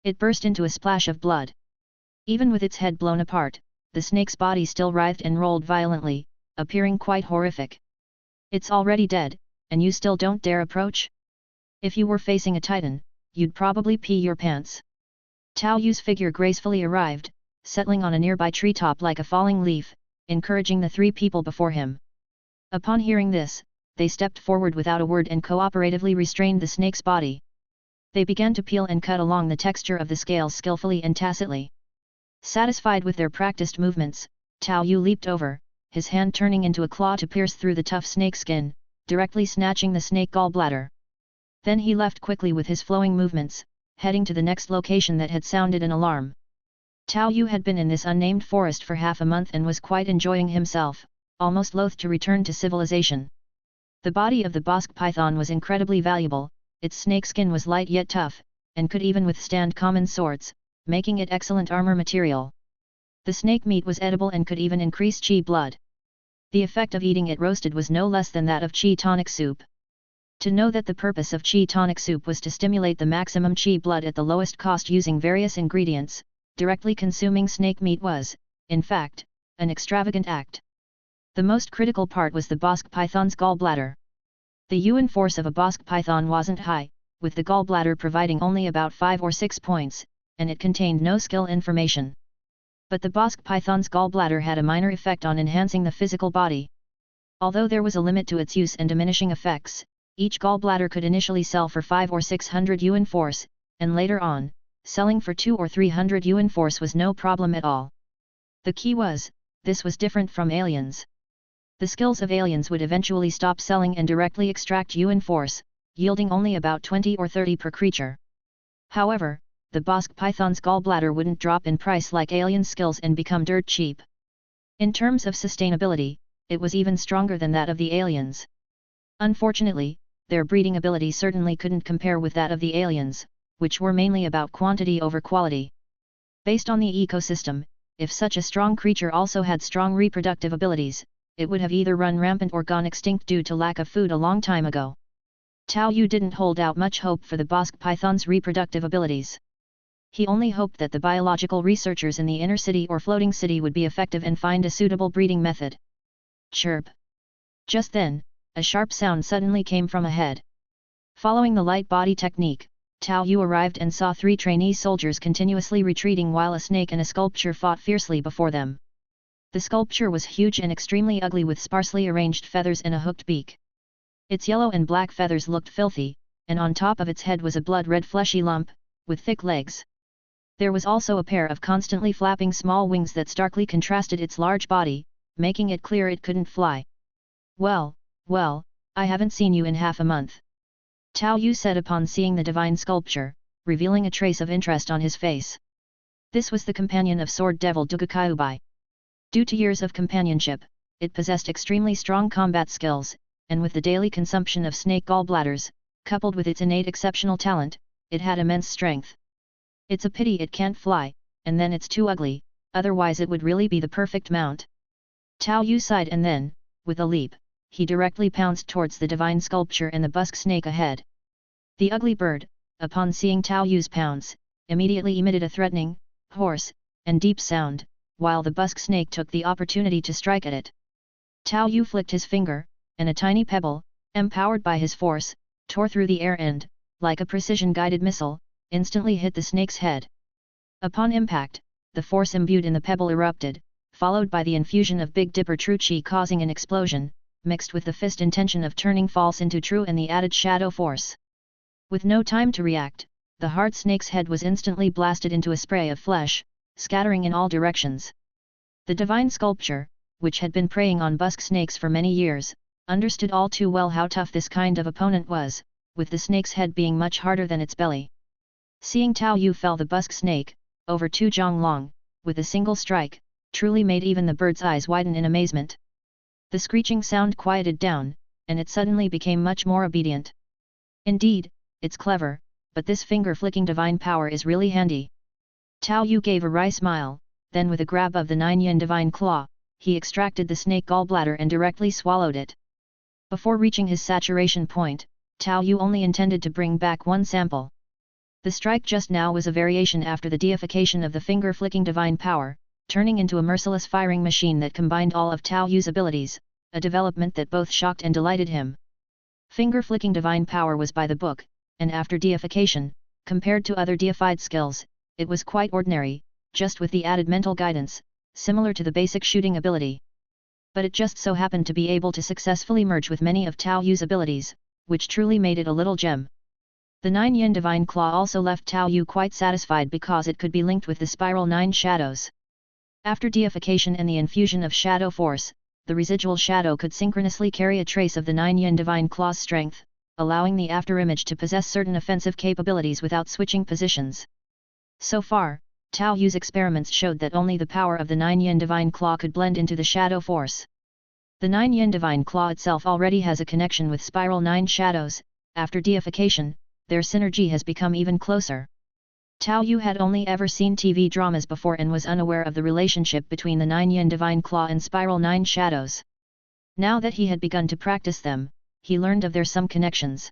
It burst into a splash of blood. Even with its head blown apart, the snake's body still writhed and rolled violently, appearing quite horrific. It's already dead, and you still don't dare approach? If you were facing a titan, you'd probably pee your pants. Tao Yu's figure gracefully arrived, settling on a nearby treetop like a falling leaf, encouraging the three people before him. Upon hearing this, they stepped forward without a word and cooperatively restrained the snake's body. They began to peel and cut along the texture of the scales skillfully and tacitly. Satisfied with their practiced movements, Tao Yu leaped over, his hand turning into a claw to pierce through the tough snake skin, directly snatching the snake gallbladder. Then he left quickly with his flowing movements, heading to the next location that had sounded an alarm. Tao Yu had been in this unnamed forest for half a month and was quite enjoying himself, almost loath to return to civilization. The body of the bosque python was incredibly valuable, its snake skin was light yet tough, and could even withstand common swords, making it excellent armor material. The snake meat was edible and could even increase chi blood. The effect of eating it roasted was no less than that of chi tonic soup. To know that the purpose of chi tonic soup was to stimulate the maximum chi blood at the lowest cost using various ingredients, directly consuming snake meat was, in fact, an extravagant act. The most critical part was the bosque python's gallbladder. The Yuan force of a bosque python wasn't high, with the gallbladder providing only about 5 or 6 points, and it contained no skill information. But the bosque python's gallbladder had a minor effect on enhancing the physical body. Although there was a limit to its use and diminishing effects, each gallbladder could initially sell for 500 or 600 Yuan force, and later on, selling for 200 or 300 Yuan force was no problem at all. The key was, this was different from aliens. The skills of aliens would eventually stop selling and directly extract Yuan force, yielding only about 20 or 30 per creature. However, the bosque python's gallbladder wouldn't drop in price like alien skills and become dirt cheap. In terms of sustainability, it was even stronger than that of the aliens. Unfortunately, their breeding ability certainly couldn't compare with that of the aliens, which were mainly about quantity over quality. Based on the ecosystem, if such a strong creature also had strong reproductive abilities, it would have either run rampant or gone extinct due to lack of food a long time ago. Tao Yu didn't hold out much hope for the bosque python's reproductive abilities. He only hoped that the biological researchers in the inner city or floating city would be effective and find a suitable breeding method. Chirp! Just then, a sharp sound suddenly came from ahead. Following the light body technique, Tao Yu arrived and saw 3 trainee soldiers continuously retreating while a snake and a sculpture fought fiercely before them. The sculpture was huge and extremely ugly with sparsely arranged feathers and a hooked beak. Its yellow and black feathers looked filthy, and on top of its head was a blood-red fleshy lump, with thick legs. There was also a pair of constantly flapping small wings that starkly contrasted its large body, making it clear it couldn't fly. Well, I haven't seen you in half a month. Tao Yu said upon seeing the divine sculpture, revealing a trace of interest on his face. This was the companion of sword devil Dugakaiubai. Due to years of companionship, it possessed extremely strong combat skills, and with the daily consumption of snake gallbladders, coupled with its innate exceptional talent, it had immense strength. It's a pity it can't fly, and then it's too ugly, otherwise it would really be the perfect mount. Tao Yu sighed and then, with a leap, he directly pounced towards the divine sculpture and the busk snake ahead. The ugly bird, upon seeing Tao Yu's pounce, immediately emitted a threatening, hoarse, and deep sound, while the busk snake took the opportunity to strike at it. Tao Yu flicked his finger, and a tiny pebble, empowered by his force, tore through the air and, like a precision-guided missile, instantly hit the snake's head. Upon impact, the force imbued in the pebble erupted, followed by the infusion of Big Dipper True Chi causing an explosion, mixed with the fist intention of turning false into true and the added shadow force. With no time to react, the hard snake's head was instantly blasted into a spray of flesh, scattering in all directions. The divine sculpture, which had been preying on busk snakes for many years, understood all too well how tough this kind of opponent was, with the snake's head being much harder than its belly. Seeing Tao Yu fell the busk snake, over 2 zhong long, with a single strike, truly made even the bird's eyes widen in amazement. The screeching sound quieted down, and it suddenly became much more obedient. Indeed, it's clever, but this finger-flicking divine power is really handy. Tao Yu gave a wry smile, then with a grab of the 9-yin divine claw, he extracted the snake gallbladder and directly swallowed it. Before reaching his saturation point, Tao Yu only intended to bring back 1 sample. The strike just now was a variation after the deification of the finger-flicking divine power, turning into a merciless firing machine that combined all of Tao Yu's abilities, a development that both shocked and delighted him. Finger-flicking divine power was by the book, and after deification, compared to other deified skills, it was quite ordinary, just with the added mental guidance, similar to the basic shooting ability. But it just so happened to be able to successfully merge with many of Tao Yu's abilities, which truly made it a little gem. The 9-yin divine claw also left Tao Yu quite satisfied because it could be linked with the spiral 9 shadows. After deification and the infusion of shadow force, the residual shadow could synchronously carry a trace of the 9-yin divine claw's strength, allowing the afterimage to possess certain offensive capabilities without switching positions. So far, Tao Yu's experiments showed that only the power of the 9-yin divine claw could blend into the shadow force. The 9-yin divine claw itself already has a connection with spiral 9 shadows. After deification, their synergy has become even closer. Tao Yu had only ever seen TV dramas before and was unaware of the relationship between the 9-yin divine claw and spiral 9 shadows. Now that he had begun to practice them, he learned of their some connections.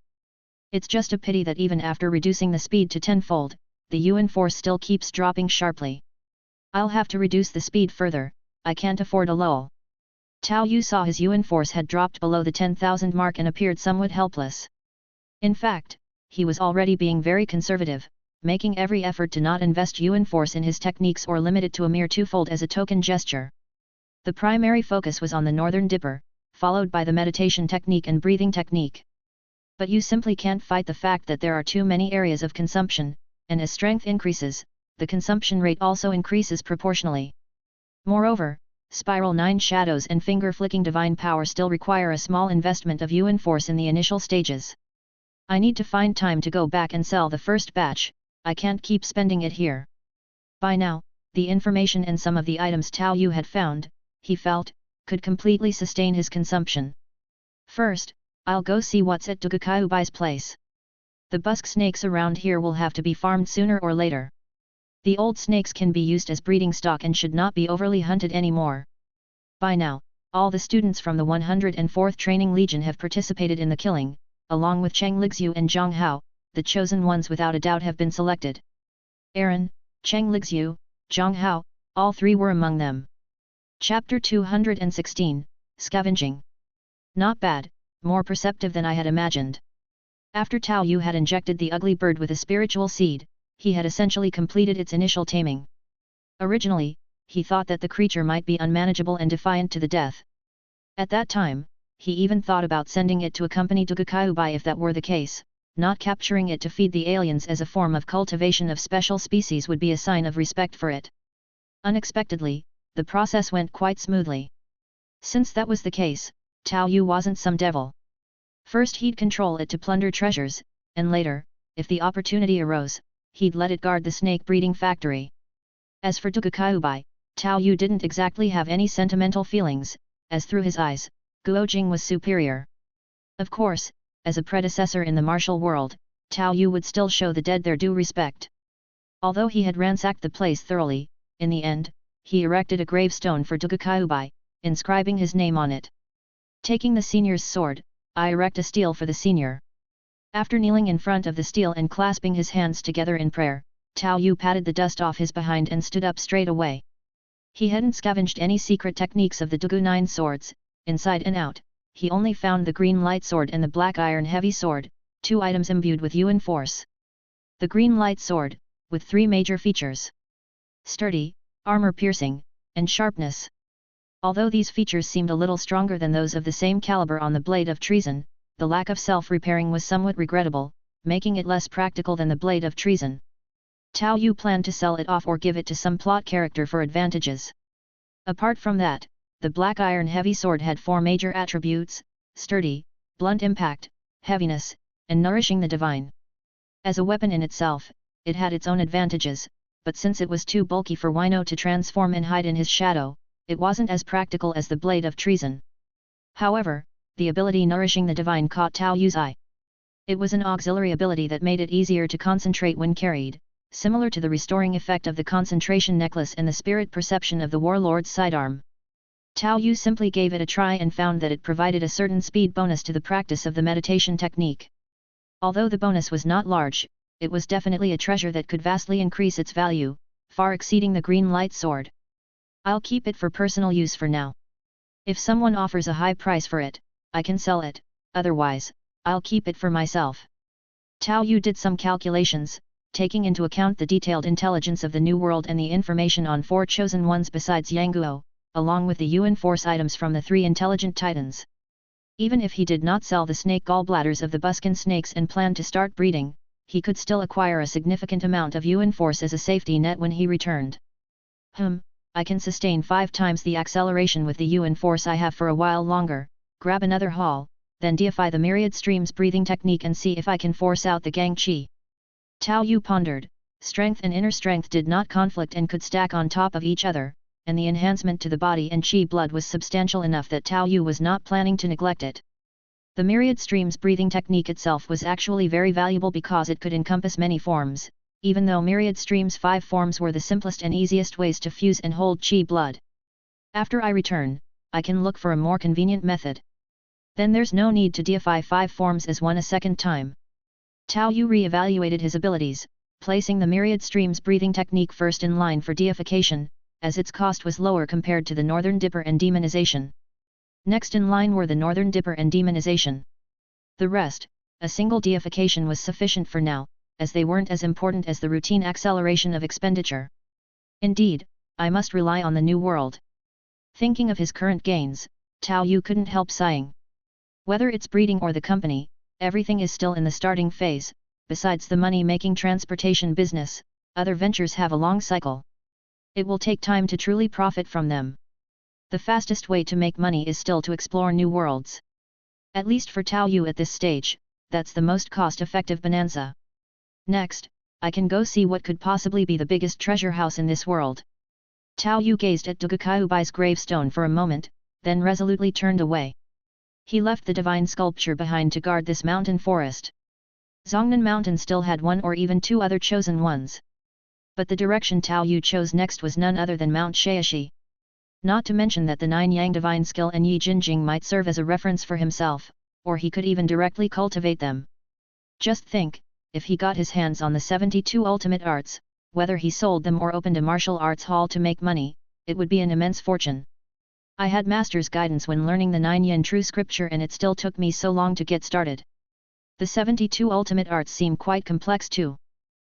It's just a pity that even after reducing the speed to 10-fold, the Yuan Force still keeps dropping sharply. I'll have to reduce the speed further, I can't afford a lull. Tao Yu saw his Yuan Force had dropped below the 10,000 mark and appeared somewhat helpless. In fact, he was already being very conservative, making every effort to not invest Yuan Force in his techniques or limit it to a mere 2-fold as a token gesture. The primary focus was on the Northern Dipper, followed by the meditation technique and breathing technique. But you simply can't fight the fact that there are too many areas of consumption, and as strength increases, the consumption rate also increases proportionally. Moreover, Spiral 9 Shadows and Finger-Flicking Divine Power still require a small investment of Yuan Force in the initial stages. I need to find time to go back and sell the first batch, I can't keep spending it here. By now, the information and some of the items Tao Yu had found, he felt, could completely sustain his consumption. First, I'll go see what's at Dugakayubai's place. The busk snakes around here will have to be farmed sooner or later. The old snakes can be used as breeding stock and should not be overly hunted anymore. By now, all the students from the 104th Training Legion have participated in the killing, along with Cheng Lixiu and Zhang Hao. The chosen ones without a doubt have been selected. Aaron, Cheng Lixiu, Zhang Hao, all three were among them. Chapter 216, Scavenging. Not bad, more perceptive than I had imagined. After Tao Yu had injected the ugly bird with a spiritual seed, he had essentially completed its initial taming. Originally, he thought that the creature might be unmanageable and defiant to the death. At that time, he even thought about sending it to accompany Dugakayubai if that were the case. Not capturing it to feed the aliens as a form of cultivation of special species would be a sign of respect for it. Unexpectedly, the process went quite smoothly. Since that was the case, Tao Yu wasn't some devil. First he'd control it to plunder treasures, and later, if the opportunity arose, he'd let it guard the snake breeding factory. As for Dugakayubai, Tao Yu didn't exactly have any sentimental feelings, as through his eyes, Guojing was superior. Of course, as a predecessor in the martial world, Tao Yu would still show the dead their due respect. Although he had ransacked the place thoroughly, in the end, he erected a gravestone for Dugakayubai, inscribing his name on it. Taking the senior's sword, I erect a stele for the senior. After kneeling in front of the stele and clasping his hands together in prayer, Tao Yu patted the dust off his behind and stood up straight away. He hadn't scavenged any secret techniques of the Dugu 9 swords, inside and out. He only found the green light sword and the black iron heavy sword, 2 items imbued with Yuan Force. The green light sword, with 3 major features: sturdy, armor-piercing, and sharpness. Although these features seemed a little stronger than those of the same caliber on the blade of treason, the lack of self-repairing was somewhat regrettable, making it less practical than the blade of treason. Tao Yu planned to sell it off or give it to some plot character for advantages. Apart from that, the black iron heavy sword had 4 major attributes: sturdy, blunt impact, heaviness, and nourishing the divine. As a weapon in itself, it had its own advantages, but since it was too bulky for Wino to transform and hide in his shadow, it wasn't as practical as the blade of treason. However, the ability nourishing the divine caught Tao Yu's eye. It was an auxiliary ability that made it easier to concentrate when carried, similar to the restoring effect of the concentration necklace and the spirit perception of the warlord's sidearm. Tao Yu simply gave it a try and found that it provided a certain speed bonus to the practice of the meditation technique. Although the bonus was not large, it was definitely a treasure that could vastly increase its value, far exceeding the green light sword. I'll keep it for personal use for now. If someone offers a high price for it, I can sell it, otherwise, I'll keep it for myself. Tao Yu did some calculations, taking into account the detailed intelligence of the New World and the information on 4 chosen ones besides Yangguo, along with the Yuan Force items from the 3 intelligent titans. Even if he did not sell the snake gallbladders of the Buskin snakes and planned to start breeding, he could still acquire a significant amount of Yuan Force as a safety net when he returned. I can sustain 5 times the acceleration with the Yuan Force I have for a while longer, grab another haul, then deify the myriad streams breathing technique and see if I can force out the Gang Qi. Tao Yu pondered. Strength and inner strength did not conflict and could stack on top of each other, and the enhancement to the body and Qi blood was substantial enough that Tao Yu was not planning to neglect it. The myriad streams breathing technique itself was actually very valuable because it could encompass many forms, even though myriad streams 5 forms were the simplest and easiest ways to fuse and hold Qi blood. After I return, I can look for a more convenient method. Then there's no need to deify 5 forms as one a second time. Tao Yu re-evaluated his abilities, placing the myriad streams breathing technique first in line for deification, as its cost was lower compared to the Northern Dipper and demonization. Next in line were the Northern Dipper and demonization. The rest, a single deification was sufficient for now, as they weren't as important as the routine acceleration of expenditure. Indeed, I must rely on the New World. Thinking of his current gains, Tao Yu couldn't help sighing. Whether it's breeding or the company, everything is still in the starting phase. Besides the money-making transportation business, other ventures have a long cycle. It will take time to truly profit from them. The fastest way to make money is still to explore new worlds. At least for Tao Yu at this stage, that's the most cost-effective bonanza. Next, I can go see what could possibly be the biggest treasure house in this world. Tao Yu gazed at Dugakayubai's gravestone for a moment, then resolutely turned away. He left the divine sculpture behind to guard this mountain forest. Zhongnan Mountain still had one or even two other chosen ones. But the direction Tao Yu chose next was none other than Mount Shaoxi. Not to mention that the 9 Yang divine skill and Yi Jinjing might serve as a reference for himself, or he could even directly cultivate them. Just think, if he got his hands on the 72 ultimate arts, whether he sold them or opened a martial arts hall to make money, it would be an immense fortune. I had master's guidance when learning the 9 Yin true scripture and it still took me so long to get started. The 72 ultimate arts seem quite complex too.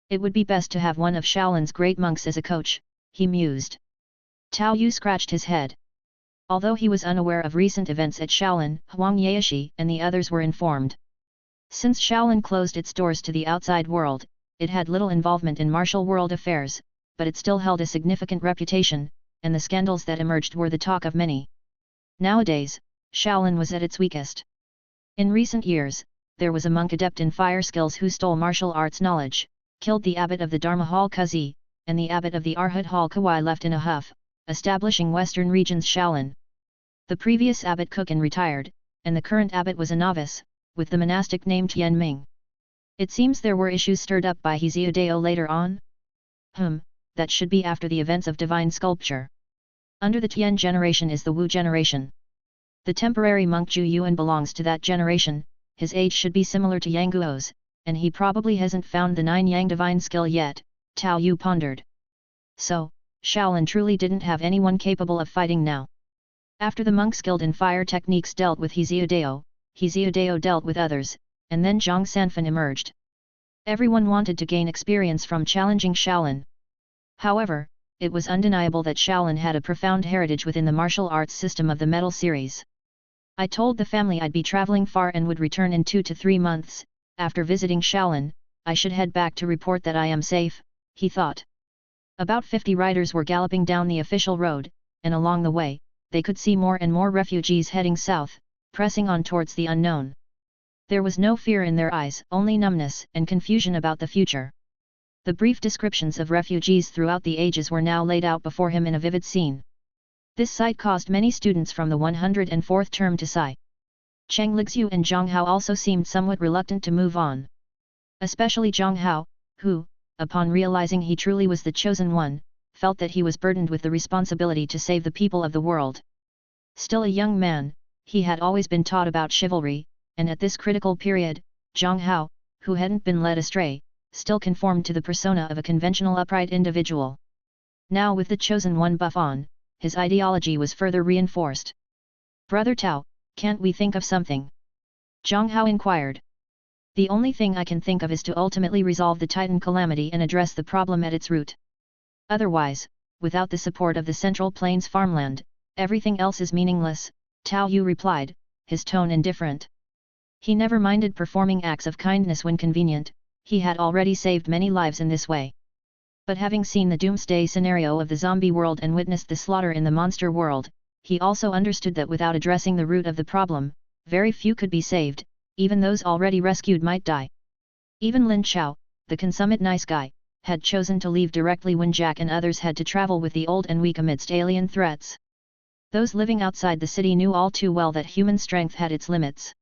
It would be best to have one of Shaolin's great monks as a coach, he mused. Tao Yu scratched his head. Although he was unaware of recent events at Shaolin, Huang Yaoshi and the others were informed. Since Shaolin closed its doors to the outside world, it had little involvement in martial world affairs, but it still held a significant reputation, and the scandals that emerged were the talk of many. Nowadays, Shaolin was at its weakest. In recent years, there was a monk adept in fire skills who stole martial arts knowledge, killed the abbot of the Dharma Hall Kuzi, and the abbot of the Arhat Hall Kawai left in a huff, establishing western regions Shaolin. The previous abbot Kukan retired, and the current abbot was a novice, with the monastic name Tian Ming. It seems there were issues stirred up by Hesiodeo later on? That should be after the events of divine sculpture. Under the Tian generation is the Wu generation. The temporary monk Zhu Yuan belongs to that generation, his age should be similar to Yang Guo's, and he probably hasn't found the 9 Yang divine skill yet, Tao Yu pondered. So, Shaolin truly didn't have anyone capable of fighting now. After the monk skilled in fire techniques dealt with Hesiodeo, Hesiodeo dealt with others, and then Zhang Sanfan emerged. Everyone wanted to gain experience from challenging Shaolin. However, it was undeniable that Shaolin had a profound heritage within the martial arts system of the Metal series. I told the family I'd be traveling far and would return in 2 to 3 months. After visiting Shaolin, I should head back to report that I am safe, he thought. About 50 riders were galloping down the official road, and along the way, they could see more and more refugees heading south, pressing on towards the unknown. There was no fear in their eyes, only numbness and confusion about the future. The brief descriptions of refugees throughout the ages were now laid out before him in a vivid scene. This sight caused many students from the 104th term to sigh. Cheng Lixiu and Zhang Hao also seemed somewhat reluctant to move on. Especially Zhang Hao, who, upon realizing he truly was the chosen one, felt that he was burdened with the responsibility to save the people of the world. Still a young man, he had always been taught about chivalry, and at this critical period, Zhang Hao, who hadn't been led astray, still conformed to the persona of a conventional upright individual. Now with the chosen one buff on, his ideology was further reinforced. "Brother Tao, can't we think of something?" Zhang Hao inquired. "The only thing I can think of is to ultimately resolve the Titan calamity and address the problem at its root. Otherwise, without the support of the Central Plains farmland, everything else is meaningless," Tao Yu replied, his tone indifferent. He never minded performing acts of kindness when convenient, he had already saved many lives in this way. But having seen the doomsday scenario of the zombie world and witnessed the slaughter in the monster world, he also understood that without addressing the root of the problem, very few could be saved, even those already rescued might die. Even Lin Chao, the consummate nice guy, had chosen to leave directly when Jack and others had to travel with the old and weak amidst alien threats. Those living outside the city knew all too well that human strength had its limits.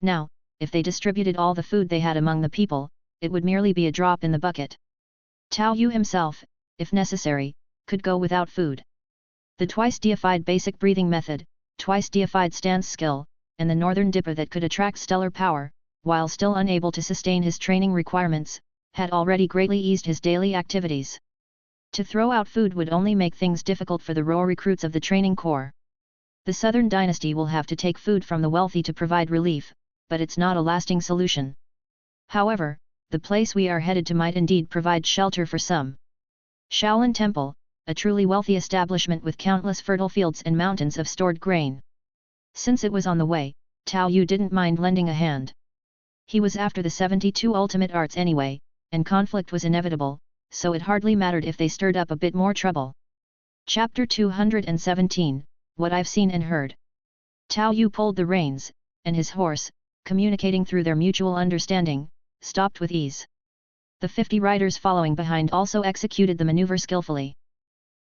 Now, if they distributed all the food they had among the people, it would merely be a drop in the bucket. Tao Yu himself, if necessary, could go without food. The twice deified basic breathing method, twice deified stance skill, and the northern dipper that could attract stellar power, while still unable to sustain his training requirements, had already greatly eased his daily activities. To throw out food would only make things difficult for the raw recruits of the training corps. The southern dynasty will have to take food from the wealthy to provide relief, but it's not a lasting solution. However, the place we are headed to might indeed provide shelter for some. Shaolin Temple, a truly wealthy establishment with countless fertile fields and mountains of stored grain. Since it was on the way, Tao Yu didn't mind lending a hand. He was after the 72 ultimate arts anyway, and conflict was inevitable, so it hardly mattered if they stirred up a bit more trouble. Chapter 217, What I've Seen and Heard. Tao Yu pulled the reins, and his horse, communicating through their mutual understanding, stopped with ease. The 50 riders following behind also executed the maneuver skillfully.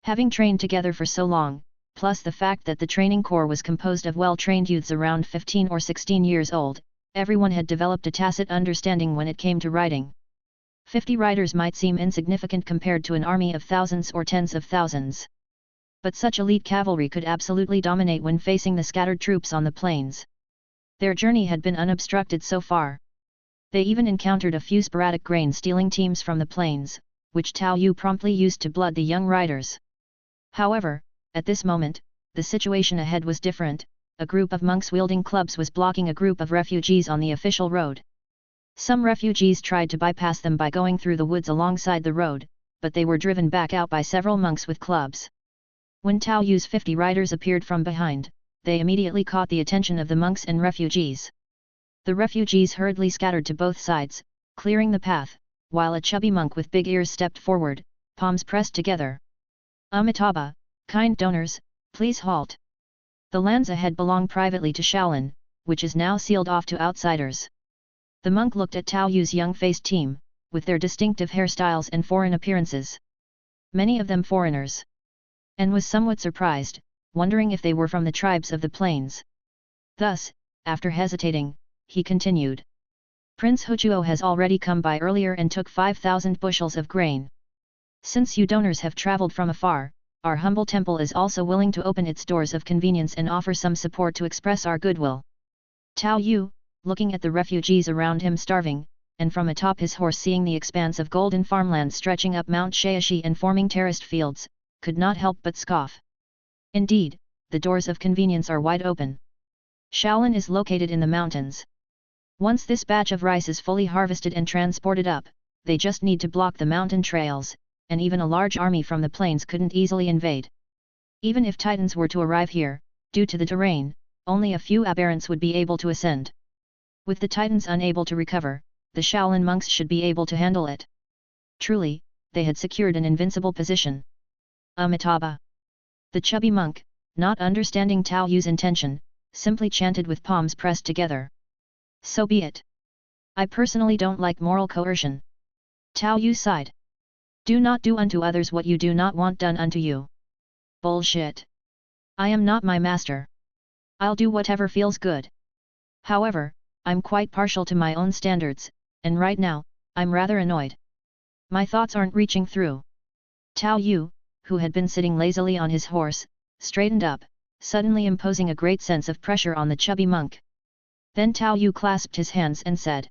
Having trained together for so long, plus the fact that the training corps was composed of well-trained youths around 15 or 16 years old, everyone had developed a tacit understanding when it came to riding. 50 riders might seem insignificant compared to an army of thousands or tens of thousands. But such elite cavalry could absolutely dominate when facing the scattered troops on the plains. Their journey had been unobstructed so far. They even encountered a few sporadic grain-stealing teams from the plains, which Tao Yu promptly used to blood the young riders. However, at this moment, the situation ahead was different. A group of monks wielding clubs was blocking a group of refugees on the official road. Some refugees tried to bypass them by going through the woods alongside the road, but they were driven back out by several monks with clubs. When Tao Yu's 50 riders appeared from behind, they immediately caught the attention of the monks and refugees. The refugees hurriedly scattered to both sides, clearing the path, while a chubby monk with big ears stepped forward, palms pressed together. Amitabha, kind donors, please halt. The lands ahead belong privately to Shaolin, which is now sealed off to outsiders. The monk looked at Tao Yu's young-faced team, with their distinctive hairstyles and foreign appearances. Many of them foreigners. And was somewhat surprised, wondering if they were from the tribes of the plains. Thus, after hesitating, he continued. Prince Huchuo has already come by earlier and took 5,000 bushels of grain. Since you donors have traveled from afar, our humble temple is also willing to open its doors of convenience and offer some support to express our goodwill. Tao Yu, looking at the refugees around him starving, and from atop his horse seeing the expanse of golden farmland stretching up Mount Shaoxi and forming terraced fields, could not help but scoff. Indeed, the doors of convenience are wide open. Shaolin is located in the mountains. Once this batch of rice is fully harvested and transported up, they just need to block the mountain trails, and even a large army from the plains couldn't easily invade. Even if titans were to arrive here, due to the terrain, only a few aberrants would be able to ascend. With the titans unable to recover, the Shaolin monks should be able to handle it. Truly, they had secured an invincible position. Amitabha. The chubby monk, not understanding Tao Yu's intention, simply chanted with palms pressed together. So be it. I personally don't like moral coercion. Tao Yu sighed. Do not do unto others what you do not want done unto you. Bullshit. I am not my master. I'll do whatever feels good. However, I'm quite partial to my own standards, and right now, I'm rather annoyed. My thoughts aren't reaching through. Tao Yu, who had been sitting lazily on his horse, straightened up, suddenly imposing a great sense of pressure on the chubby monk. Then Tao Yu clasped his hands and said,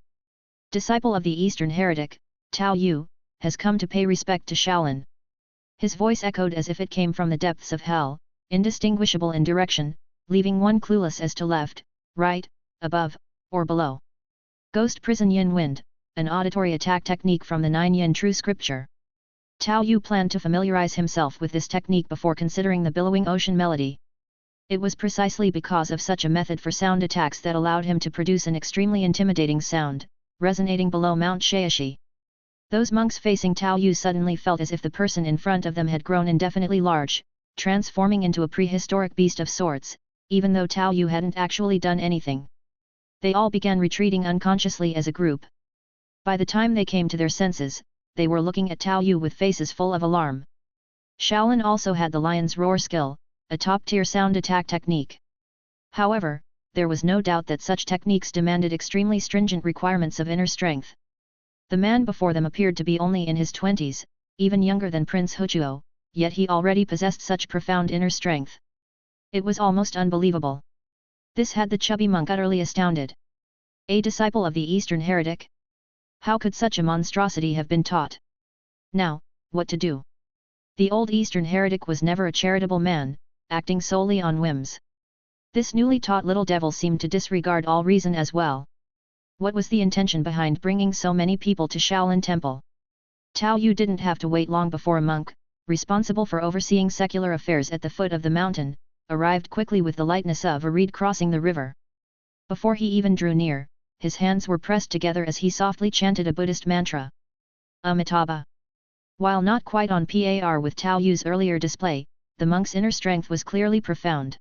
Disciple of the Eastern Heretic, Tao Yu, has come to pay respect to Shaolin. His voice echoed as if it came from the depths of hell, indistinguishable in direction, leaving one clueless as to left, right, above, or below. Ghost Prison Yin Wind, an auditory attack technique from the 9 Yin True Scripture. Tao Yu planned to familiarize himself with this technique before considering the billowing ocean melody. It was precisely because of such a method for sound attacks that allowed him to produce an extremely intimidating sound, resonating below Mount Shaoxi. Those monks facing Tao Yu suddenly felt as if the person in front of them had grown indefinitely large, transforming into a prehistoric beast of sorts, even though Tao Yu hadn't actually done anything. They all began retreating unconsciously as a group. By the time they came to their senses, they were looking at Tao Yu with faces full of alarm. Shaolin also had the lion's roar skill, a top-tier sound attack technique. However, there was no doubt that such techniques demanded extremely stringent requirements of inner strength. The man before them appeared to be only in his 20s, even younger than Prince Huchuo, yet he already possessed such profound inner strength. It was almost unbelievable. This had the chubby monk utterly astounded. A disciple of the Eastern Heretic? How could such a monstrosity have been taught? Now, what to do? The old Eastern Heretic was never a charitable man, acting solely on whims. This newly taught little devil seemed to disregard all reason as well. What was the intention behind bringing so many people to Shaolin Temple? Tao Yu didn't have to wait long before a monk, responsible for overseeing secular affairs at the foot of the mountain, arrived quickly with the lightness of a reed crossing the river. Before he even drew near, his hands were pressed together as he softly chanted a Buddhist mantra. Amitabha. While not quite on par with Tao Yu's earlier display, the monk's inner strength was clearly profound.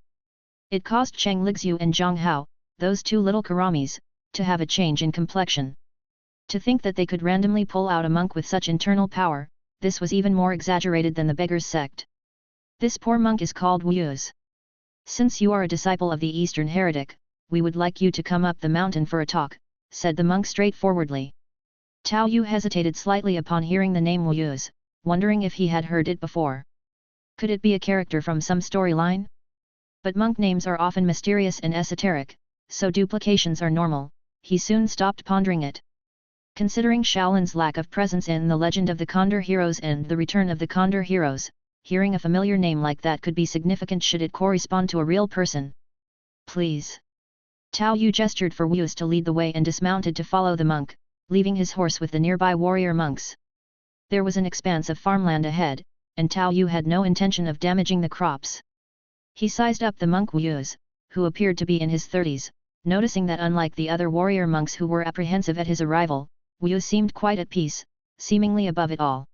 It caused Cheng Lixu and Zhang Hao, those two little karamis, to have a change in complexion. To think that they could randomly pull out a monk with such internal power, this was even more exaggerated than the beggars' sect. This poor monk is called Wuyuz. Since you are a disciple of the Eastern heretic, we would like you to come up the mountain for a talk, said the monk straightforwardly. Tao Yu hesitated slightly upon hearing the name Wuyuz, wondering if he had heard it before. Could it be a character from some storyline? But monk names are often mysterious and esoteric, so duplications are normal. He soon stopped pondering it. Considering Shaolin's lack of presence in the legend of the Condor Heroes and the return of the Condor Heroes, hearing a familiar name like that could be significant should it correspond to a real person. Please. Tao Yu gestured for Wuyuz to lead the way and dismounted to follow the monk, leaving his horse with the nearby warrior monks. There was an expanse of farmland ahead, and Tao Yu had no intention of damaging the crops. He sized up the monk Wuyuz, who appeared to be in his 30s, noticing that unlike the other warrior monks who were apprehensive at his arrival, Wuyuz seemed quite at peace, seemingly above it all.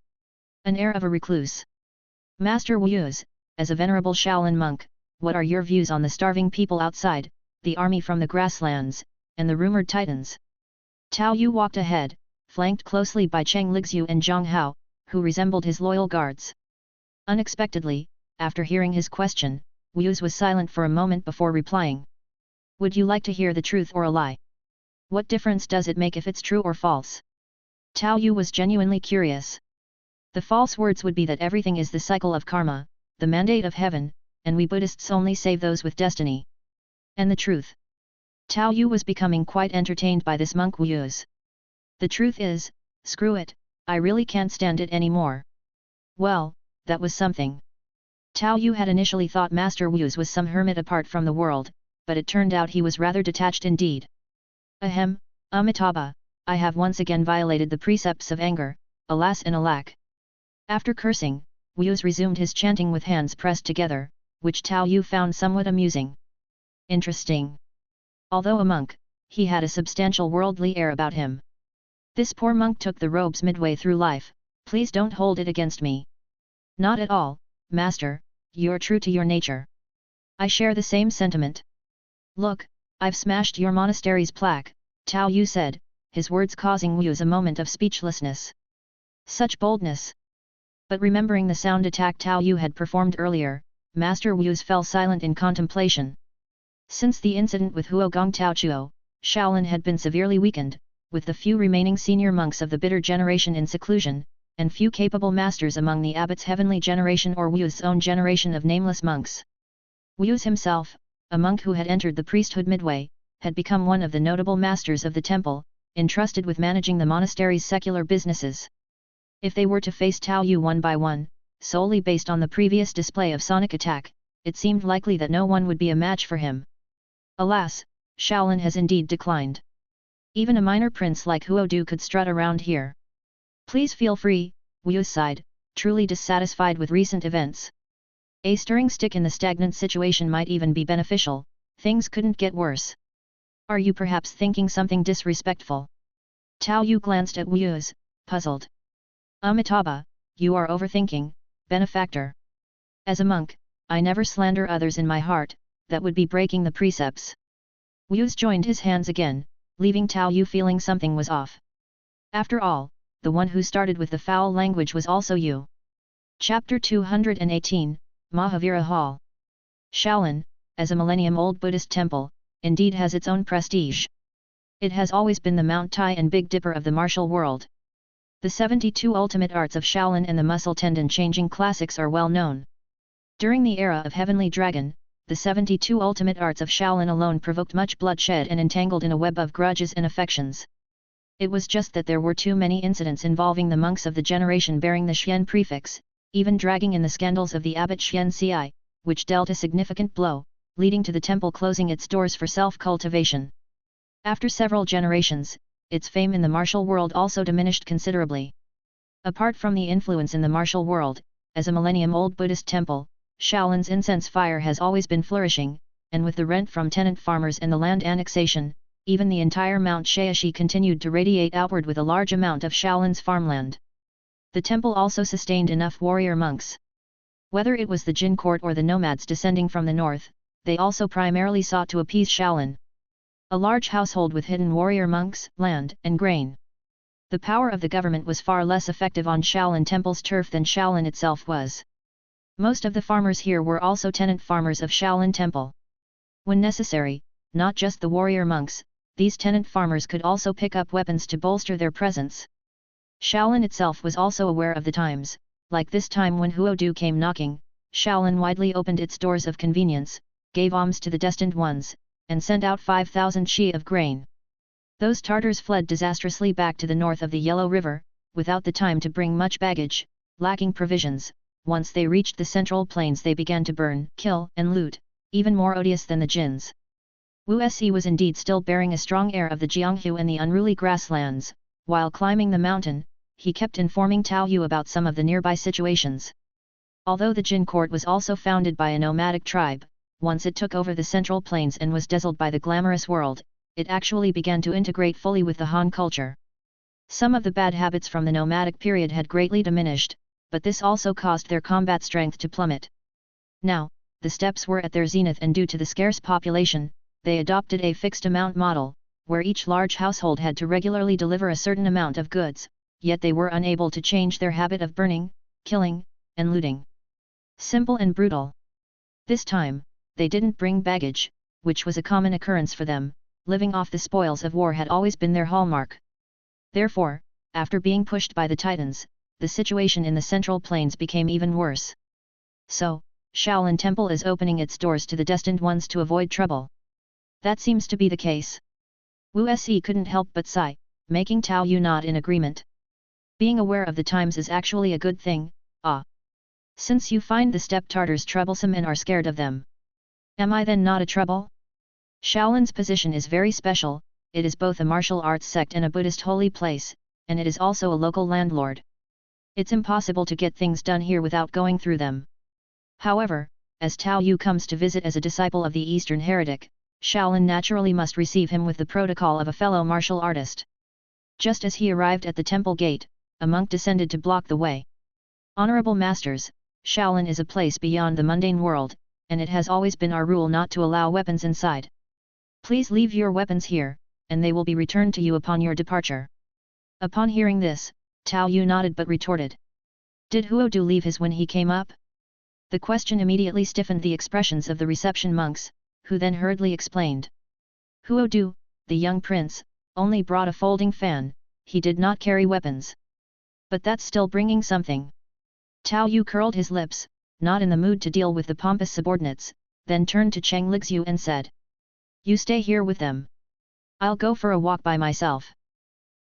An air of a recluse. Master Wuyuz, as a venerable Shaolin monk, what are your views on the starving people outside, the army from the grasslands, and the rumored titans? Tao Yu walked ahead, flanked closely by Cheng Lixu and Zhang Hao, who resembled his loyal guards. Unexpectedly, after hearing his question, Wuyuz was silent for a moment before replying. Would you like to hear the truth or a lie? What difference does it make if it's true or false? Tao Yu was genuinely curious. The false words would be that everything is the cycle of karma, the mandate of heaven, and we Buddhists only save those with destiny. And the truth? Tao Yu was becoming quite entertained by this monk Wuyuz. The truth is, screw it, I really can't stand it anymore. Well, that was something. Tao Yu had initially thought Master Wuyuz was some hermit apart from the world, but it turned out he was rather detached indeed. Ahem, Amitabha, I have once again violated the precepts of anger, alas and alack. After cursing, Wuyuz resumed his chanting with hands pressed together, which Tao Yu found somewhat amusing. Interesting. Although a monk, he had a substantial worldly air about him. This poor monk took the robes midway through life, please don't hold it against me. Not at all, Master, you're true to your nature. I share the same sentiment. Look, I've smashed your monastery's plaque, Tao Yu said, his words causing Wuyuz a moment of speechlessness. Such boldness! But remembering the sound attack Tao Yu had performed earlier, Master Wuyuz fell silent in contemplation. Since the incident with Huogong Taochuo, Shaolin had been severely weakened, with the few remaining senior monks of the bitter generation in seclusion, and few capable masters among the abbot's heavenly generation or Wuyuz's own generation of nameless monks. Wuyuz himself, a monk who had entered the priesthood midway, had become one of the notable masters of the temple, entrusted with managing the monastery's secular businesses. If they were to face Tao Yu one by one, solely based on the previous display of sonic attack, it seemed likely that no one would be a match for him. Alas, Shaolin has indeed declined. Even a minor prince like Huodu could strut around here. Please feel free, Wuyuz sighed, truly dissatisfied with recent events. A stirring stick in the stagnant situation might even be beneficial, things couldn't get worse. Are you perhaps thinking something disrespectful? Tao Yu glanced at Wuyuz, puzzled. Amitabha, you are overthinking, benefactor. As a monk, I never slander others in my heart, that would be breaking the precepts. Wuyuz joined his hands again, leaving Tao Yu feeling something was off. After all, the one who started with the foul language was also you. Chapter 218, Mahavira Hall. Shaolin, as a millennium-old Buddhist temple, indeed has its own prestige. It has always been the Mount Tai and Big Dipper of the martial world. The 72 ultimate arts of Shaolin and the muscle tendon changing classics are well known. During the era of Heavenly Dragon, the 72 ultimate arts of Shaolin alone provoked much bloodshed and entangled in a web of grudges and affections. It was just that there were too many incidents involving the monks of the generation bearing the Xian prefix, even dragging in the scandals of the abbot Xian Ci, which dealt a significant blow, leading to the temple closing its doors for self-cultivation. After several generations, its fame in the martial world also diminished considerably. Apart from the influence in the martial world, as a millennium-old Buddhist temple, Shaolin's incense fire has always been flourishing, and with the rent from tenant farmers and the land annexation, even the entire Mount Shaoxi continued to radiate outward with a large amount of Shaolin's farmland. The temple also sustained enough warrior monks. Whether it was the Jin court or the nomads descending from the north, they also primarily sought to appease Shaolin. A large household with hidden warrior monks, land, and grain. The power of the government was far less effective on Shaolin Temple's turf than Shaolin itself was. Most of the farmers here were also tenant farmers of Shaolin Temple. When necessary, not just the warrior monks, these tenant farmers could also pick up weapons to bolster their presence. Shaolin itself was also aware of the times, like this time when Huodu came knocking, Shaolin widely opened its doors of convenience, gave alms to the destined ones, and sent out 5,000 shi of grain. Those Tartars fled disastrously back to the north of the Yellow River, without the time to bring much baggage, lacking provisions. Once they reached the central plains they began to burn, kill, and loot, even more odious than the Jins. Wu Se was indeed still bearing a strong air of the Jianghu and the unruly grasslands. While climbing the mountain, he kept informing Tao Yu about some of the nearby situations. Although the Jin court was also founded by a nomadic tribe, once it took over the central plains and was dazzled by the glamorous world, it actually began to integrate fully with the Han culture. Some of the bad habits from the nomadic period had greatly diminished, but this also caused their combat strength to plummet. Now, the steppes were at their zenith and due to the scarce population, they adopted a fixed amount model, where each large household had to regularly deliver a certain amount of goods, yet they were unable to change their habit of burning, killing, and looting. Simple and brutal. This time, they didn't bring baggage, which was a common occurrence for them. Living off the spoils of war had always been their hallmark. Therefore, after being pushed by the Titans, the situation in the central plains became even worse. So, Shaolin Temple is opening its doors to the destined ones to avoid trouble. That seems to be the case. Wu Se couldn't help but sigh, making Tao Yu nod in agreement. Being aware of the times is actually a good thing, since you find the steppe Tartars troublesome and are scared of them. Am I then not a trouble? Shaolin's position is very special, it is both a martial arts sect and a Buddhist holy place, and it is also a local landlord. It's impossible to get things done here without going through them. However, as Tao Yu comes to visit as a disciple of the Eastern heretic, Shaolin naturally must receive him with the protocol of a fellow martial artist. Just as he arrived at the temple gate, a monk descended to block the way. Honorable masters, Shaolin is a place beyond the mundane world, and it has always been our rule not to allow weapons inside. Please leave your weapons here, and they will be returned to you upon your departure. Upon hearing this, Tao Yu nodded but retorted. Did Huodu leave his when he came up? The question immediately stiffened the expressions of the reception monks, who then hurriedly explained. Huodu, the young prince, only brought a folding fan, he did not carry weapons. But that's still bringing something. Tao Yu curled his lips, not in the mood to deal with the pompous subordinates, then turned to Cheng Lixu and said. You stay here with them. I'll go for a walk by myself.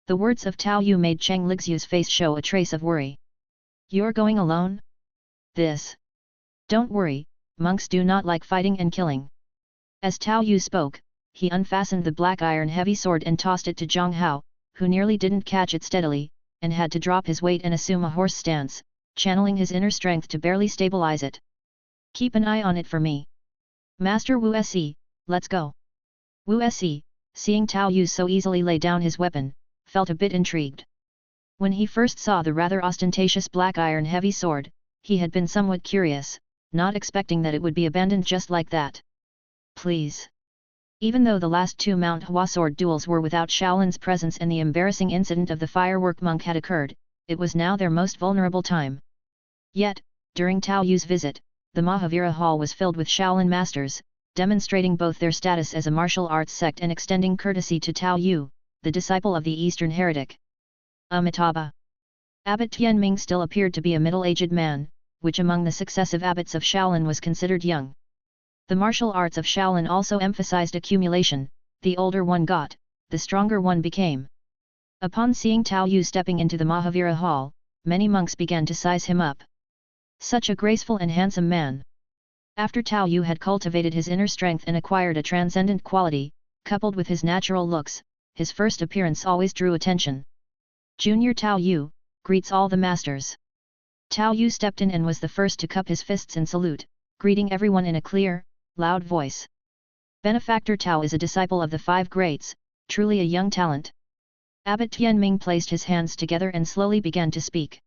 The words of Tao Yu made Cheng Lixu's face show a trace of worry. You're going alone? Don't worry, monks do not like fighting and killing. As Tao Yu spoke, he unfastened the black iron heavy sword and tossed it to Zhang Hao, who nearly didn't catch it steadily, and had to drop his weight and assume a horse stance, channeling his inner strength to barely stabilize it. Keep an eye on it for me. Master Wu Se, let's go. Wu Se, seeing Tao Yu so easily lay down his weapon, felt a bit intrigued. When he first saw the rather ostentatious black iron heavy sword, he had been somewhat curious, not expecting that it would be abandoned just like that. Please. Even though the last two Mount Hua sword duels were without Shaolin's presence and the embarrassing incident of the firework monk had occurred, it was now their most vulnerable time. Yet, during Tao Yu's visit, the Mahavira Hall was filled with Shaolin masters, demonstrating both their status as a martial arts sect and extending courtesy to Tao Yu, the disciple of the Eastern heretic. Amitabha. Abbot Tianming still appeared to be a middle-aged man, which among the successive abbots of Shaolin was considered young. The martial arts of Shaolin also emphasized accumulation, the older one got, the stronger one became. Upon seeing Tao Yu stepping into the Mahavira Hall, many monks began to size him up. Such a graceful and handsome man. After Tao Yu had cultivated his inner strength and acquired a transcendent quality, coupled with his natural looks, his first appearance always drew attention. Junior Tao Yu, greets all the masters. Tao Yu stepped in and was the first to cup his fists in salute, greeting everyone in a clear, loud voice. Benefactor Tao is a disciple of the Five Greats, truly a young talent. Abbot Tianming placed his hands together and slowly began to speak.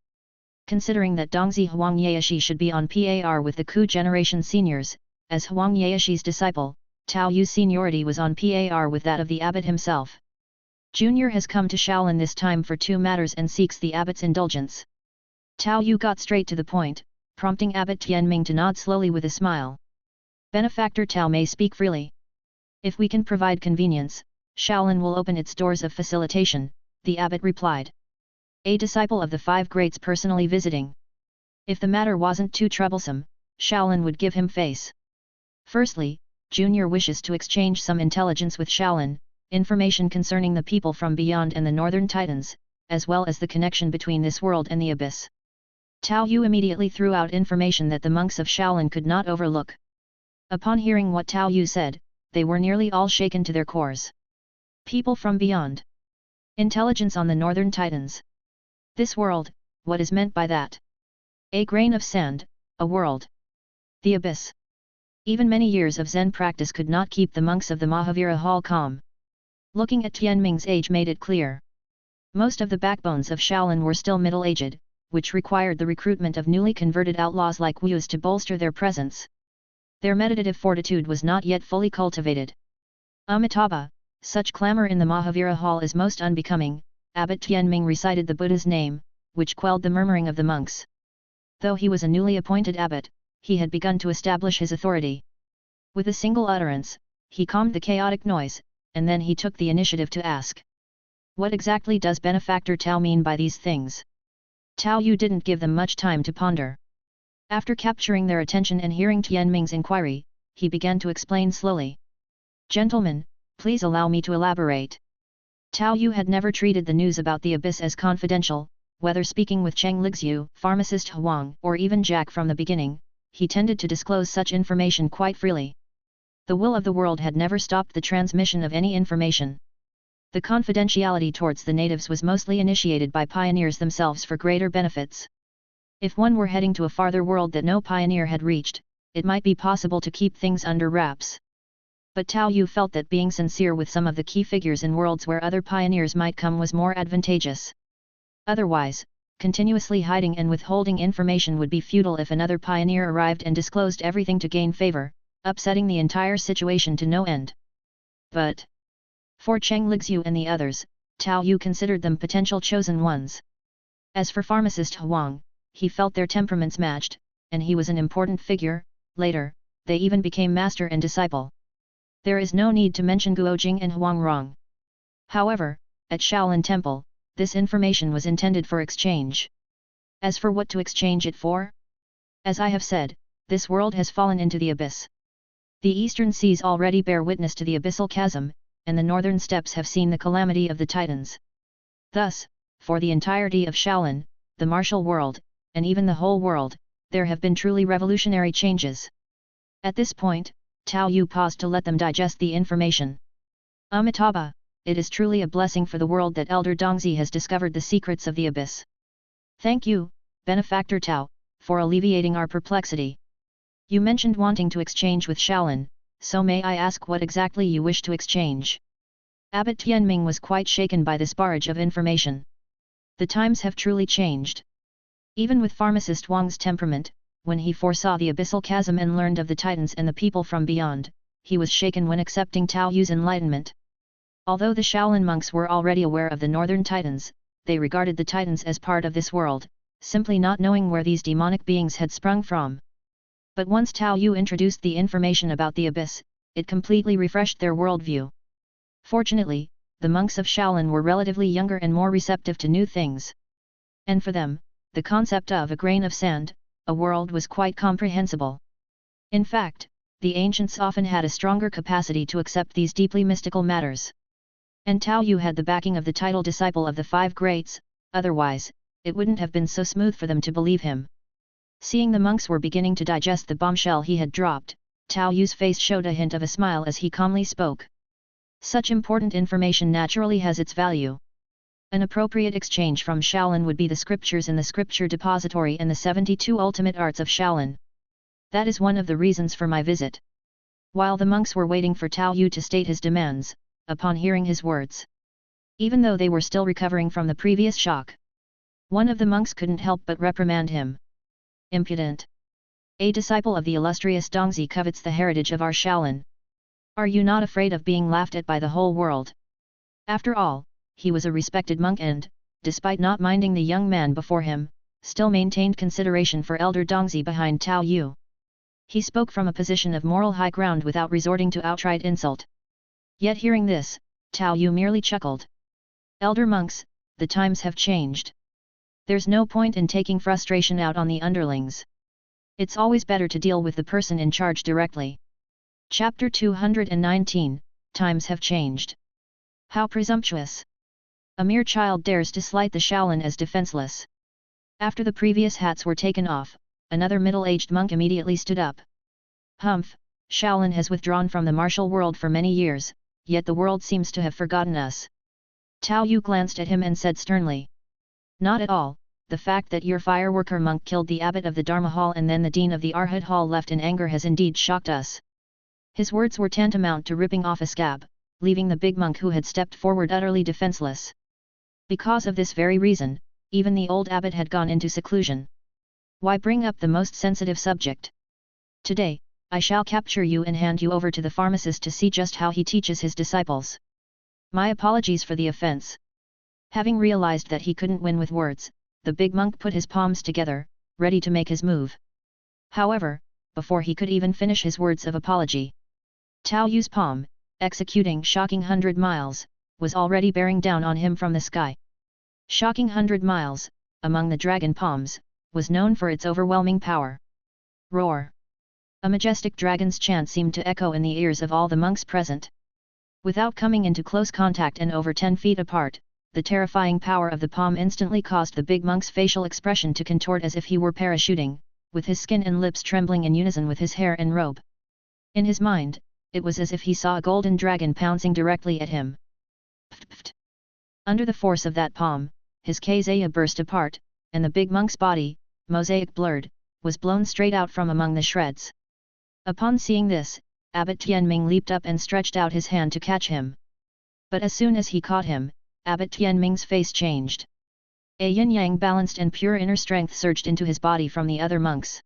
Considering that Dongzi Huang Yaeshi should be on par with the Ku generation seniors, as Huang Yaeshi's disciple, Tao Yu's seniority was on par with that of the abbot himself. Junior has come to Shaolin this time for two matters and seeks the abbot's indulgence. Tao Yu got straight to the point, prompting Abbot Tianming to nod slowly with a smile. Benefactor Tao may speak freely. If we can provide convenience, Shaolin will open its doors of facilitation, the abbot replied. A disciple of the five greats personally visiting. If the matter wasn't too troublesome, Shaolin would give him face. Firstly, Junior wishes to exchange some intelligence with Shaolin, information concerning the people from beyond and the Northern Titans, as well as the connection between this world and the abyss. Tao Yu immediately threw out information that the monks of Shaolin could not overlook. Upon hearing what Tao Yu said, they were nearly all shaken to their cores. People from beyond. Intelligence on the Northern Titans. This world, what is meant by that? A grain of sand, a world. The abyss. Even many years of Zen practice could not keep the monks of the Mahavira Hall calm. Looking at Tianming's age made it clear. Most of the backbones of Shaolin were still middle-aged, which required the recruitment of newly converted outlaws like Wuyus to bolster their presence. Their meditative fortitude was not yet fully cultivated. Amitabha, such clamor in the Mahavira Hall is most unbecoming. Abbot Tianming recited the Buddha's name, which quelled the murmuring of the monks. Though he was a newly appointed abbot, he had begun to establish his authority. With a single utterance, he calmed the chaotic noise, and then he took the initiative to ask. What exactly does Benefactor Tao mean by these things? Tao Yu didn't give them much time to ponder. After capturing their attention and hearing Tianming's inquiry, he began to explain slowly. Gentlemen, please allow me to elaborate. Tao Yu had never treated the news about the abyss as confidential, whether speaking with Cheng Lixiu, pharmacist Huang, or even Jack from the beginning, he tended to disclose such information quite freely. The will of the world had never stopped the transmission of any information. The confidentiality towards the natives was mostly initiated by pioneers themselves for greater benefits. If one were heading to a farther world that no pioneer had reached, it might be possible to keep things under wraps. But Tao Yu felt that being sincere with some of the key figures in worlds where other pioneers might come was more advantageous. Otherwise, continuously hiding and withholding information would be futile if another pioneer arrived and disclosed everything to gain favor, upsetting the entire situation to no end. But for Cheng Lixiu and the others, Tao Yu considered them potential chosen ones. As for pharmacist Huang, he felt their temperaments matched, and he was an important figure. Later, they even became master and disciple. There is no need to mention Guojing and Huang Rong. However, at Shaolin Temple, this information was intended for exchange. As for what to exchange it for? As I have said, this world has fallen into the abyss. The eastern seas already bear witness to the abyssal chasm, and the northern steppes have seen the calamity of the Titans. Thus, for the entirety of Shaolin, the martial world, and even the whole world, there have been truly revolutionary changes. At this point, Tao Yu paused to let them digest the information. Amitabha, it is truly a blessing for the world that Elder Dongzi has discovered the secrets of the abyss. Thank you, Benefactor Tao, for alleviating our perplexity. You mentioned wanting to exchange with Shaolin, so may I ask what exactly you wish to exchange? Abbot Tianming was quite shaken by this barrage of information. The times have truly changed. Even with pharmacist Wang's temperament, when he foresaw the abyssal chasm and learned of the Titans and the people from beyond, he was shaken when accepting Tao Yu's enlightenment. Although the Shaolin monks were already aware of the Northern Titans, they regarded the Titans as part of this world, simply not knowing where these demonic beings had sprung from. But once Tao Yu introduced the information about the abyss, it completely refreshed their worldview. Fortunately, the monks of Shaolin were relatively younger and more receptive to new things. And for them, the concept of a grain of sand, a world was quite comprehensible. In fact, the ancients often had a stronger capacity to accept these deeply mystical matters. And Tao Yu had the backing of the title disciple of the five greats, otherwise, it wouldn't have been so smooth for them to believe him. Seeing the monks were beginning to digest the bombshell he had dropped, Tao Yu's face showed a hint of a smile as he calmly spoke. Such important information naturally has its value. An appropriate exchange from Shaolin would be the scriptures in the scripture depository and the 72 ultimate arts of Shaolin. That is one of the reasons for my visit. While the monks were waiting for Tao Yu to state his demands, upon hearing his words, even though they were still recovering from the previous shock, one of the monks couldn't help but reprimand him. Impudent! A disciple of the illustrious Dongzi covets the heritage of our Shaolin. Are you not afraid of being laughed at by the whole world? After all, he was a respected monk and, despite not minding the young man before him, still maintained consideration for elder Dongzi behind Tao Yu. He spoke from a position of moral high ground without resorting to outright insult. Yet hearing this, Tao Yu merely chuckled. Elder monks, the times have changed. There's no point in taking frustration out on the underlings. It's always better to deal with the person in charge directly. Chapter 219, Times have changed. How presumptuous! A mere child dares to slight the Shaolin as defenseless. After the previous hats were taken off, another middle-aged monk immediately stood up. Humph, Shaolin has withdrawn from the martial world for many years, yet the world seems to have forgotten us. Tao Yu glanced at him and said sternly. Not at all, the fact that your fireworker monk killed the abbot of the Dharma Hall and then the dean of the Arhat Hall left in anger has indeed shocked us. His words were tantamount to ripping off a scab, leaving the big monk who had stepped forward utterly defenseless. Because of this very reason, even the old abbot had gone into seclusion. Why bring up the most sensitive subject? Today, I shall capture you and hand you over to the pharmacist to see just how he teaches his disciples. My apologies for the offense. Having realized that he couldn't win with words, the big monk put his palms together, ready to make his move. However, before he could even finish his words of apology, Tao Yu's palm, executing shocking 100 miles, was already bearing down on him from the sky. Shocking 100 miles, among the dragon palms, was known for its overwhelming power. Roar! A majestic dragon's chant seemed to echo in the ears of all the monks present. Without coming into close contact and over 10 feet apart, the terrifying power of the palm instantly caused the big monk's facial expression to contort as if he were parachuting, with his skin and lips trembling in unison with his hair and robe. In his mind, it was as if he saw a golden dragon pouncing directly at him. Pft, pft. Under the force of that palm, his Kazaya burst apart, and the big monk's body, mosaic blurred, was blown straight out from among the shreds. Upon seeing this, Abbot Tianming leaped up and stretched out his hand to catch him. But as soon as he caught him, Abbot Tianming's face changed. A yin-yang balanced and pure inner strength surged into his body from the other monks.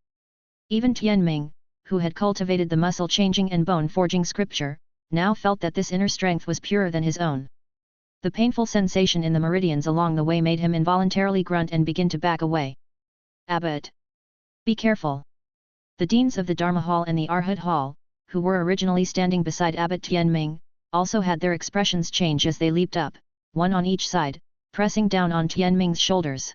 Even Tianming, who had cultivated the muscle-changing and bone-forging scripture, now felt that this inner strength was purer than his own. The painful sensation in the meridians along the way made him involuntarily grunt and begin to back away. Abbot! Be careful! The deans of the Dharma Hall and the Arhat Hall, who were originally standing beside Abbot Tianming, also had their expressions change as they leaped up, one on each side, pressing down on Tianming's shoulders.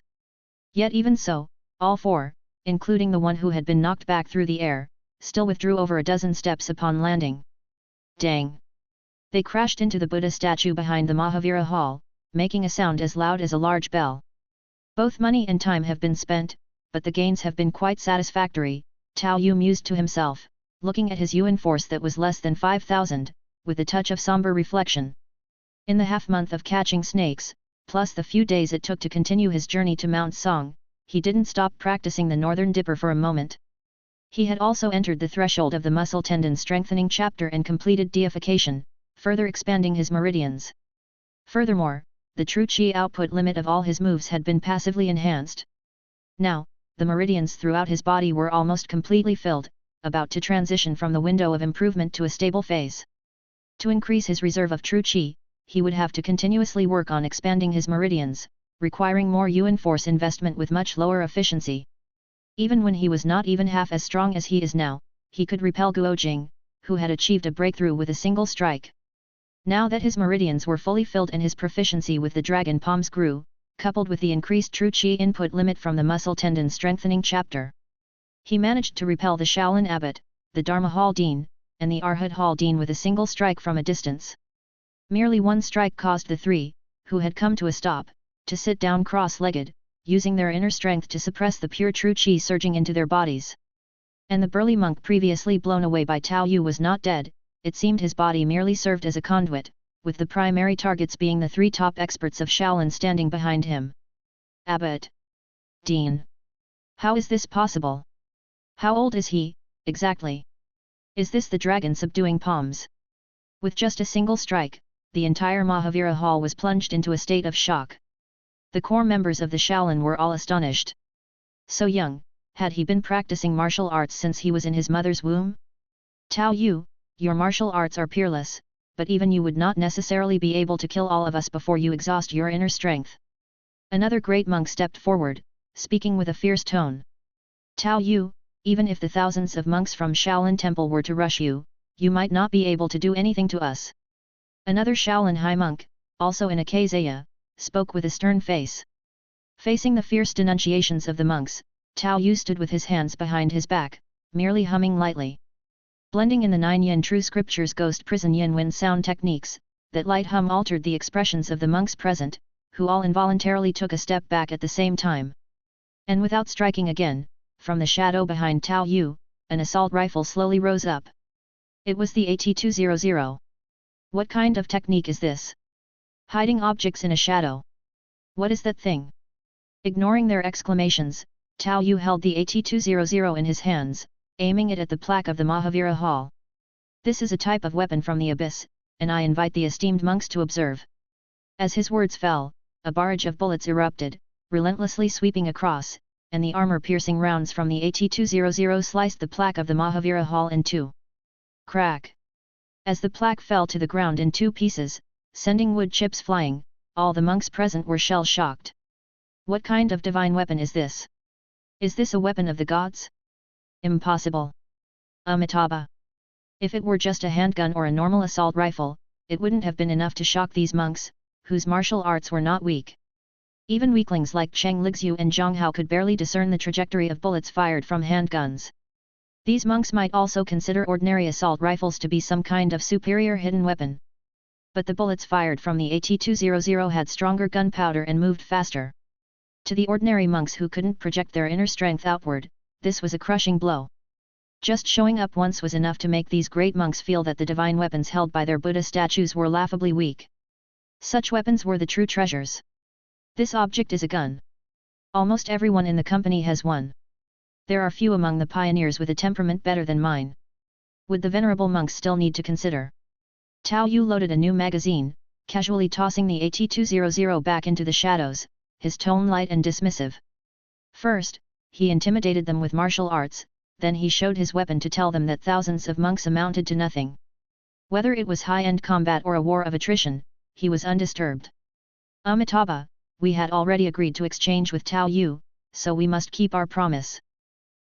Yet even so, all four, including the one who had been knocked back through the air, still withdrew over a dozen steps upon landing. Dang! They crashed into the Buddha statue behind the Mahavira Hall, making a sound as loud as a large bell. Both money and time have been spent, but the gains have been quite satisfactory, Tao Yu mused to himself, looking at his Yuan Force that was less than 5,000, with a touch of somber reflection. In the half-month of catching snakes, plus the few days it took to continue his journey to Mount Song, he didn't stop practicing the Northern Dipper for a moment. He had also entered the threshold of the muscle tendon strengthening chapter and completed deification, further expanding his meridians. Furthermore, the true qi output limit of all his moves had been passively enhanced. Now, the meridians throughout his body were almost completely filled, about to transition from the window of improvement to a stable phase. To increase his reserve of true qi, he would have to continuously work on expanding his meridians, requiring more Yuan Force investment with much lower efficiency. Even when he was not even half as strong as he is now, he could repel Guojing, who had achieved a breakthrough with a single strike. Now that his meridians were fully filled and his proficiency with the dragon palms grew, coupled with the increased true qi input limit from the muscle tendon strengthening chapter, he managed to repel the Shaolin Abbot, the Dharma Hall Dean, and the Arhat Hall Dean with a single strike from a distance. Merely one strike caused the three, who had come to a stop, to sit down cross-legged, using their inner strength to suppress the pure true qi surging into their bodies. And the burly monk previously blown away by Tao Yu was not dead, it seemed his body merely served as a conduit, with the primary targets being the three top experts of Shaolin standing behind him. Abbot! Dean! How is this possible? How old is he, exactly? Is this the dragon subduing palms? With just a single strike, the entire Mahavira Hall was plunged into a state of shock. The core members of the Shaolin were all astonished. So young, had he been practicing martial arts since he was in his mother's womb? Tao Yu, your martial arts are peerless, but even you would not necessarily be able to kill all of us before you exhaust your inner strength. Another great monk stepped forward, speaking with a fierce tone. Tao Yu, even if the thousands of monks from Shaolin Temple were to rush you, you might not be able to do anything to us. Another Shaolin high monk, also in a Kazaya, spoke with a stern face. Facing the fierce denunciations of the monks, Tao Yu stood with his hands behind his back, merely humming lightly. Blending in the 9 yin true scriptures ghost prison yin wind sound techniques, that light hum altered the expressions of the monks present, who all involuntarily took a step back at the same time. And without striking again, from the shadow behind Tao Yu, an assault rifle slowly rose up. It was the AT-200. What kind of technique is this? Hiding objects in a shadow. What is that thing? Ignoring their exclamations, Tao Yu held the AT-200 in his hands, aiming it at the plaque of the Mahavira Hall. This is a type of weapon from the abyss, and I invite the esteemed monks to observe. As his words fell, a barrage of bullets erupted, relentlessly sweeping across, and the armor-piercing rounds from the AT-200 sliced the plaque of the Mahavira Hall in two. Crack! As the plaque fell to the ground in 2 pieces, sending wood chips flying, all the monks present were shell-shocked. What kind of divine weapon is this? Is this a weapon of the gods? Impossible. Amitabha. If it were just a handgun or a normal assault rifle, it wouldn't have been enough to shock these monks, whose martial arts were not weak. Even weaklings like Cheng Lixu and Zhang Hao could barely discern the trajectory of bullets fired from handguns. These monks might also consider ordinary assault rifles to be some kind of superior hidden weapon. But the bullets fired from the AT-200 had stronger gunpowder and moved faster. To the ordinary monks who couldn't project their inner strength outward, this was a crushing blow. Just showing up once was enough to make these great monks feel that the divine weapons held by their Buddha statues were laughably weak. Such weapons were the true treasures. This object is a gun. Almost everyone in the company has one. There are few among the pioneers with a temperament better than mine. Would the venerable monks still need to consider? Tao Yu loaded a new magazine, casually tossing the AT-200 back into the shadows, his tone light and dismissive. First, he intimidated them with martial arts, then he showed his weapon to tell them that thousands of monks amounted to nothing. Whether it was high-end combat or a war of attrition, he was undisturbed. Amitabha, we had already agreed to exchange with Tao Yu, so we must keep our promise.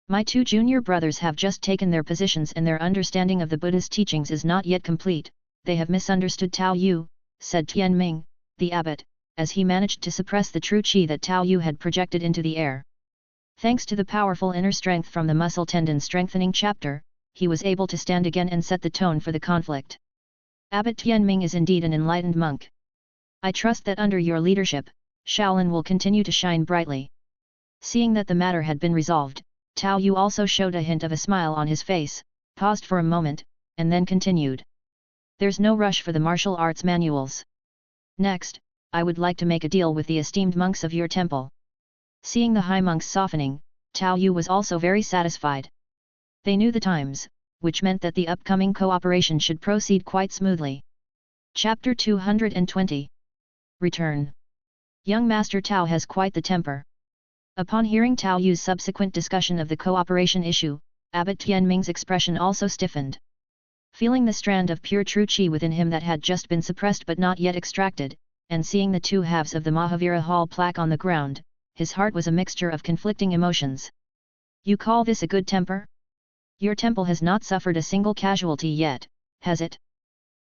My 2 junior brothers have just taken their positions and their understanding of the Buddha's teachings is not yet complete. They have misunderstood Tao Yu, said Tianming, the abbot, as he managed to suppress the true qi that Tao Yu had projected into the air. Thanks to the powerful inner strength from the muscle tendon strengthening chapter, he was able to stand again and set the tone for the conflict. Abbot Tianming is indeed an enlightened monk. I trust that under your leadership, Shaolin will continue to shine brightly. Seeing that the matter had been resolved, Tao Yu also showed a hint of a smile on his face, paused for a moment, and then continued. There's no rush for the martial arts manuals. Next, I would like to make a deal with the esteemed monks of your temple. Seeing the high monks softening, Tao Yu was also very satisfied. They knew the times, which meant that the upcoming cooperation should proceed quite smoothly. Chapter 220. Return. Young Master Tao has quite the temper. Upon hearing Tao Yu's subsequent discussion of the cooperation issue, Abbot Tianming's expression also stiffened. Feeling the strand of pure true qi within him that had just been suppressed but not yet extracted, and seeing the 2 halves of the Mahavira Hall plaque on the ground, his heart was a mixture of conflicting emotions. You call this a good temper? Your temple has not suffered a single casualty yet, has it?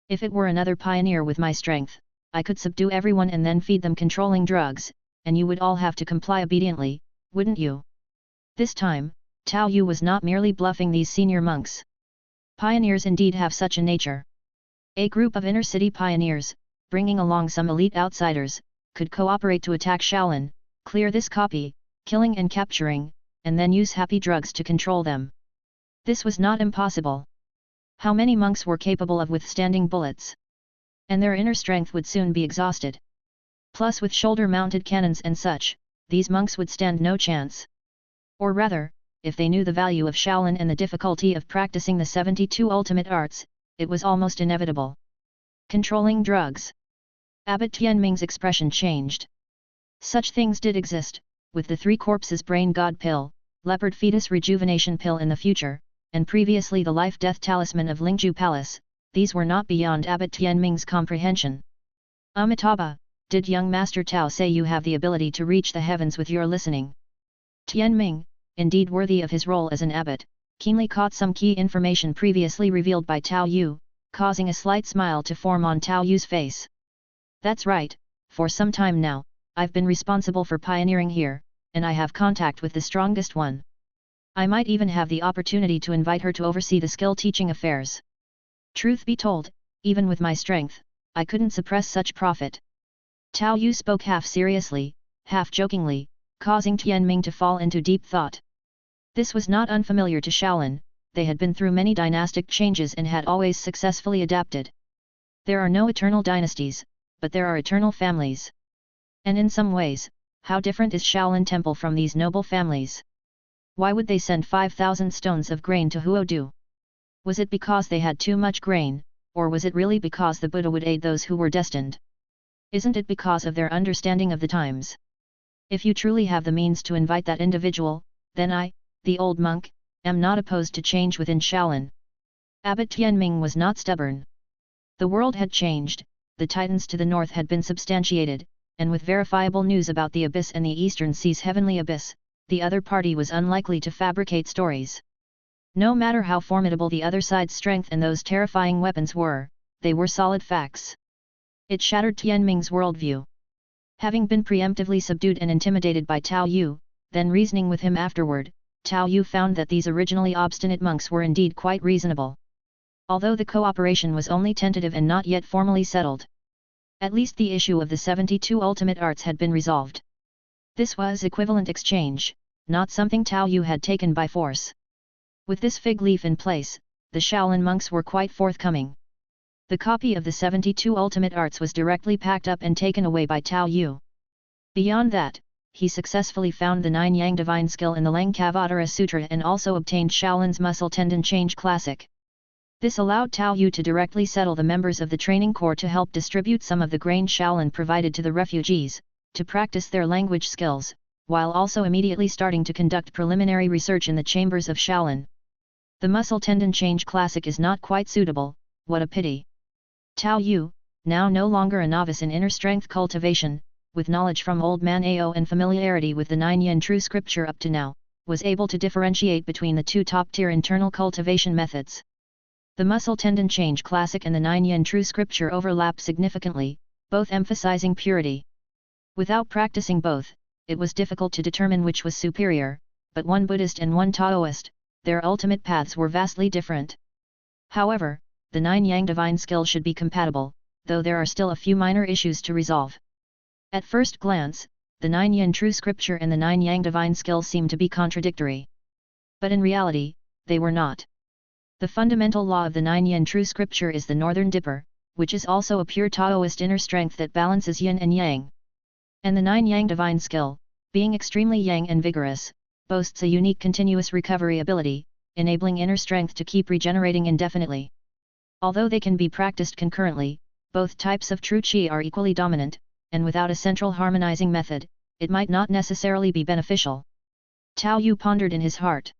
If it were another pioneer with my strength, I could subdue everyone and then feed them controlling drugs, and you would all have to comply obediently, wouldn't you? This time, Tao Yu was not merely bluffing these senior monks. Pioneers indeed have such a nature. A group of inner-city pioneers, bringing along some elite outsiders, could cooperate to attack Shaolin, clear this copy, killing and capturing, and then use happy drugs to control them. This was not impossible. How many monks were capable of withstanding bullets? And their inner strength would soon be exhausted. Plus with shoulder-mounted cannons and such, these monks would stand no chance. Or rather, if they knew the value of Shaolin and the difficulty of practicing the 72 ultimate arts, it was almost inevitable. Controlling drugs. Abbot Tianming's expression changed. Such things did exist, with the 3 corpses brain god pill, leopard fetus rejuvenation pill in the future, and previously the life-death talisman of Lingju Palace. These were not beyond Abbot Tianming's comprehension. Amitabha, did young Master Tao say you have the ability to reach the heavens with your listening? Tianming, indeed worthy of his role as an abbot, keenly caught some key information previously revealed by Tao Yu, causing a slight smile to form on Tao Yu's face. That's right, for some time now, I've been responsible for pioneering here, and I have contact with the strongest one. I might even have the opportunity to invite her to oversee the skill teaching affairs. Truth be told, even with my strength, I couldn't suppress such profit. Tao Yu spoke half seriously, half jokingly, causing Tianming to fall into deep thought. This was not unfamiliar to Shaolin, they had been through many dynastic changes and had always successfully adapted. There are no eternal dynasties, but there are eternal families. And in some ways, how different is Shaolin Temple from these noble families? Why would they send 5,000 stones of grain to Huodu? Was it because they had too much grain, or was it really because the Buddha would aid those who were destined? Isn't it because of their understanding of the times? If you truly have the means to invite that individual, then I, the old monk, am not opposed to change within Shaolin. Abbot Tianming was not stubborn. The world had changed, the titans to the north had been substantiated, and with verifiable news about the abyss and the eastern sea's heavenly abyss, the other party was unlikely to fabricate stories. No matter how formidable the other side's strength and those terrifying weapons were, they were solid facts. It shattered Tianming's worldview. Having been preemptively subdued and intimidated by Tao Yu, then reasoning with him afterward, Tao Yu found that these originally obstinate monks were indeed quite reasonable. Although the cooperation was only tentative and not yet formally settled. At least the issue of the 72 ultimate arts had been resolved. This was equivalent exchange, not something Tao Yu had taken by force. With this fig leaf in place, the Shaolin monks were quite forthcoming. The copy of the 72 ultimate arts was directly packed up and taken away by Tao Yu. Beyond that, he successfully found the 9 Yang divine skill in the Langkavatara Sutra and also obtained Shaolin's muscle tendon change classic. This allowed Tao Yu to directly settle the members of the training corps to help distribute some of the grain Shaolin provided to the refugees, to practice their language skills, while also immediately starting to conduct preliminary research in the chambers of Shaolin. The muscle tendon change classic is not quite suitable, what a pity. Tao Yu, now no longer a novice in inner strength cultivation, with knowledge from Old Man Ao and familiarity with the 9 Yin true scripture up to now, was able to differentiate between the two top-tier internal cultivation methods. The muscle tendon change classic and the 9 Yin true scripture overlap significantly, both emphasizing purity. Without practicing both, it was difficult to determine which was superior, but one Buddhist and one Taoist, their ultimate paths were vastly different. However, the 9 Yang divine skill should be compatible, though there are still a few minor issues to resolve. At first glance, the 9 Yin true scripture and the 9 Yang divine skill seem to be contradictory. But in reality, they were not. The fundamental law of the 9 Yin true scripture is the Northern Dipper, which is also a pure Taoist inner strength that balances Yin and Yang. And the 9 Yang divine skill, being extremely Yang and vigorous, boasts a unique continuous recovery ability, enabling inner strength to keep regenerating indefinitely. Although they can be practiced concurrently, both types of true Qi are equally dominant, and without a central harmonizing method, it might not necessarily be beneficial. Tao Yu pondered in his heart.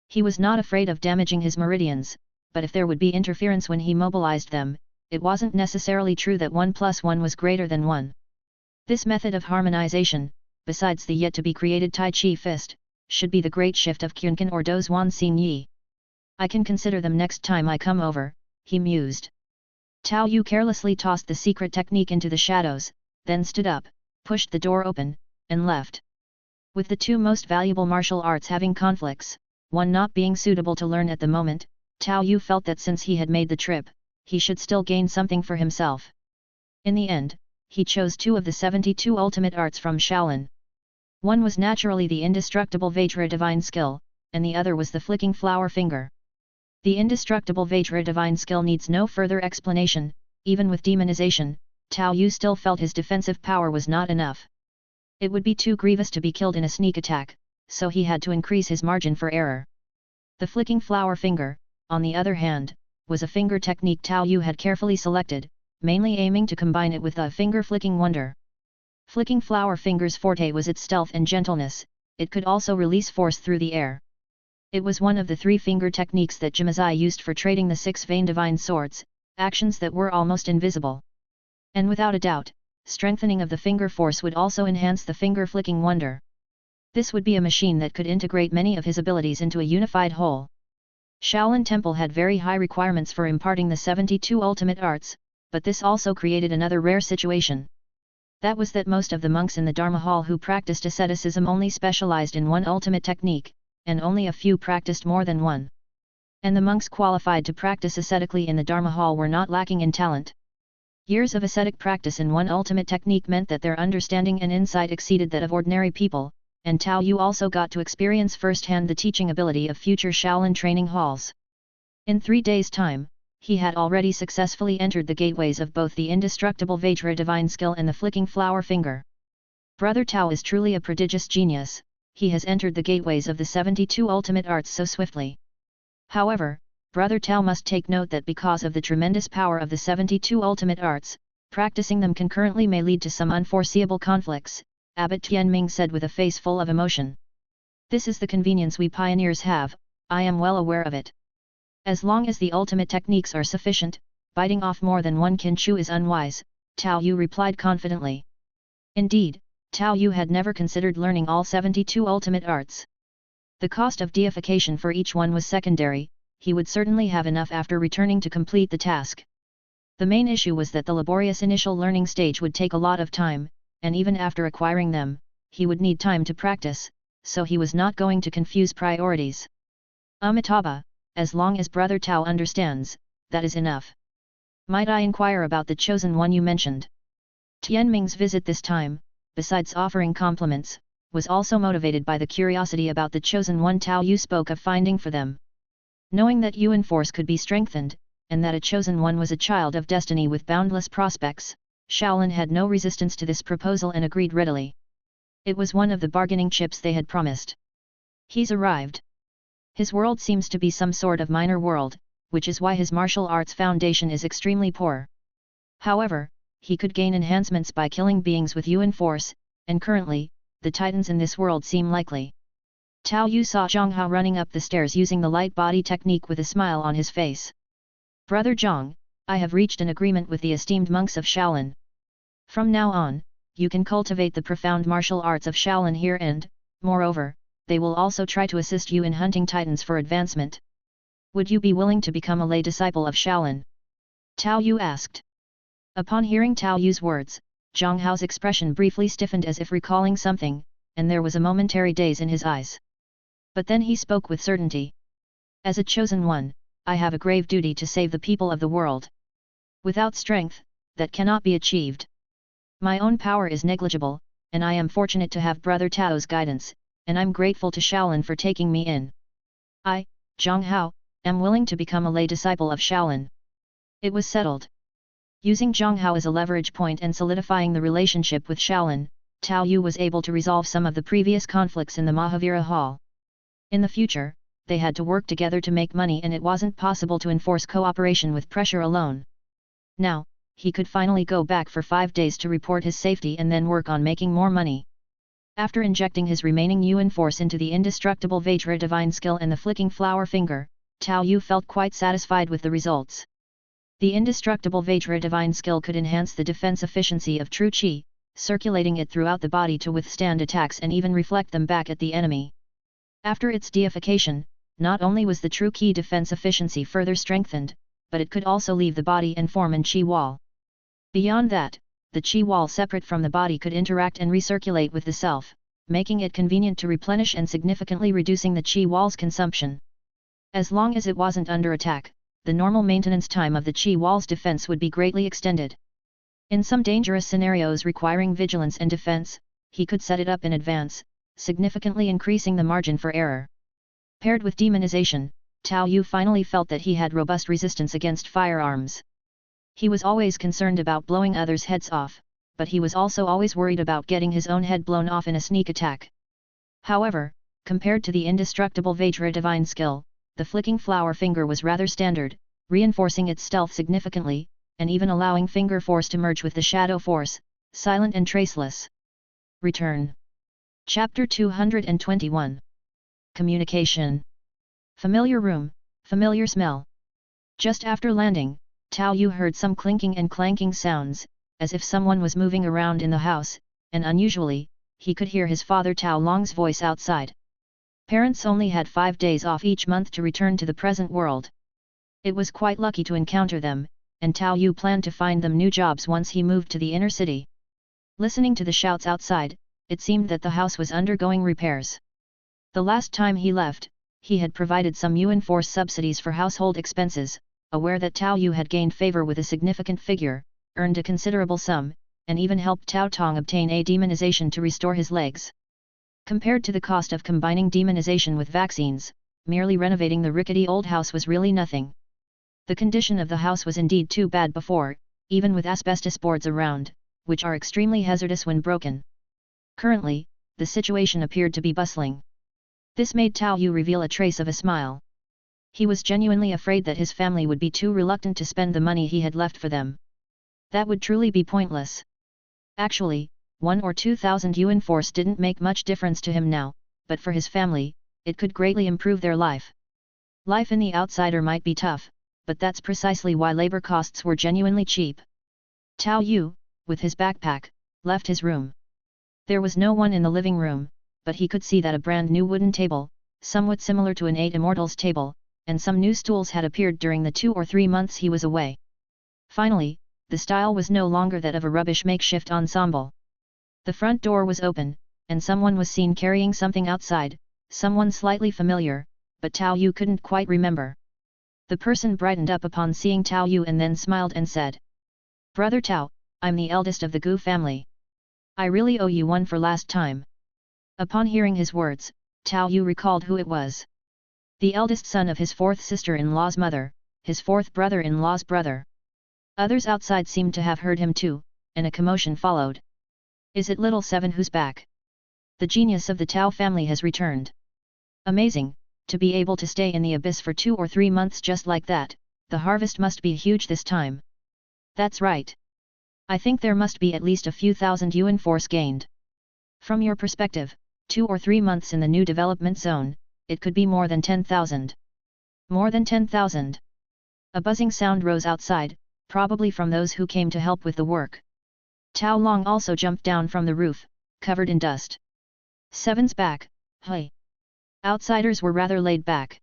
He was not afraid of damaging his meridians, but if there would be interference when he mobilized them, it wasn't necessarily true that 1 + 1 was greater than 1. This method of harmonization, besides the yet-to-be-created Tai Chi fist, should be the great shift of Kyunkan or Dozwan Xin Yi. I can consider them next time I come over, he mused. Tao Yu carelessly tossed the secret technique into the shadows, then stood up, pushed the door open, and left. With the two most valuable martial arts having conflicts, one not being suitable to learn at the moment, Tao Yu felt that since he had made the trip, he should still gain something for himself. In the end, he chose 2 of the 72 ultimate arts from Shaolin. One was naturally the indestructible Vajra divine skill, and the other was the flicking flower finger. The indestructible Vajra divine skill needs no further explanation. Even with demonization, Tao Yu still felt his defensive power was not enough. It would be too grievous to be killed in a sneak attack, so he had to increase his margin for error. The flicking flower finger, on the other hand, was a finger technique Tao Yu had carefully selected, mainly aiming to combine it with the finger-flicking wonder. Flicking flower finger's forte was its stealth and gentleness. It could also release force through the air. It was one of the 3 finger techniques that Jimazai used for trading the 6 vein divine swords, actions that were almost invisible. And without a doubt, strengthening of the finger force would also enhance the finger-flicking wonder. This would be a machine that could integrate many of his abilities into a unified whole. Shaolin Temple had very high requirements for imparting the 72 ultimate arts, but this also created another rare situation. That was that most of the monks in the Dharma Hall who practiced asceticism only specialized in one ultimate technique, and only a few practiced more than one. And the monks qualified to practice ascetically in the Dharma Hall were not lacking in talent. Years of ascetic practice in one ultimate technique meant that their understanding and insight exceeded that of ordinary people, and Tao Yu also got to experience firsthand the teaching ability of future Shaolin training halls. In 3 days' time, he had already successfully entered the gateways of both the indestructible Vajra divine skill and the flicking flower finger. Brother Tao is truly a prodigious genius, he has entered the gateways of the 72 ultimate arts so swiftly. However, Brother Tao must take note that because of the tremendous power of the 72 ultimate arts, practicing them concurrently may lead to some unforeseeable conflicts, Abbot Tianming said with a face full of emotion. This is the convenience we pioneers have, I am well aware of it. As long as the ultimate techniques are sufficient, biting off more than one can chew is unwise, Tao Yu replied confidently. Indeed, Tao Yu had never considered learning all 72 ultimate arts. The cost of deification for each one was secondary, he would certainly have enough after returning to complete the task. The main issue was that the laborious initial learning stage would take a lot of time, and even after acquiring them, he would need time to practice, so he was not going to confuse priorities. Amitabha, as long as Brother Tao understands, that is enough. Might I inquire about the chosen one you mentioned? Tianming's visit this time, besides offering compliments, was also motivated by the curiosity about the chosen one Tao Yu spoke of finding for them. Knowing that Yuan Force could be strengthened, and that a chosen one was a child of destiny with boundless prospects, Shaolin had no resistance to this proposal and agreed readily. It was one of the bargaining chips they had promised. He's arrived. His world seems to be some sort of minor world, which is why his martial arts foundation is extremely poor. However, he could gain enhancements by killing beings with Yuan Force, and currently, the titans in this world seem likely. Tao Yu saw Zhang Hao running up the stairs using the light body technique with a smile on his face. Brother Zhang, I have reached an agreement with the esteemed monks of Shaolin. From now on, you can cultivate the profound martial arts of Shaolin here and, moreover, they will also try to assist you in hunting titans for advancement. Would you be willing to become a lay disciple of Shaolin? Tao Yu asked. Upon hearing Tao Yu's words, Zhang Hao's expression briefly stiffened as if recalling something, and there was a momentary daze in his eyes. But then he spoke with certainty. As a chosen one, I have a grave duty to save the people of the world. Without strength, that cannot be achieved. My own power is negligible, and I am fortunate to have Brother Tao's guidance, and I'm grateful to Shaolin for taking me in. I, Zhang Hao, am willing to become a lay disciple of Shaolin. It was settled. Using Zhang Hao as a leverage point and solidifying the relationship with Shaolin, Tao Yu was able to resolve some of the previous conflicts in the Mahavira Hall. In the future, they had to work together to make money and it wasn't possible to enforce cooperation with pressure alone. Now, he could finally go back for 5 days to report his safety and then work on making more money. After injecting his remaining Yuan Force into the indestructible Vajra divine skill and the flicking flower finger, Tao Yu felt quite satisfied with the results. The indestructible Vajra divine skill could enhance the defense efficiency of true Qi, circulating it throughout the body to withstand attacks and even reflect them back at the enemy. After its deification, not only was the true Qi defense efficiency further strengthened, but it could also leave the body and form an Qi wall. Beyond that, the Qi wall separate from the body could interact and recirculate with the self, making it convenient to replenish and significantly reducing the Qi wall's consumption. As long as it wasn't under attack, the normal maintenance time of the Qi wall's defense would be greatly extended. In some dangerous scenarios requiring vigilance and defense, he could set it up in advance, significantly increasing the margin for error. Paired with demonization, Tao Yu finally felt that he had robust resistance against firearms. He was always concerned about blowing others' heads off, but he was also always worried about getting his own head blown off in a sneak attack. However, compared to the indestructible Vajra divine skill, the flicking flower finger was rather standard, reinforcing its stealth significantly, and even allowing finger force to merge with the shadow force, silent and traceless. Return. Chapter 221. Communication. Familiar room, familiar smell. Just after landing, Tao Yu heard some clinking and clanking sounds, as if someone was moving around in the house, and unusually, he could hear his father Tao Long's voice outside. Parents only had 5 days off each month to return to the present world. It was quite lucky to encounter them, and Tao Yu planned to find them new jobs once he moved to the inner city. Listening to the shouts outside, it seemed that the house was undergoing repairs. The last time he left, he had provided some Yuan Force subsidies for household expenses, aware that Tao Yu had gained favor with a significant figure, earned a considerable sum, and even helped Tao Tong obtain a demonization to restore his legs. Compared to the cost of combining demonization with vaccines, merely renovating the rickety old house was really nothing. The condition of the house was indeed too bad before, even with asbestos boards around, which are extremely hazardous when broken. Currently, the situation appeared to be bustling. This made Tao Yu reveal a trace of a smile. He was genuinely afraid that his family would be too reluctant to spend the money he had left for them. That would truly be pointless. Actually, 1 or 2,000 Yuan Force didn't make much difference to him now, but for his family, it could greatly improve their life. Life in the outsider might be tough, but that's precisely why labor costs were genuinely cheap. Tao Yu, with his backpack, left his room. There was no one in the living room, but he could see that a brand new wooden table, somewhat similar to an 8 Immortals table, and some new stools had appeared during the 2 or 3 months he was away. Finally, the style was no longer that of a rubbish makeshift ensemble. The front door was open, and someone was seen carrying something outside, someone slightly familiar, but Tao Yu couldn't quite remember. The person brightened up upon seeing Tao Yu and then smiled and said, "Brother Tao, I'm the eldest of the Gu family. I really owe you one for last time." Upon hearing his words, Tao Yu recalled who it was. The eldest son of his 4th sister-in-law's mother, his 4th brother-in-law's brother. Others outside seemed to have heard him too, and a commotion followed. "Is it little Seven who's back? The genius of the Tao family has returned. Amazing, to be able to stay in the abyss for 2 or 3 months just like that, the harvest must be huge this time." "That's right. I think there must be at least a few thousand Yuan Force gained. From your perspective, 2 or 3 months in the new development zone, it could be more than 10,000. More than 10,000. A buzzing sound rose outside, probably from those who came to help with the work. Tao Long also jumped down from the roof, covered in dust. "Seven's back, hey." Outsiders were rather laid back.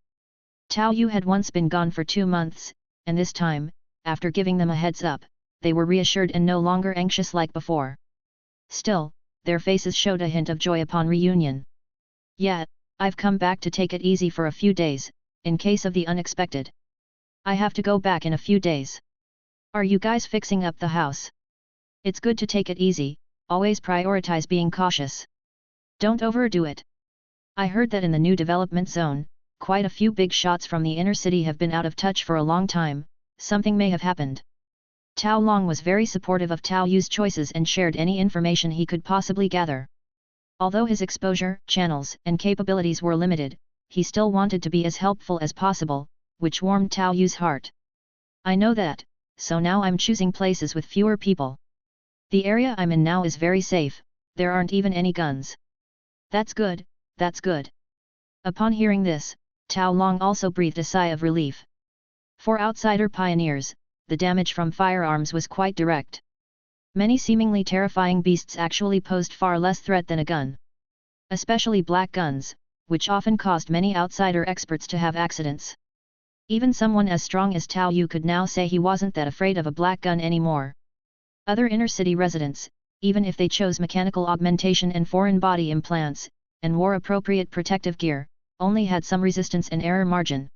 Tao Yu had once been gone for 2 months, and this time, after giving them a heads up, they were reassured and no longer anxious like before. Still, their faces showed a hint of joy upon reunion. "Yeah, I've come back to take it easy for a few days, in case of the unexpected. I have to go back in a few days. Are you guys fixing up the house? It's good to take it easy, always prioritize being cautious. Don't overdo it. I heard that in the new development zone, quite a few big shots from the inner city have been out of touch for a long time, something may have happened." Tao Long was very supportive of Tao Yu's choices and shared any information he could possibly gather. Although his exposure, channels and capabilities were limited, he still wanted to be as helpful as possible, which warmed Tao Yu's heart. "I know that, so now I'm choosing places with fewer people. The area I'm in now is very safe, there aren't even any guns." "That's good, that's good." Upon hearing this, Tao Long also breathed a sigh of relief. For outsider pioneers, the damage from firearms was quite direct. Many seemingly terrifying beasts actually posed far less threat than a gun. Especially black guns, which often caused many outsider experts to have accidents. Even someone as strong as Tao Yu could now say he wasn't that afraid of a black gun anymore. Other inner-city residents, even if they chose mechanical augmentation and foreign body implants, and wore appropriate protective gear, only had some resistance and error margin.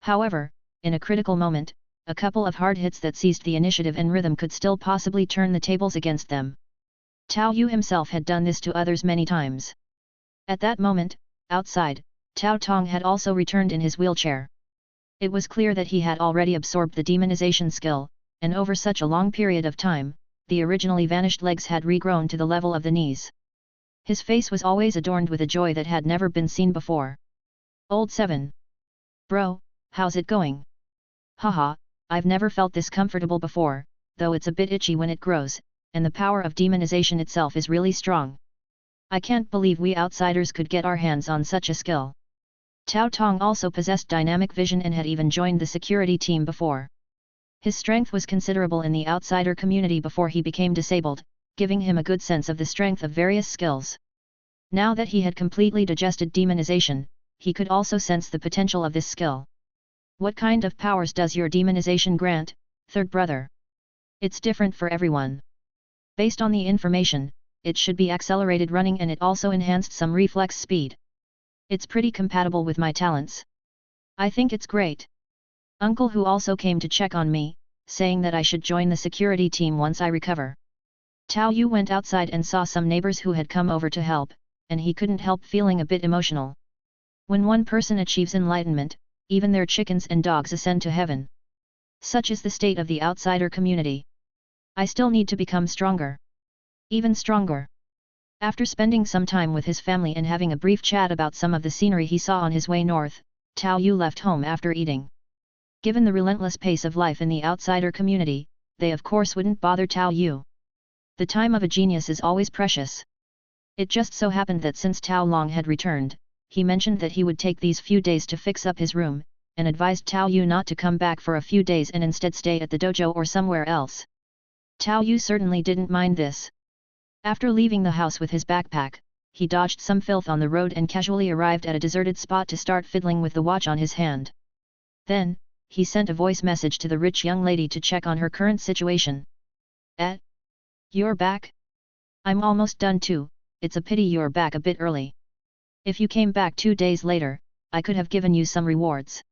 However, in a critical moment, a couple of hard hits that seized the initiative and rhythm could still possibly turn the tables against them. Tao Yu himself had done this to others many times. At that moment, outside, Tao Tong had also returned in his wheelchair. It was clear that he had already absorbed the demonization skill, and over such a long period of time, the originally vanished legs had regrown to the level of the knees. His face was always adorned with a joy that had never been seen before. "Old Seven. Bro, how's it going? Haha, I've never felt this comfortable before, though it's a bit itchy when it grows, and the power of demonization itself is really strong. I can't believe we outsiders could get our hands on such a skill." Tao Tong also possessed dynamic vision and had even joined the security team before. His strength was considerable in the outsider community before he became disabled, giving him a good sense of the strength of various skills. Now that he had completely digested demonization, he could also sense the potential of this skill. What kind of powers does your demonization grant, third brother? It's different for everyone. Based on the information, it should be accelerated running, and it also enhanced some reflex speed. It's pretty compatible with my talents. I think it's great. Uncle, who also came to check on me, saying that I should join the security team once I recover. Tao Yu went outside and saw some neighbors who had come over to help, and he couldn't help feeling a bit emotional. When one person achieves enlightenment, even their chickens and dogs ascend to heaven. Such is the state of the outsider community. I still need to become stronger. Even stronger. After spending some time with his family and having a brief chat about some of the scenery he saw on his way north, Tao Yu left home after eating. Given the relentless pace of life in the outsider community, they of course wouldn't bother Tao Yu. The time of a genius is always precious. It just so happened that since Tao Long had returned, he mentioned that he would take these few days to fix up his room, and advised Tao Yu not to come back for a few days and instead stay at the dojo or somewhere else. Tao Yu certainly didn't mind this. After leaving the house with his backpack, he dodged some filth on the road and casually arrived at a deserted spot to start fiddling with the watch on his hand. Then, he sent a voice message to the rich young lady to check on her current situation. You're back? I'm almost done too, it's a pity you're back a bit early. If you came back 2 days later, I could have given you some rewards.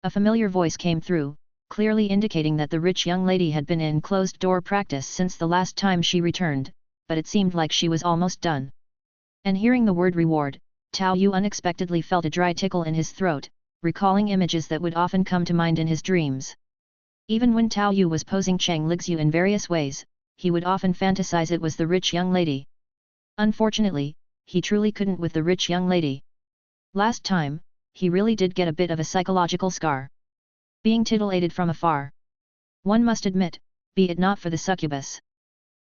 A familiar voice came through, clearly indicating that the rich young lady had been in closed-door practice since the last time she returned, but it seemed like she was almost done. And hearing the word reward, Tao Yu unexpectedly felt a dry tickle in his throat, recalling images that would often come to mind in his dreams. Even when Tao Yu was posing Chang Lixu in various ways, he would often fantasize it was the rich young lady. Unfortunately, he truly couldn't with the rich young lady. Last time, he really did get a bit of a psychological scar. Being titillated from afar. One must admit, be it not for the succubus.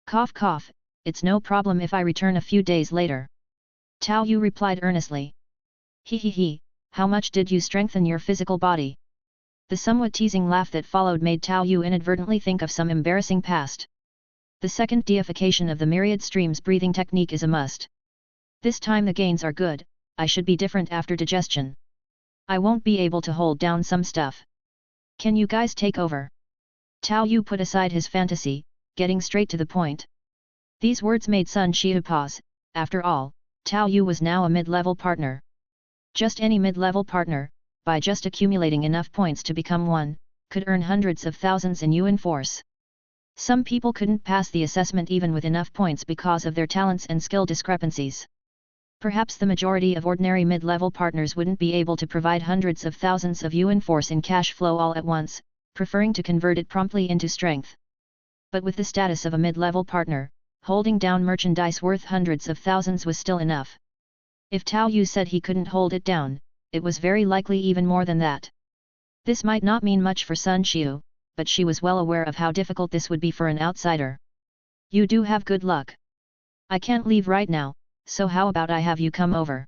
Cough cough, it's no problem if I return a few days later. Tao Yu replied earnestly. He, how much did you strengthen your physical body? The somewhat teasing laugh that followed made Tao Yu inadvertently think of some embarrassing past. The second deification of the myriad streams breathing technique is a must. This time the gains are good, I should be different after digestion. I won't be able to hold down some stuff. Can you guys take over? Tao Yu put aside his fantasy, getting straight to the point. These words made Sun Xiu pause. After all, Tao Yu was now a mid-level partner. Just any mid-level partner, by just accumulating enough points to become one, could earn hundreds of thousands in Yuan Force. Some people couldn't pass the assessment even with enough points because of their talents and skill discrepancies. Perhaps the majority of ordinary mid-level partners wouldn't be able to provide hundreds of thousands of Yuan Force in cash flow all at once, preferring to convert it promptly into strength. But with the status of a mid-level partner, holding down merchandise worth hundreds of thousands was still enough. If Tao Yu said he couldn't hold it down, it was very likely even more than that. This might not mean much for Sun Xiu, but she was well aware of how difficult this would be for an outsider. You do have good luck. I can't leave right now, so how about I have you come over?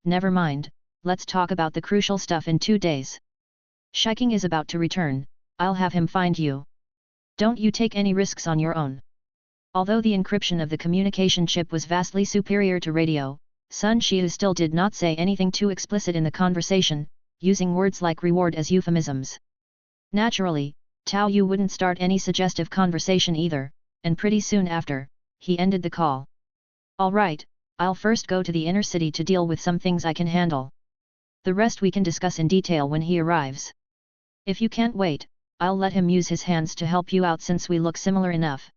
Never mind, let's talk about the crucial stuff in 2 days. Shiking is about to return, I'll have him find you. Don't you take any risks on your own. Although the encryption of the communication chip was vastly superior to radio, Sun Xiu still did not say anything too explicit in the conversation, using words like reward as euphemisms. Naturally, Tao Yu wouldn't start any suggestive conversation either, and pretty soon after, he ended the call. Alright, I'll first go to the inner city to deal with some things I can handle. The rest we can discuss in detail when he arrives. If you can't wait, I'll let him use his hands to help you out since we look similar enough.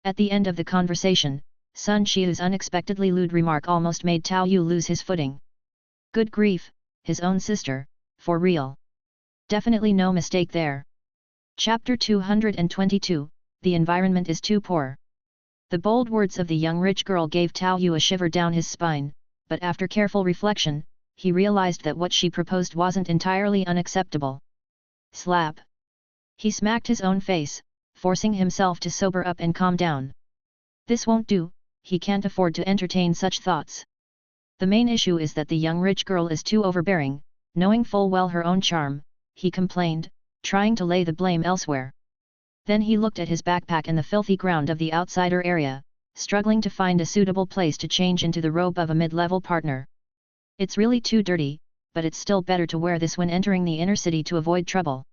At the end of the conversation, Sun Xiu's unexpectedly lewd remark almost made Tao Yu lose his footing. Good grief, his own sister, for real. Definitely no mistake there. Chapter 222, The environment is too poor. The bold words of the young rich girl gave Tao Yu a shiver down his spine, but after careful reflection, he realized that what she proposed wasn't entirely unacceptable. Slap! He smacked his own face, forcing himself to sober up and calm down. This won't do, he can't afford to entertain such thoughts. The main issue is that the young rich girl is too overbearing, knowing full well her own charm, he complained, trying to lay the blame elsewhere. Then he looked at his backpack and the filthy ground of the outsider area, struggling to find a suitable place to change into the robe of a mid-level partner. It's really too dirty, but it's still better to wear this when entering the inner city to avoid trouble.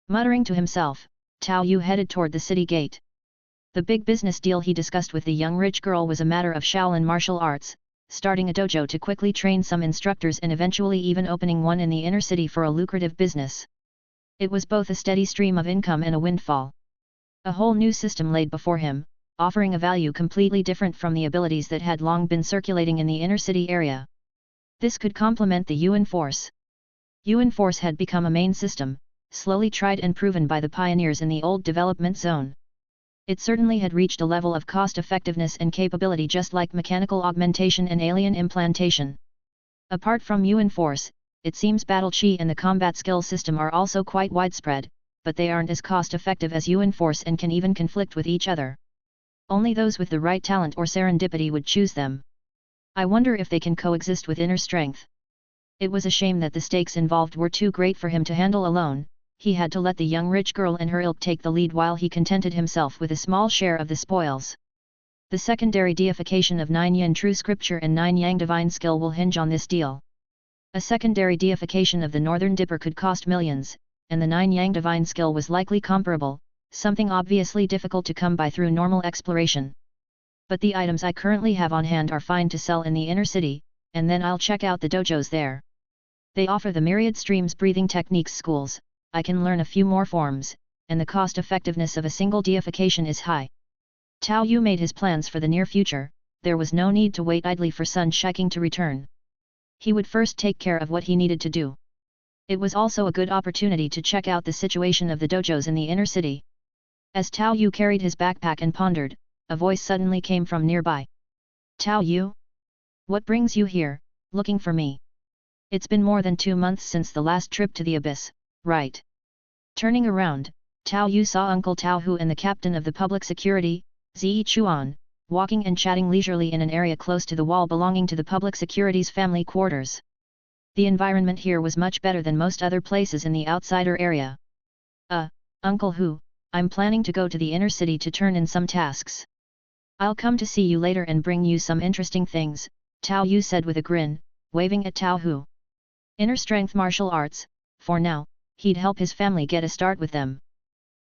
Muttering to himself, Tao Yu headed toward the city gate. The big business deal he discussed with the young rich girl was a matter of Shaolin martial arts, starting a dojo to quickly train some instructors and eventually even opening one in the inner city for a lucrative business. It was both a steady stream of income and a windfall. A whole new system laid before him, offering a value completely different from the abilities that had long been circulating in the inner city area. This could complement the Yuan Force. Yuan Force had become a main system, slowly tried and proven by the pioneers in the old development zone. It certainly had reached a level of cost-effectiveness and capability just like mechanical augmentation and alien implantation. Apart from Yuan Force, it seems battle chi and the combat skill system are also quite widespread, but they aren't as cost-effective as Yuan Force and can even conflict with each other. Only those with the right talent or serendipity would choose them. I wonder if they can coexist with inner strength. It was a shame that the stakes involved were too great for him to handle alone. He had to let the young rich girl and her ilk take the lead while he contented himself with a small share of the spoils. The secondary deification of 9 Yin true scripture and 9 Yang divine skill will hinge on this deal. A secondary deification of the Northern Dipper could cost millions, and the 9 Yang divine skill was likely comparable, something obviously difficult to come by through normal exploration. But the items I currently have on hand are fine to sell in the inner city, and then I'll check out the dojos there. They offer the myriad streams breathing techniques schools, I can learn a few more forms, and the cost-effectiveness of a single deification is high. Tao Yu made his plans for the near future, there was no need to wait idly for Sun Shiking to return. He would first take care of what he needed to do. It was also a good opportunity to check out the situation of the dojos in the inner city. As Tao Yu carried his backpack and pondered, a voice suddenly came from nearby. Tao Yu? What brings you here, looking for me? It's been more than 2 months since the last trip to the abyss, right? Turning around, Tao Yu saw Uncle Tao Hu and the captain of the public security, Zi Chuan, walking and chatting leisurely in an area close to the wall belonging to the public security's family quarters. The environment here was much better than most other places in the outsider area. Uncle Hu, I'm planning to go to the inner city to turn in some tasks. I'll come to see you later and bring you some interesting things, Tao Yu said with a grin, waving at Tao Hu. Inner strength martial arts, for now, he'd help his family get a start with them.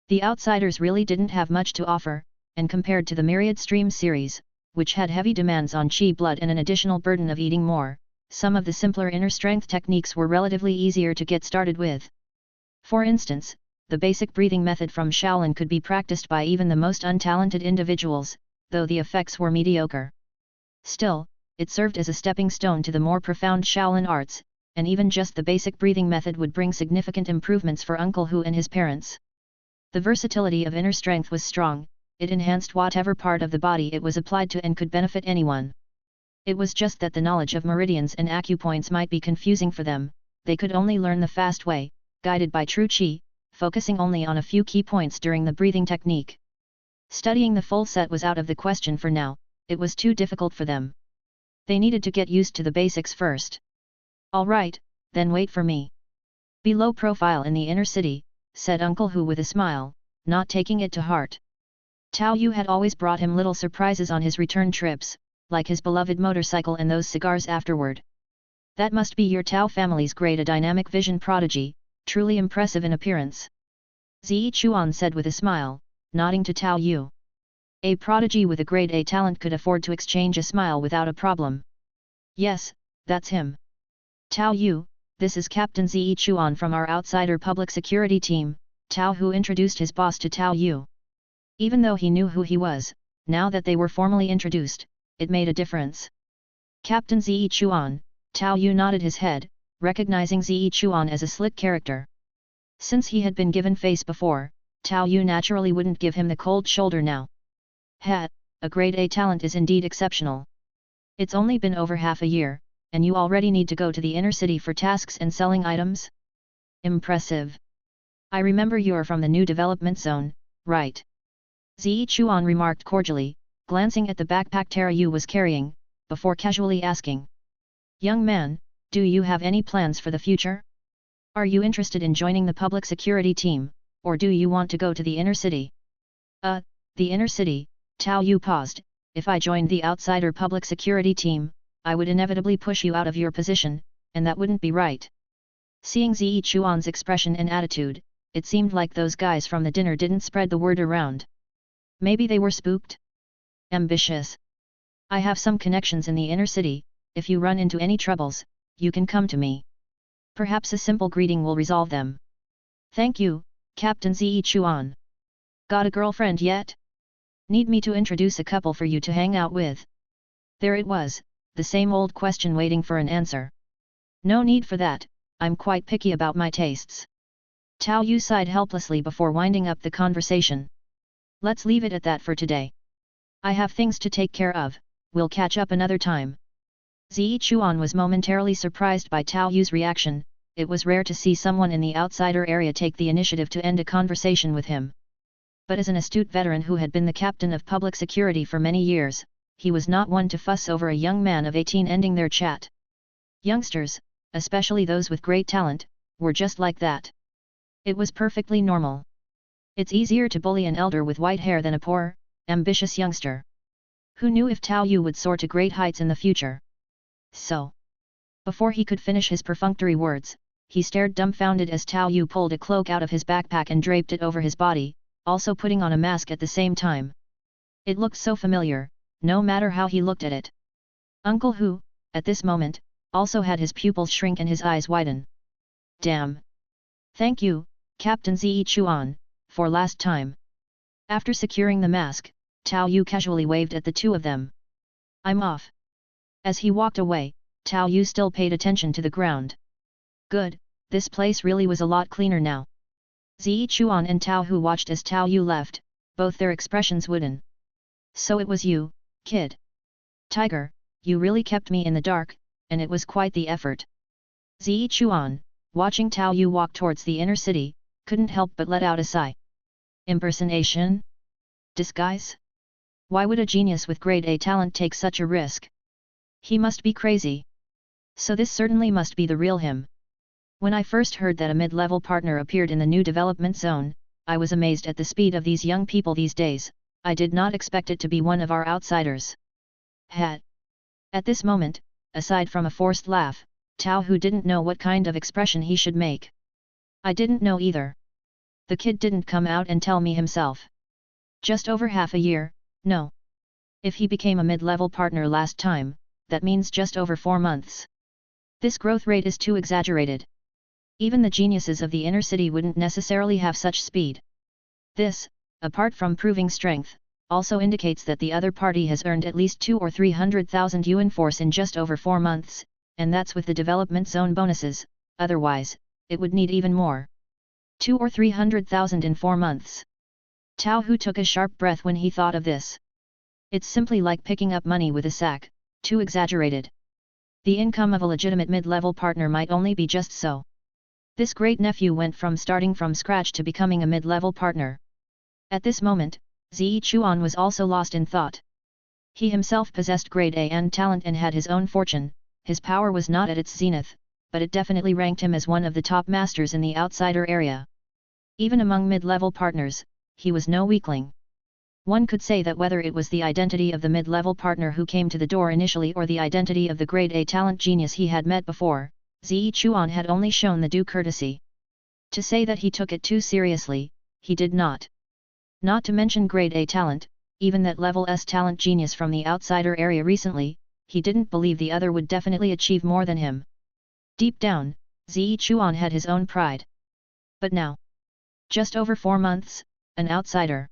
The outsiders really didn't have much to offer, and compared to the Myriad Stream series, which had heavy demands on chi blood and an additional burden of eating more, some of the simpler inner strength techniques were relatively easier to get started with. For instance, the basic breathing method from Shaolin could be practiced by even the most untalented individuals, though the effects were mediocre. Still, it served as a stepping stone to the more profound Shaolin arts, and even just the basic breathing method would bring significant improvements for Uncle Hu and his parents. The versatility of inner strength was strong, it enhanced whatever part of the body it was applied to and could benefit anyone. It was just that the knowledge of meridians and acupoints might be confusing for them, they could only learn the fast way, guided by true chi, focusing only on a few key points during the breathing technique. Studying the full set was out of the question for now, it was too difficult for them. They needed to get used to the basics first. Alright, then wait for me. Be low profile in the inner city, said Uncle Hu with a smile, not taking it to heart. Tao Yu had always brought him little surprises on his return trips, like his beloved motorcycle and those cigars afterward. That must be your Tao family's grade, a dynamic vision prodigy, truly impressive in appearance. Zi Chuan said with a smile, nodding to Tao Yu. A prodigy with a grade A talent could afford to exchange a smile without a problem. Yes, that's him. Tao Yu, this is Captain Zi Chuan from our outsider public security team, Tao Hu introduced his boss to Tao Yu. Even though he knew who he was, now that they were formally introduced, it made a difference. Captain Zi Chuan, Tao Yu nodded his head, recognizing Zi Chuan as a slick character. Since he had been given face before, Tao Yu naturally wouldn't give him the cold shoulder now. A grade A talent is indeed exceptional. It's only been over half a year, and you already need to go to the inner city for tasks and selling items? Impressive. I remember you're from the new development zone, right? Zi Chuan remarked cordially, glancing at the backpack Tao Yu was carrying, before casually asking. Young man, do you have any plans for the future? Are you interested in joining the public security team, or do you want to go to the inner city? The inner city, Tao Yu paused, if I joined the outsider public security team, I would inevitably push you out of your position, and that wouldn't be right. Seeing Zichuan's expression and attitude, it seemed like those guys from the dinner didn't spread the word around. Maybe they were spooked? Ambitious. I have some connections in the inner city, if you run into any troubles, you can come to me. Perhaps a simple greeting will resolve them. Thank you, Captain Zichuan. Got a girlfriend yet? Need me to introduce a couple for you to hang out with? There it was, the same old question waiting for an answer. No need for that, I'm quite picky about my tastes. Tao Yu sighed helplessly before winding up the conversation. Let's leave it at that for today. I have things to take care of, we'll catch up another time. Zichuan was momentarily surprised by Tao Yu's reaction. It was rare to see someone in the outsider area take the initiative to end a conversation with him. But as an astute veteran who had been the captain of public security for many years, he was not one to fuss over a young man of 18 ending their chat. Youngsters, especially those with great talent, were just like that. It was perfectly normal. It's easier to bully an elder with white hair than a poor, ambitious youngster. Who knew if Tao Yu would soar to great heights in the future? So, before he could finish his perfunctory words, he stared dumbfounded as Tao Yu pulled a cloak out of his backpack and draped it over his body, also putting on a mask at the same time. It looked so familiar, no matter how he looked at it. Uncle Hu, at this moment, also had his pupils shrink and his eyes widen. Damn! Thank you, Captain Zichuan, for last time. After securing the mask, Tao Yu casually waved at the two of them. I'm off. As he walked away, Tao Yu still paid attention to the ground. Good, this place really was a lot cleaner now. Zichuan and Tao Hu watched as Tao Yu left, both their expressions wooden. So it was you, kid. Tiger, you really kept me in the dark, and it was quite the effort. Zichuan, watching Tao Yu walk towards the inner city, couldn't help but let out a sigh. Impersonation? Disguise? Why would a genius with grade A talent take such a risk? He must be crazy. So this certainly must be the real him. When I first heard that a mid-level partner appeared in the new development zone, I was amazed at the speed of these young people these days. I did not expect it to be one of our outsiders. At this moment, aside from a forced laugh, Tao Hu didn't know what kind of expression he should make. I didn't know either. The kid didn't come out and tell me himself. Just over half a year, no. If he became a mid-level partner last time, that means just over 4 months. This growth rate is too exaggerated. Even the geniuses of the inner city wouldn't necessarily have such speed. This, apart from proving strength, also indicates that the other party has earned at least 200,000 or 300,000 Yuan Force in just over 4 months, and that's with the development zone bonuses, otherwise, it would need even more. 200,000 or 300,000 in 4 months. Tao Hu took a sharp breath when he thought of this. It's simply like picking up money with a sack, too exaggerated. The income of a legitimate mid-level partner might only be just so. This great-nephew went from starting from scratch to becoming a mid-level partner. At this moment, Zichuan was also lost in thought. He himself possessed grade A and talent and had his own fortune. His power was not at its zenith, but it definitely ranked him as one of the top masters in the outsider area. Even among mid-level partners, he was no weakling. One could say that whether it was the identity of the mid-level partner who came to the door initially or the identity of the grade A talent genius he had met before, Zichuan had only shown the due courtesy. To say that he took it too seriously, he did not. Not to mention grade A talent, even that level S talent genius from the outsider area recently, he didn't believe the other would definitely achieve more than him. Deep down, Zichuan had his own pride. But now, just over 4 months, an outsider.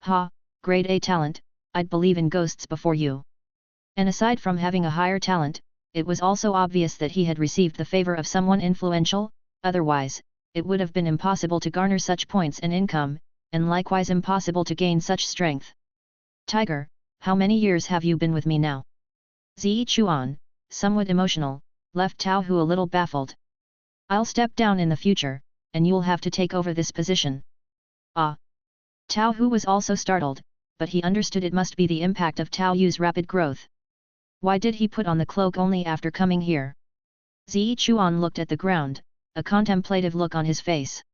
Ha, grade A talent, I'd believe in ghosts before you. And aside from having a higher talent, it was also obvious that he had received the favor of someone influential, otherwise, it would have been impossible to garner such points and income, and likewise impossible to gain such strength. Tiger, how many years have you been with me now? Zichuan, somewhat emotional, left Tao Hu a little baffled. I'll step down in the future, and you'll have to take over this position. Ah! Tao Hu was also startled, but he understood it must be the impact of Tao Yu's rapid growth. Why did he put on the cloak only after coming here? Zichuan looked at the ground, a contemplative look on his face.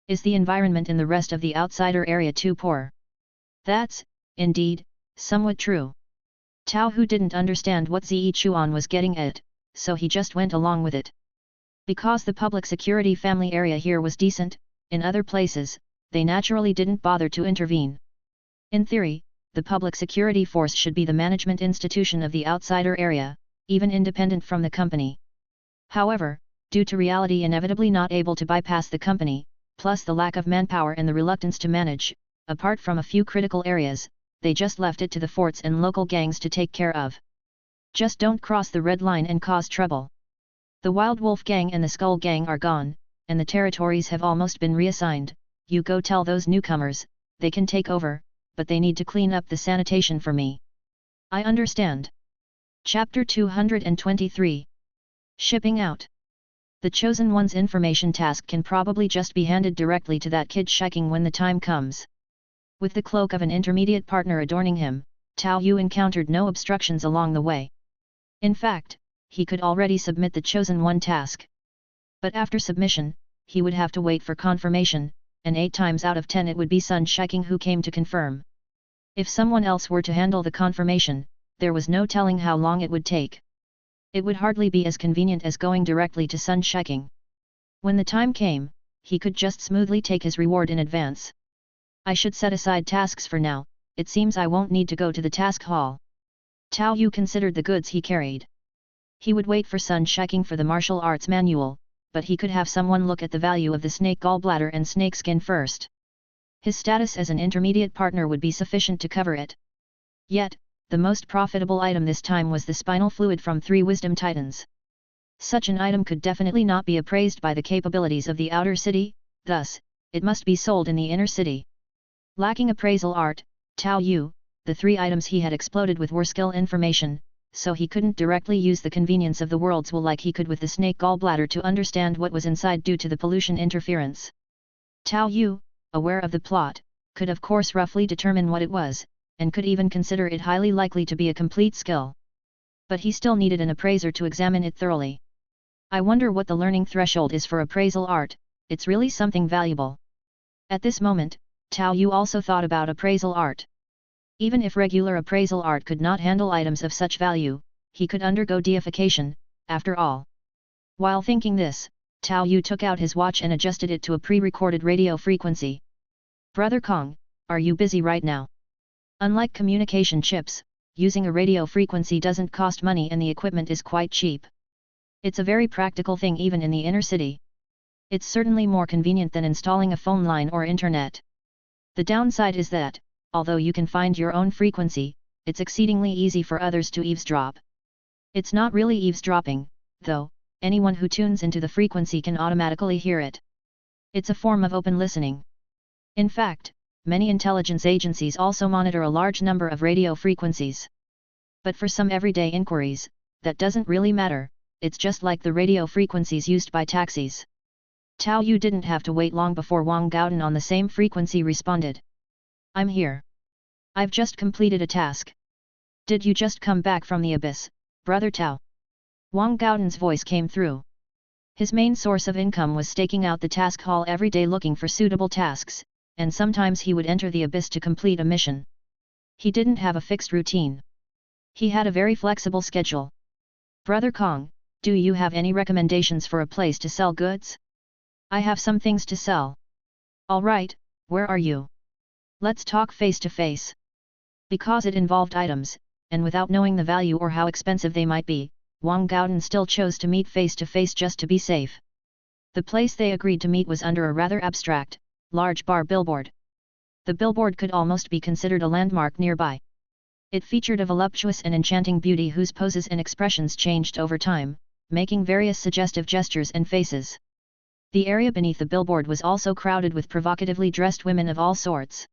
Is the environment in the rest of the outsider area too poor? That's, indeed, somewhat true. Tao Yu didn't understand what Zichuan was getting at, so he just went along with it. Because the public security family area here was decent, in other places, they naturally didn't bother to intervene. In theory, the public security force should be the management institution of the outsider area, even independent from the company. However, due to reality inevitably not able to bypass the company, plus the lack of manpower and the reluctance to manage, apart from a few critical areas, they just left it to the forts and local gangs to take care of. Just don't cross the red line and cause trouble. The Wild Wolf Gang and the Skull Gang are gone, and the territories have almost been reassigned. You go tell those newcomers, they can take over, but they need to clean up the sanitation for me. I understand. Chapter 223. Shipping out. The Chosen One's information task can probably just be handed directly to that kid shaking when the time comes. With the cloak of an intermediate partner adorning him, Tao Yu encountered no obstructions along the way. In fact, he could already submit the Chosen One task. But after submission, he would have to wait for confirmation, and 8 times out of 10 it would be Sun Shiking who came to confirm. If someone else were to handle the confirmation, there was no telling how long it would take. It would hardly be as convenient as going directly to Sun Shiking. When the time came, he could just smoothly take his reward in advance. I should set aside tasks for now, it seems I won't need to go to the task hall. Tao Yu considered the goods he carried. He would wait for Sun Shiking for the martial arts manual, but he could have someone look at the value of the snake gallbladder and snake skin first. His status as an intermediate partner would be sufficient to cover it. Yet, the most profitable item this time was the spinal fluid from 3 wisdom titans. Such an item could definitely not be appraised by the capabilities of the outer city, thus, it must be sold in the inner city. Lacking appraisal art, Tao Yu, the 3 items he had exploded with were skill information, so he couldn't directly use the convenience of the world's will like he could with the snake gallbladder to understand what was inside due to the pollution interference. Tao Yu, aware of the plot, could of course roughly determine what it was, and could even consider it highly likely to be a complete skill. But he still needed an appraiser to examine it thoroughly. I wonder what the learning threshold is for appraisal art, it's really something valuable. At this moment, Tao Yu also thought about appraisal art. Even if regular appraisal art could not handle items of such value, he could undergo deification, after all. While thinking this, Tao Yu took out his watch and adjusted it to a pre-recorded radio frequency. Brother Kong, are you busy right now? Unlike communication chips, using a radio frequency doesn't cost money and the equipment is quite cheap. It's a very practical thing even in the inner city. It's certainly more convenient than installing a phone line or internet. The downside is that, although you can find your own frequency, it's exceedingly easy for others to eavesdrop. It's not really eavesdropping, though, anyone who tunes into the frequency can automatically hear it. It's a form of open listening. In fact, many intelligence agencies also monitor a large number of radio frequencies. But for some everyday inquiries, that doesn't really matter, it's just like the radio frequencies used by taxis. Tao Yu didn't have to wait long before Wang Gaodan on the same frequency responded. I'm here. I've just completed a task. Did you just come back from the abyss, Brother Tao? Wang Gaodan's voice came through. His main source of income was staking out the task hall every day looking for suitable tasks, and sometimes he would enter the abyss to complete a mission. He didn't have a fixed routine. He had a very flexible schedule. Brother Kong, do you have any recommendations for a place to sell goods? I have some things to sell. Alright, where are you? Let's talk face to face. Because it involved items, and without knowing the value or how expensive they might be, Wang Gaodan still chose to meet face to face just to be safe. The place they agreed to meet was under a rather abstract, large bar billboard. The billboard could almost be considered a landmark nearby. It featured a voluptuous and enchanting beauty whose poses and expressions changed over time, making various suggestive gestures and faces. The area beneath the billboard was also crowded with provocatively dressed women of all sorts.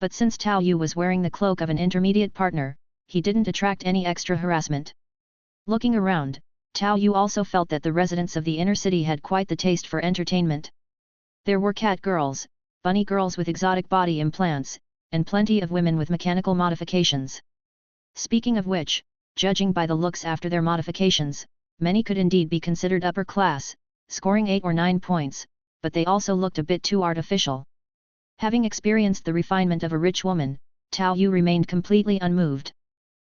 But since Tao Yu was wearing the cloak of an intermediate partner, he didn't attract any extra harassment. Looking around, Tao Yu also felt that the residents of the inner city had quite the taste for entertainment. There were cat girls, bunny girls with exotic body implants, and plenty of women with mechanical modifications. Speaking of which, judging by the looks after their modifications, many could indeed be considered upper class, scoring 8 or 9 points, but they also looked a bit too artificial. Having experienced the refinement of a rich woman, Tao Yu remained completely unmoved.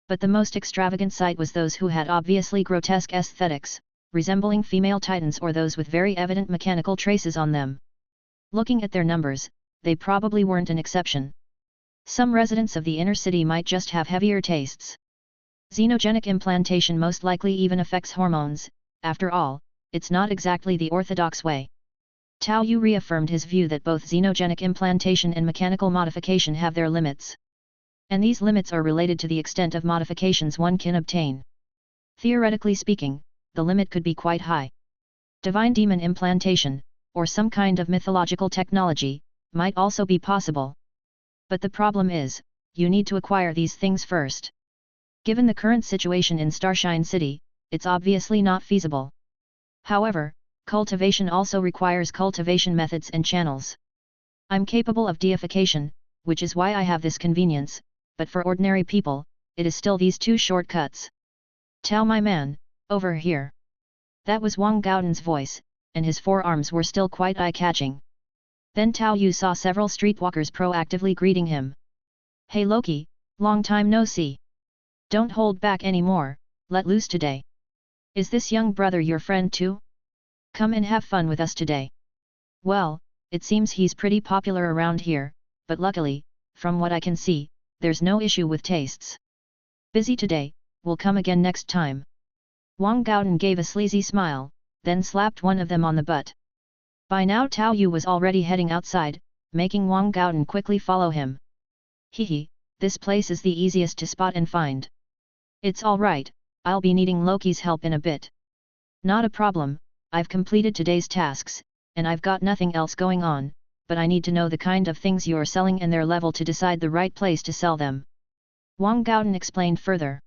But the most extravagant sight was those who had obviously grotesque aesthetics, resembling female titans or those with very evident mechanical traces on them. Looking at their numbers, they probably weren't an exception. Some residents of the inner city might just have heavier tastes. Xenogenic implantation most likely even affects hormones. After all, it's not exactly the orthodox way. Tao Yu reaffirmed his view that both xenogenic implantation and mechanical modification have their limits. And these limits are related to the extent of modifications one can obtain. Theoretically speaking, the limit could be quite high. Divine demon implantation, or some kind of mythological technology, might also be possible. But the problem is, you need to acquire these things first. Given the current situation in Starshine City, it's obviously not feasible. However, cultivation also requires cultivation methods and channels. I'm capable of deification, which is why I have this convenience, but for ordinary people, it is still these two shortcuts. Tell my man, over here. That was Wang Gaodan's voice, and his forearms were still quite eye-catching. Then Tao Yu saw several streetwalkers proactively greeting him. Hey Loki, long time no see. Don't hold back anymore, let loose today. Is this young brother your friend too? Come and have fun with us today. Well, it seems he's pretty popular around here, but luckily, from what I can see, there's no issue with tastes. Busy today, we'll come again next time. Wang Gaodan gave a sleazy smile, then slapped one of them on the butt. By now Tao Yu was already heading outside, making Wang Gaodan quickly follow him. Hehe, this place is the easiest to spot and find. It's alright, I'll be needing Loki's help in a bit. Not a problem, I've completed today's tasks, and I've got nothing else going on, but I need to know the kind of things you're selling and their level to decide the right place to sell them. Wang Gaodan explained further.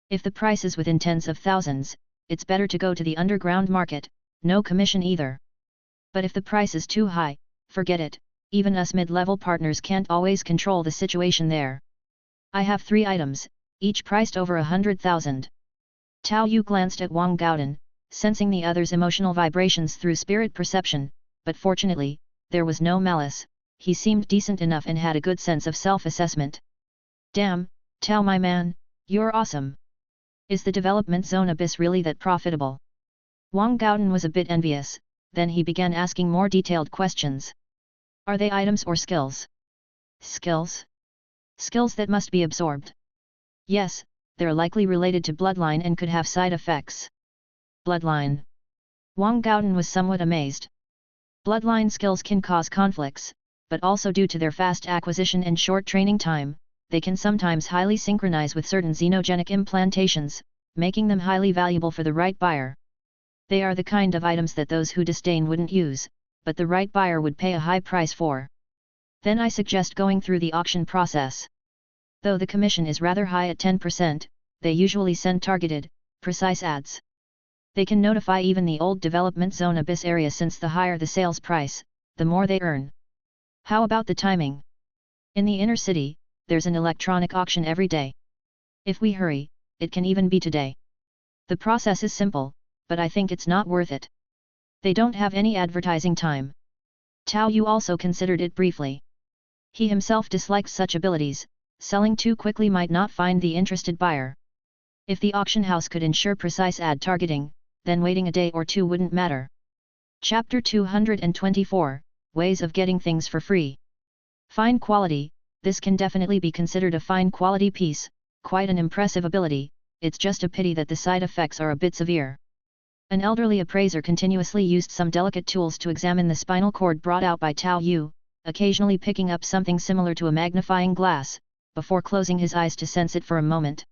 If the price is within tens of thousands, it's better to go to the underground market, no commission either. But if the price is too high, forget it, even us mid-level partners can't always control the situation there. I have 3 items, each priced over 100,000. Tao Yu glanced at Wang Gaodan, sensing the other's emotional vibrations through spirit perception, but fortunately, there was no malice, he seemed decent enough and had a good sense of self-assessment. Damn, Tao my man, you're awesome. Is the development zone abyss really that profitable? Wang Gaodan was a bit envious, then he began asking more detailed questions. Are they items or skills? Skills? Skills that must be absorbed. Yes, they're likely related to bloodline and could have side effects. Bloodline. Wang Gaodan was somewhat amazed. Bloodline skills can cause conflicts, but also due to their fast acquisition and short training time, they can sometimes highly synchronize with certain xenogenic implantations, making them highly valuable for the right buyer. They are the kind of items that those who disdain wouldn't use, but the right buyer would pay a high price for. Then I suggest going through the auction process. Though the commission is rather high at 10%, they usually send targeted, precise ads. They can notify even the old development zone abyss area since the higher the sales price, the more they earn. How about the timing? In the inner city, there's an electronic auction every day. If we hurry, it can even be today. The process is simple, but I think it's not worth it. They don't have any advertising time. Tao Yu also considered it briefly. He himself disliked such abilities, selling too quickly might not find the interested buyer. If the auction house could ensure precise ad targeting, then waiting a day or two wouldn't matter. Chapter 224, Ways of Getting Things for Free. Fine quality. This can definitely be considered a fine quality piece, quite an impressive ability, it's just a pity that the side effects are a bit severe. An elderly appraiser continuously used some delicate tools to examine the spinal cord brought out by Tao Yu, occasionally picking up something similar to a magnifying glass, before closing his eyes to sense it for a moment.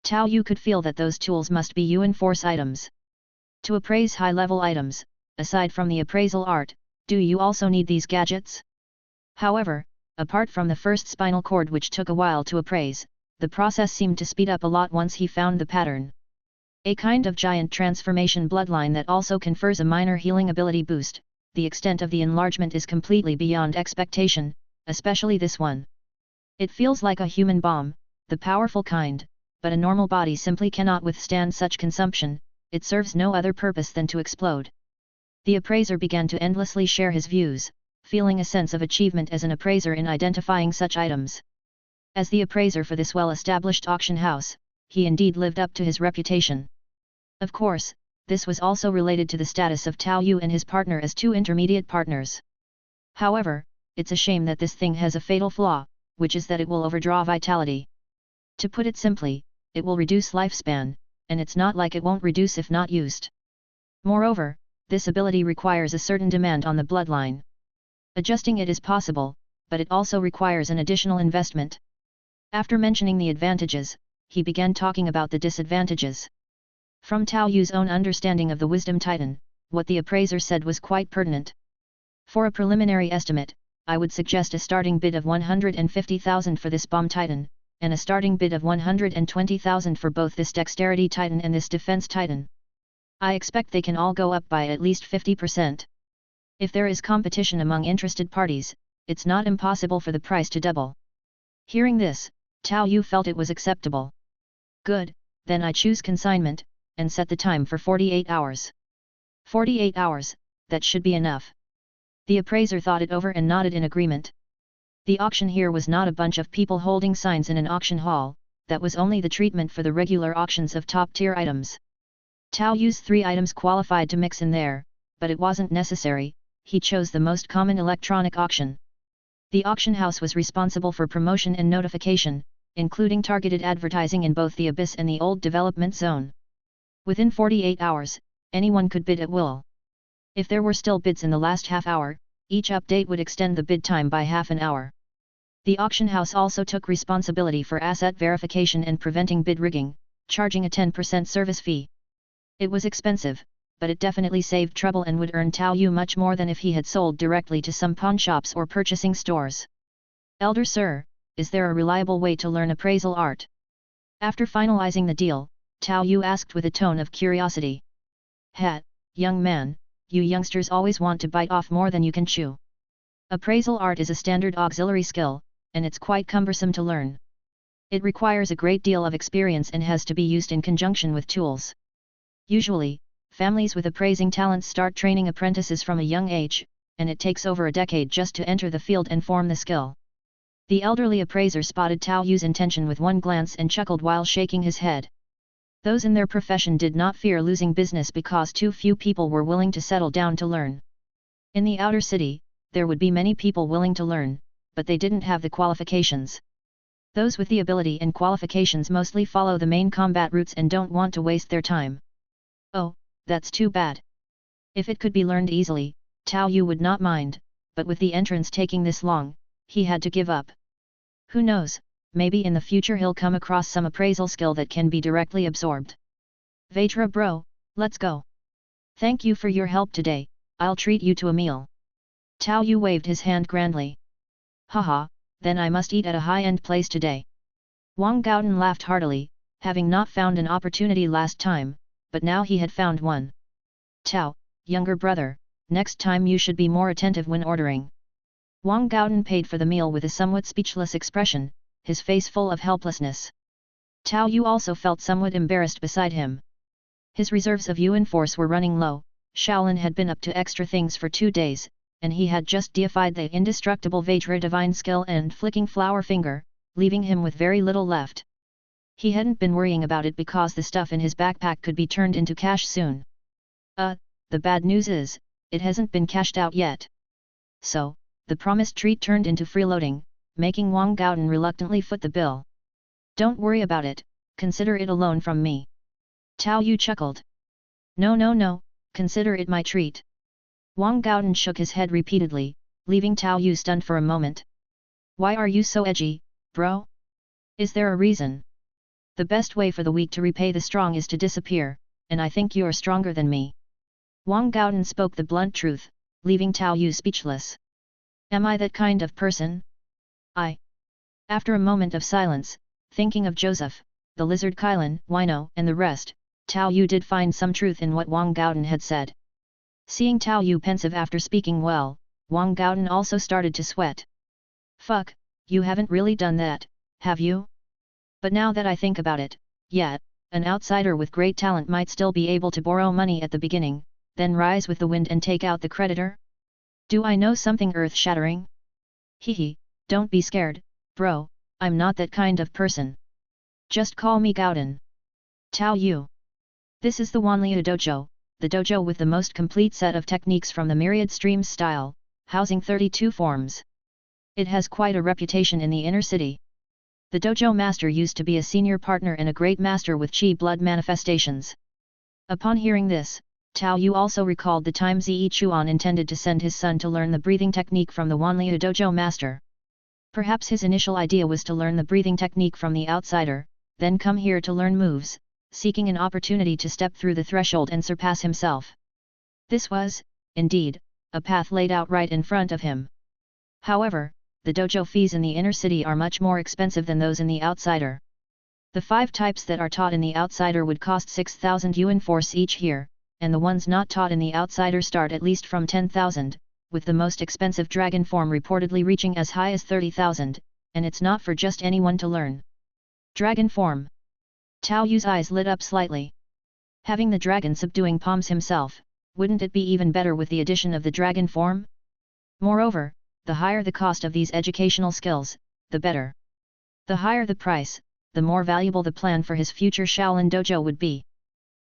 Tao Yu could feel that those tools must be Yuan Force items. To appraise high-level items, aside from the appraisal art, do you also need these gadgets? However, apart from the first spinal cord which took a while to appraise, the process seemed to speed up a lot once he found the pattern. A kind of giant transformation bloodline that also confers a minor healing ability boost, the extent of the enlargement is completely beyond expectation, especially this one. It feels like a human bomb, the powerful kind, but a normal body simply cannot withstand such consumption, it serves no other purpose than to explode. The appraiser began to endlessly share his views, feeling a sense of achievement as an appraiser in identifying such items. As the appraiser for this well-established auction house, he indeed lived up to his reputation. Of course, this was also related to the status of Tao Yu and his partner as two intermediate partners. However, it's a shame that this thing has a fatal flaw, which is that it will overdraw vitality. To put it simply, it will reduce lifespan, and it's not like it won't reduce if not used. Moreover, this ability requires a certain demand on the bloodline. Adjusting it is possible, but it also requires an additional investment. After mentioning the advantages, he began talking about the disadvantages. From Tao Yu's own understanding of the Wisdom Titan, what the appraiser said was quite pertinent. For a preliminary estimate, I would suggest a starting bid of 150,000 for this Bomb Titan, and a starting bid of 120,000 for both this Dexterity Titan and this Defense Titan. I expect they can all go up by at least 50%. If there is competition among interested parties, it's not impossible for the price to double. Hearing this, Tao Yu felt it was acceptable. Good, then I choose consignment, and set the time for 48 hours. 48 hours, that should be enough. The appraiser thought it over and nodded in agreement. The auction here was not a bunch of people holding signs in an auction hall, that was only the treatment for the regular auctions of top-tier items. Tao Yu's 3 items qualified to mix in there, but it wasn't necessary, he chose the most common electronic auction. The auction house was responsible for promotion and notification, including targeted advertising in both the Abyss and the Old Development Zone. Within 48 hours, anyone could bid at will. If there were still bids in the last half hour, each update would extend the bid time by half an hour. The auction house also took responsibility for asset verification and preventing bid rigging, charging a 10% service fee. It was expensive, but it definitely saved trouble and would earn Tao Yu much more than if he had sold directly to some pawn shops or purchasing stores. Elder Sir, is there a reliable way to learn appraisal art? After finalizing the deal, Tao Yu asked with a tone of curiosity. Hat, young man, you youngsters always want to bite off more than you can chew. Appraisal art is a standard auxiliary skill, and it's quite cumbersome to learn. It requires a great deal of experience and has to be used in conjunction with tools. Usually, families with appraising talents start training apprentices from a young age, and it takes over a decade just to enter the field and form the skill. The elderly appraiser spotted Tao Yu's intention with one glance and chuckled while shaking his head. Those in their profession did not fear losing business because too few people were willing to settle down to learn. In the outer city, there would be many people willing to learn, but they didn't have the qualifications. Those with the ability and qualifications mostly follow the main combat routes and don't want to waste their time. Oh, that's too bad. If it could be learned easily, Tao Yu would not mind, but with the entrance taking this long, he had to give up. Who knows, maybe in the future he'll come across some appraisal skill that can be directly absorbed. Vetra bro, let's go. Thank you for your help today, I'll treat you to a meal. Tao Yu waved his hand grandly. Haha, then I must eat at a high-end place today. Wang Gaodan laughed heartily, having not found an opportunity last time, but now he had found one. Tao, younger brother, next time you should be more attentive when ordering. Wang Gaodan paid for the meal with a somewhat speechless expression, his face full of helplessness. Tao Yu also felt somewhat embarrassed beside him. His reserves of Yuan Force were running low, Shaolin had been up to extra things for 2 days, and he had just deified the indestructible Vajra divine skill and flicking flower finger, leaving him with very little left. He hadn't been worrying about it because the stuff in his backpack could be turned into cash soon. The bad news is, it hasn't been cashed out yet. So, the promised treat turned into freeloading, making Wang Gaodan reluctantly foot the bill. Don't worry about it, consider it a loan from me. Tao Yu chuckled. No, consider it my treat. Wang Gaodan shook his head repeatedly, leaving Tao Yu stunned for a moment. Why are you so edgy, bro? Is there a reason? The best way for the weak to repay the strong is to disappear, and I think you're stronger than me. Wang Gaodan spoke the blunt truth, leaving Tao Yu speechless. Am I that kind of person? After a moment of silence, thinking of Joseph, the lizard Kylan, Wino and the rest, Tao Yu did find some truth in what Wang Gaodan had said. Seeing Tao Yu pensive after speaking well, Wang Gaodan also started to sweat. Fuck, you haven't really done that, have you? But now that I think about it, yeah, an outsider with great talent might still be able to borrow money at the beginning, then rise with the wind and take out the creditor? Do I know something earth-shattering? Hehe, don't be scared, bro, I'm not that kind of person. Just call me Gaodan. Tao Yu. This is the Wanliu Dojo, the dojo with the most complete set of techniques from the myriad streams style, housing 32 forms. It has quite a reputation in the inner city. The dojo master used to be a senior partner and a great master with chi blood manifestations. Upon hearing this, Tao Yu also recalled the time Zi Chuan intended to send his son to learn the breathing technique from the Wanliu dojo master. Perhaps his initial idea was to learn the breathing technique from the outsider, then come here to learn moves, seeking an opportunity to step through the threshold and surpass himself. This was, indeed, a path laid out right in front of him. However, the dojo fees in the inner city are much more expensive than those in the outsider. The 5 types that are taught in the outsider would cost 6,000 Yuan Force each here, and the ones not taught in the outsider start at least from 10,000, with the most expensive dragon form reportedly reaching as high as 30,000, and it's not for just anyone to learn. Dragon form. Tao Yu's eyes lit up slightly. Having the dragon subduing palms himself, wouldn't it be even better with the addition of the dragon form? Moreover, the higher the cost of these educational skills, the better. The higher the price, the more valuable the plan for his future Shaolin dojo would be.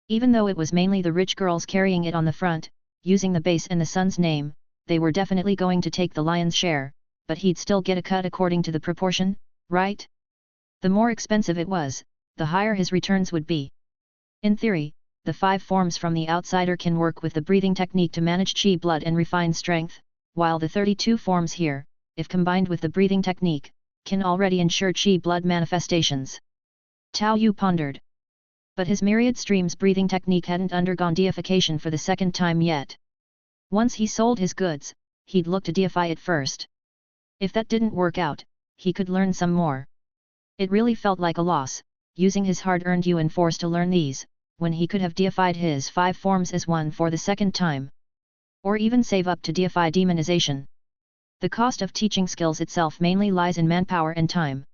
Even though it was mainly the rich girls carrying it on the front, using the base and the son's name, they were definitely going to take the lion's share, but he'd still get a cut according to the proportion, right? The more expensive it was, the higher his returns would be. In theory, the 5 forms from the outsider can work with the breathing technique to manage chi blood and refine strength, while the 32 forms here, if combined with the breathing technique, can already ensure chi blood manifestations. Tao Yu pondered. But his myriad streams breathing technique hadn't undergone deification for the second time yet. Once he sold his goods, he'd look to deify it first. If that didn't work out, he could learn some more. It really felt like a loss, using his hard-earned Yuan Force to learn these, when he could have deified his 5 forms as one for the second time. Or even save up to deify demonization. The cost of teaching skills itself mainly lies in manpower and time.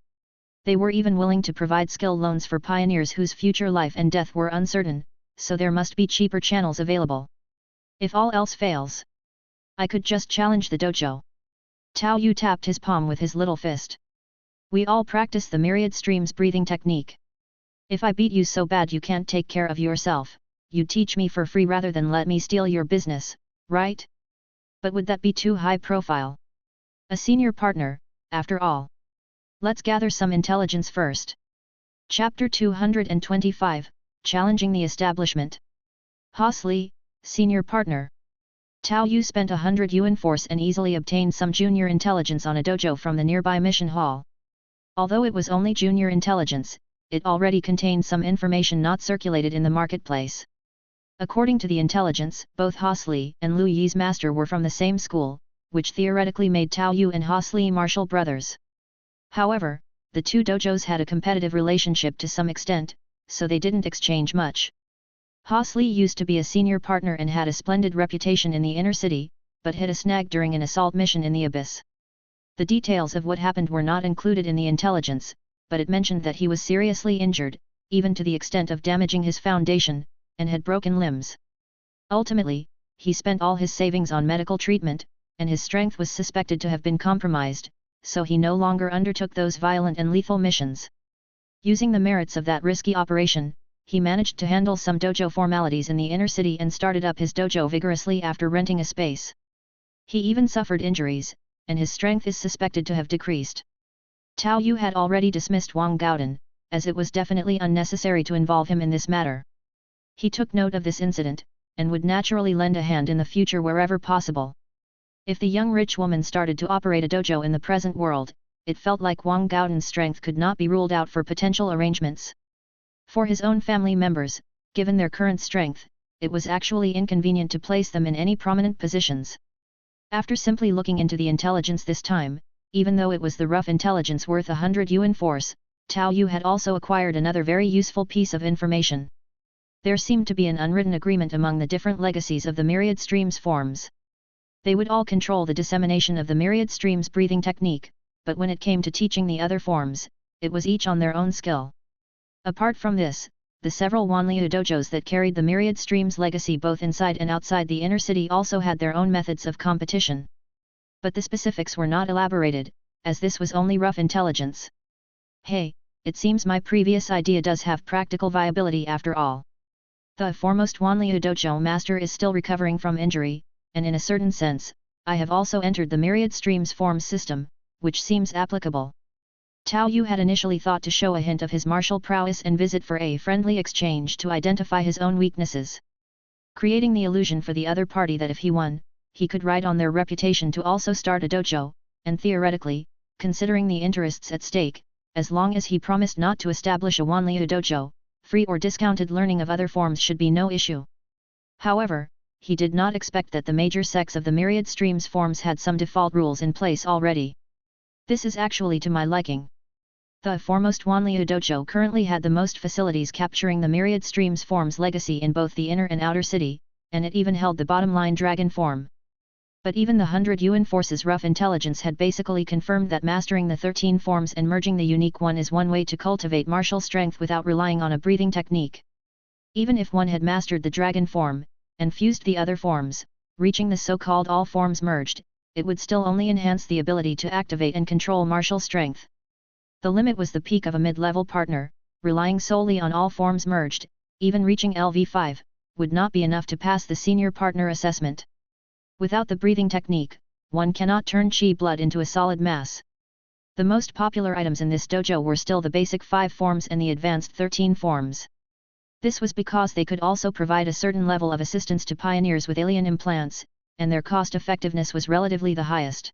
They were even willing to provide skill loans for pioneers whose future life and death were uncertain, so there must be cheaper channels available. If all else fails, I could just challenge the dojo. Tao Yu tapped his palm with his little fist. We all practice the myriad streams breathing technique. If I beat you so bad you can't take care of yourself, you'd teach me for free rather than let me steal your business, right? But would that be too high profile? A senior partner, after all. Let's gather some intelligence first. Chapter 225, Challenging the Establishment. Hosley, Senior Partner. Tao Yu spent 100 Yuan Force and easily obtained some junior intelligence on a dojo from the nearby mission hall. Although it was only junior intelligence, it already contained some information not circulated in the marketplace. According to the intelligence, both Hosley and Lu Yi's master were from the same school, which theoretically made Tao Yu and Hosley martial brothers. However, the 2 dojos had a competitive relationship to some extent, so they didn't exchange much. Hosley used to be a senior partner and had a splendid reputation in the inner city, but hit a snag during an assault mission in the abyss. The details of what happened were not included in the intelligence, but it mentioned that he was seriously injured, even to the extent of damaging his foundation, and had broken limbs. Ultimately, he spent all his savings on medical treatment, and his strength was suspected to have been compromised, so he no longer undertook those violent and lethal missions. Using the merits of that risky operation, he managed to handle some dojo formalities in the inner city and started up his dojo vigorously after renting a space. He even suffered injuries, and his strength is suspected to have decreased. Tao Yu had already dismissed Wang Gaodan, as it was definitely unnecessary to involve him in this matter. He took note of this incident, and would naturally lend a hand in the future wherever possible. If the young rich woman started to operate a dojo in the present world, it felt like Wang Gaodan's strength could not be ruled out for potential arrangements. For his own family members, given their current strength, it was actually inconvenient to place them in any prominent positions. After simply looking into the intelligence this time, even though it was the rough intelligence worth 100 Yuan Force, Tao Yu had also acquired another very useful piece of information. There seemed to be an unwritten agreement among the different legacies of the myriad streams forms. They would all control the dissemination of the myriad streams breathing technique, but when it came to teaching the other forms, it was each on their own skill. Apart from this, the several Wanliu dojos that carried the myriad streams legacy both inside and outside the inner city also had their own methods of competition. But the specifics were not elaborated, as this was only rough intelligence. Hey, it seems my previous idea does have practical viability after all. The foremost Wanliu Dojo master is still recovering from injury, and in a certain sense, I have also entered the myriad streams forms system, which seems applicable. Tao Yu had initially thought to show a hint of his martial prowess and visit for a friendly exchange to identify his own weaknesses, creating the illusion for the other party that if he won, he could ride on their reputation to also start a dojo, and theoretically, considering the interests at stake, as long as he promised not to establish a Wanliu dojo, free or discounted learning of other forms should be no issue. However, he did not expect that the major sects of the myriad streams forms had some default rules in place already. This is actually to my liking. The foremost Wanliu dojo currently had the most facilities capturing the myriad streams forms legacy in both the inner and outer city, and it even held the bottom line dragon form. But even the 100 Yuan Force's rough intelligence had basically confirmed that mastering the 13 forms and merging the unique one is one way to cultivate martial strength without relying on a breathing technique. Even if one had mastered the dragon form, and fused the other forms, reaching the so-called all forms merged, it would still only enhance the ability to activate and control martial strength. The limit was the peak of a mid-level partner, relying solely on all forms merged, even reaching LV5, would not be enough to pass the senior partner assessment. Without the breathing technique, one cannot turn chi blood into a solid mass. The most popular items in this dojo were still the basic 5 forms and the advanced 13 forms. This was because they could also provide a certain level of assistance to pioneers with alien implants, and their cost-effectiveness was relatively the highest.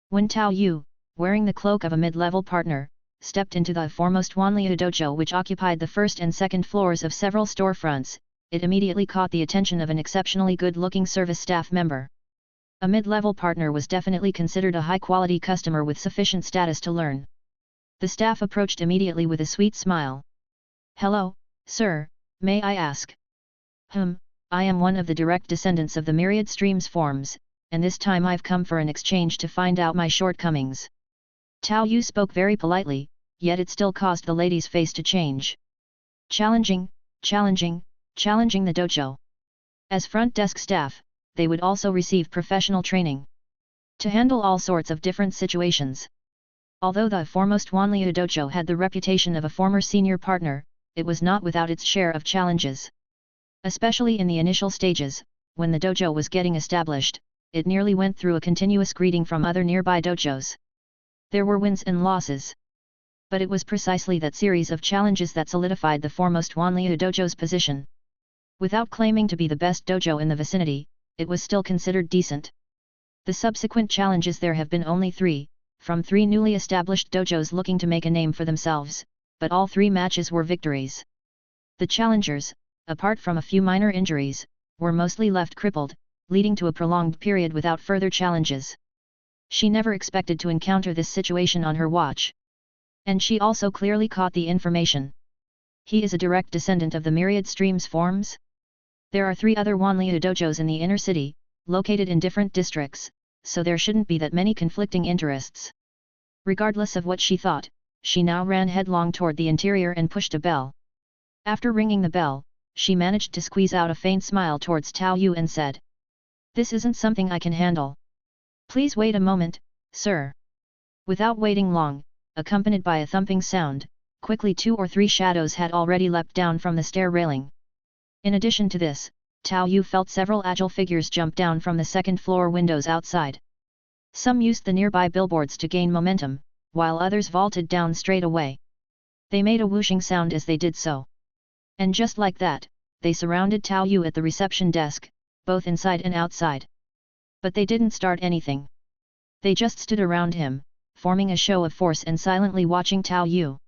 When Tao Yu, wearing the cloak of a mid-level partner, stepped into the foremost Wanliu dojo which occupied the first and second floors of several storefronts, it immediately caught the attention of an exceptionally good-looking service staff member. A mid-level partner was definitely considered a high-quality customer with sufficient status to learn. The staff approached immediately with a sweet smile. "Hello, sir, may I ask?" I am one of the direct descendants of the myriad streams forms, and this time I've come for an exchange to find out my shortcomings." Tao Yu spoke very politely, yet it still caused the lady's face to change. Challenging the dojo. As front desk staff, they would also receive professional training to handle all sorts of different situations. Although the foremost Wanliu dojo had the reputation of a former senior partner, it was not without its share of challenges. Especially in the initial stages, when the dojo was getting established, it nearly went through a continuous greeting from other nearby dojos. There were wins and losses. But it was precisely that series of challenges that solidified the foremost Wanliu dojo's position. Without claiming to be the best dojo in the vicinity, it was still considered decent. The subsequent challenges there have been only 3, from 3 newly established dojos looking to make a name for themselves, but all 3 matches were victories. The challengers, apart from a few minor injuries, were mostly left crippled, leading to a prolonged period without further challenges. She never expected to encounter this situation on her watch. And she also clearly caught the information. He is a direct descendant of the myriad streams forms? There are 3 other Wanliu dojos in the inner city, located in different districts, so there shouldn't be that many conflicting interests. Regardless of what she thought, she now ran headlong toward the interior and pushed a bell. After ringing the bell, she managed to squeeze out a faint smile towards Tao Yu and said, "This isn't something I can handle. Please wait a moment, sir." Without waiting long, accompanied by a thumping sound, quickly 2 or 3 shadows had already leapt down from the stair railing. In addition to this, Tao Yu felt several agile figures jump down from the second-floor windows outside. Some used the nearby billboards to gain momentum, while others vaulted down straight away. They made a whooshing sound as they did so. And just like that, they surrounded Tao Yu at the reception desk, both inside and outside. But they didn't start anything. They just stood around him, forming a show of force and silently watching Tao Yu.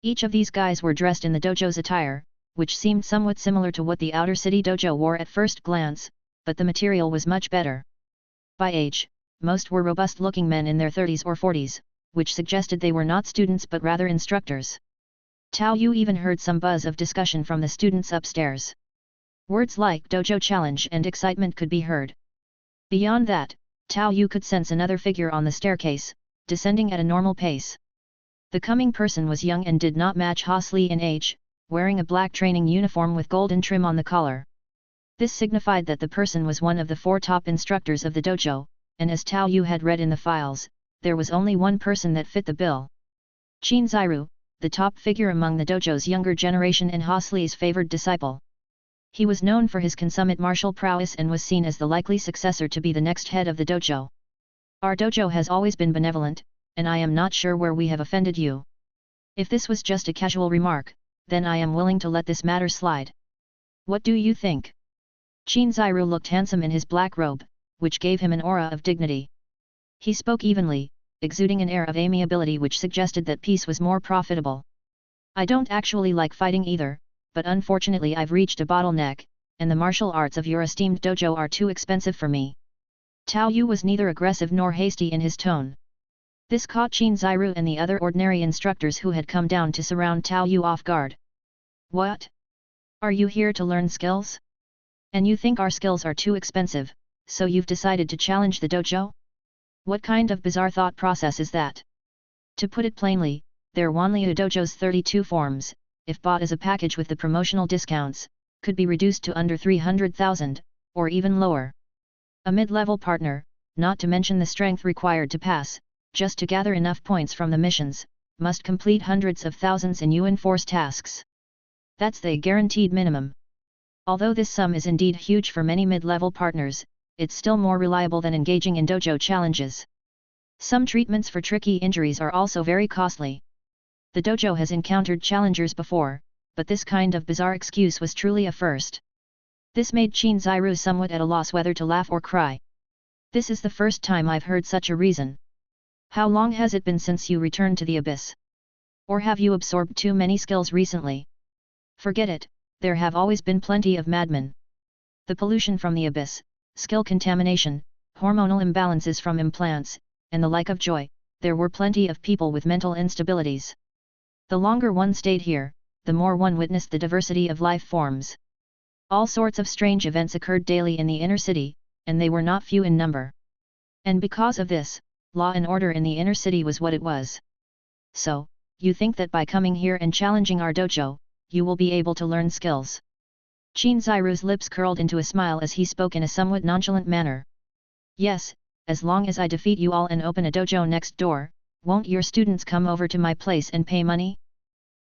Each of these guys were dressed in the dojo's attire, which seemed somewhat similar to what the outer city dojo wore at first glance, but the material was much better. By age, most were robust-looking men in their 30s or 40s, which suggested they were not students but rather instructors. Tao Yu even heard some buzz of discussion from the students upstairs. Words like dojo challenge and excitement could be heard. Beyond that, Tao Yu could sense another figure on the staircase, descending at a normal pace. The coming person was young and did not match Hosley in age, wearing a black training uniform with golden trim on the collar. This signified that the person was one of the 4 top instructors of the dojo, and as Tao Yu had read in the files, there was only one person that fit the bill. Qin Ziru, the top figure among the dojo's younger generation and Hosli's favored disciple. He was known for his consummate martial prowess and was seen as the likely successor to be the next head of the dojo. Our dojo has always been benevolent, and I am not sure where we have offended you. If this was just a casual remark, then I am willing to let this matter slide. What do you think? Qin Ziru looked handsome in his black robe, which gave him an aura of dignity. He spoke evenly, exuding an air of amiability which suggested that peace was more profitable. I don't actually like fighting either, but unfortunately I've reached a bottleneck, and the martial arts of your esteemed dojo are too expensive for me. Tao Yu was neither aggressive nor hasty in his tone. This caught Qin Ziru and the other ordinary instructors who had come down to surround Tao Yu off guard. What? Are you here to learn skills? And you think our skills are too expensive, so you've decided to challenge the dojo? What kind of bizarre thought process is that? To put it plainly, their Wanliu dojo's 32 forms, if bought as a package with the promotional discounts, could be reduced to under 300,000, or even lower. A mid-level partner, not to mention the strength required to pass, just to gather enough points from the missions, must complete hundreds of thousands in Yuan Force tasks. That's the guaranteed minimum. Although this sum is indeed huge for many mid-level partners, it's still more reliable than engaging in dojo challenges. Some treatments for tricky injuries are also very costly. The dojo has encountered challengers before, but this kind of bizarre excuse was truly a first. This made Qin Ziru somewhat at a loss whether to laugh or cry. This is the first time I've heard such a reason. How long has it been since you returned to the abyss? Or have you absorbed too many skills recently? Forget it, there have always been plenty of madmen. The pollution from the abyss, skill contamination, hormonal imbalances from implants, and the like of joy, there were plenty of people with mental instabilities. The longer one stayed here, the more one witnessed the diversity of life forms. All sorts of strange events occurred daily in the inner city, and they were not few in number. And because of this, law and order in the inner city was what it was. So, you think that by coming here and challenging our dojo, you will be able to learn skills? Qin Ziru's lips curled into a smile as he spoke in a somewhat nonchalant manner. Yes, as long as I defeat you all and open a dojo next door, won't your students come over to my place and pay money?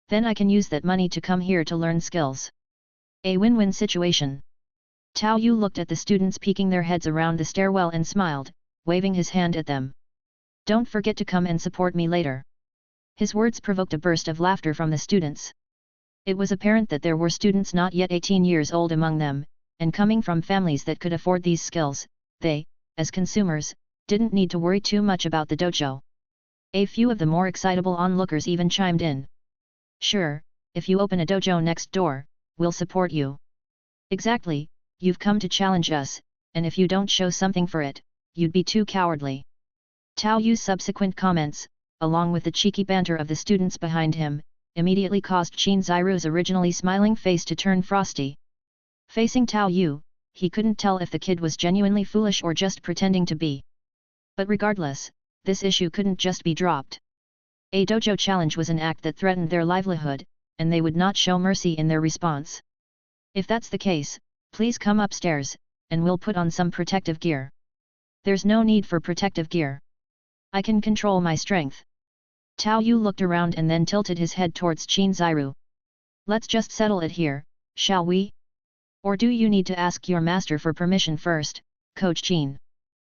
Then I can use that money to come here to learn skills. A win-win situation. Tao Yu looked at the students peeking their heads around the stairwell and smiled, waving his hand at them. Don't forget to come and support me later. His words provoked a burst of laughter from the students. It was apparent that there were students not yet 18 years old among them, and coming from families that could afford these skills, they, as consumers, didn't need to worry too much about the dojo. A few of the more excitable onlookers even chimed in. Sure, if you open a dojo next door, we'll support you. Exactly, you've come to challenge us, and if you don't show something for it, you'd be too cowardly. Tao Yu's subsequent comments, along with the cheeky banter of the students behind him, immediately caused Qin Ziru's originally smiling face to turn frosty. Facing Tao Yu, he couldn't tell if the kid was genuinely foolish or just pretending to be. But regardless, this issue couldn't just be dropped. A dojo challenge was an act that threatened their livelihood, and they would not show mercy in their response. If that's the case, please come upstairs, and we'll put on some protective gear. There's no need for protective gear. I can control my strength. Tao Yu looked around and then tilted his head towards Qin Ziru. Let's just settle it here, shall we? Or do you need to ask your master for permission first, Coach Qin?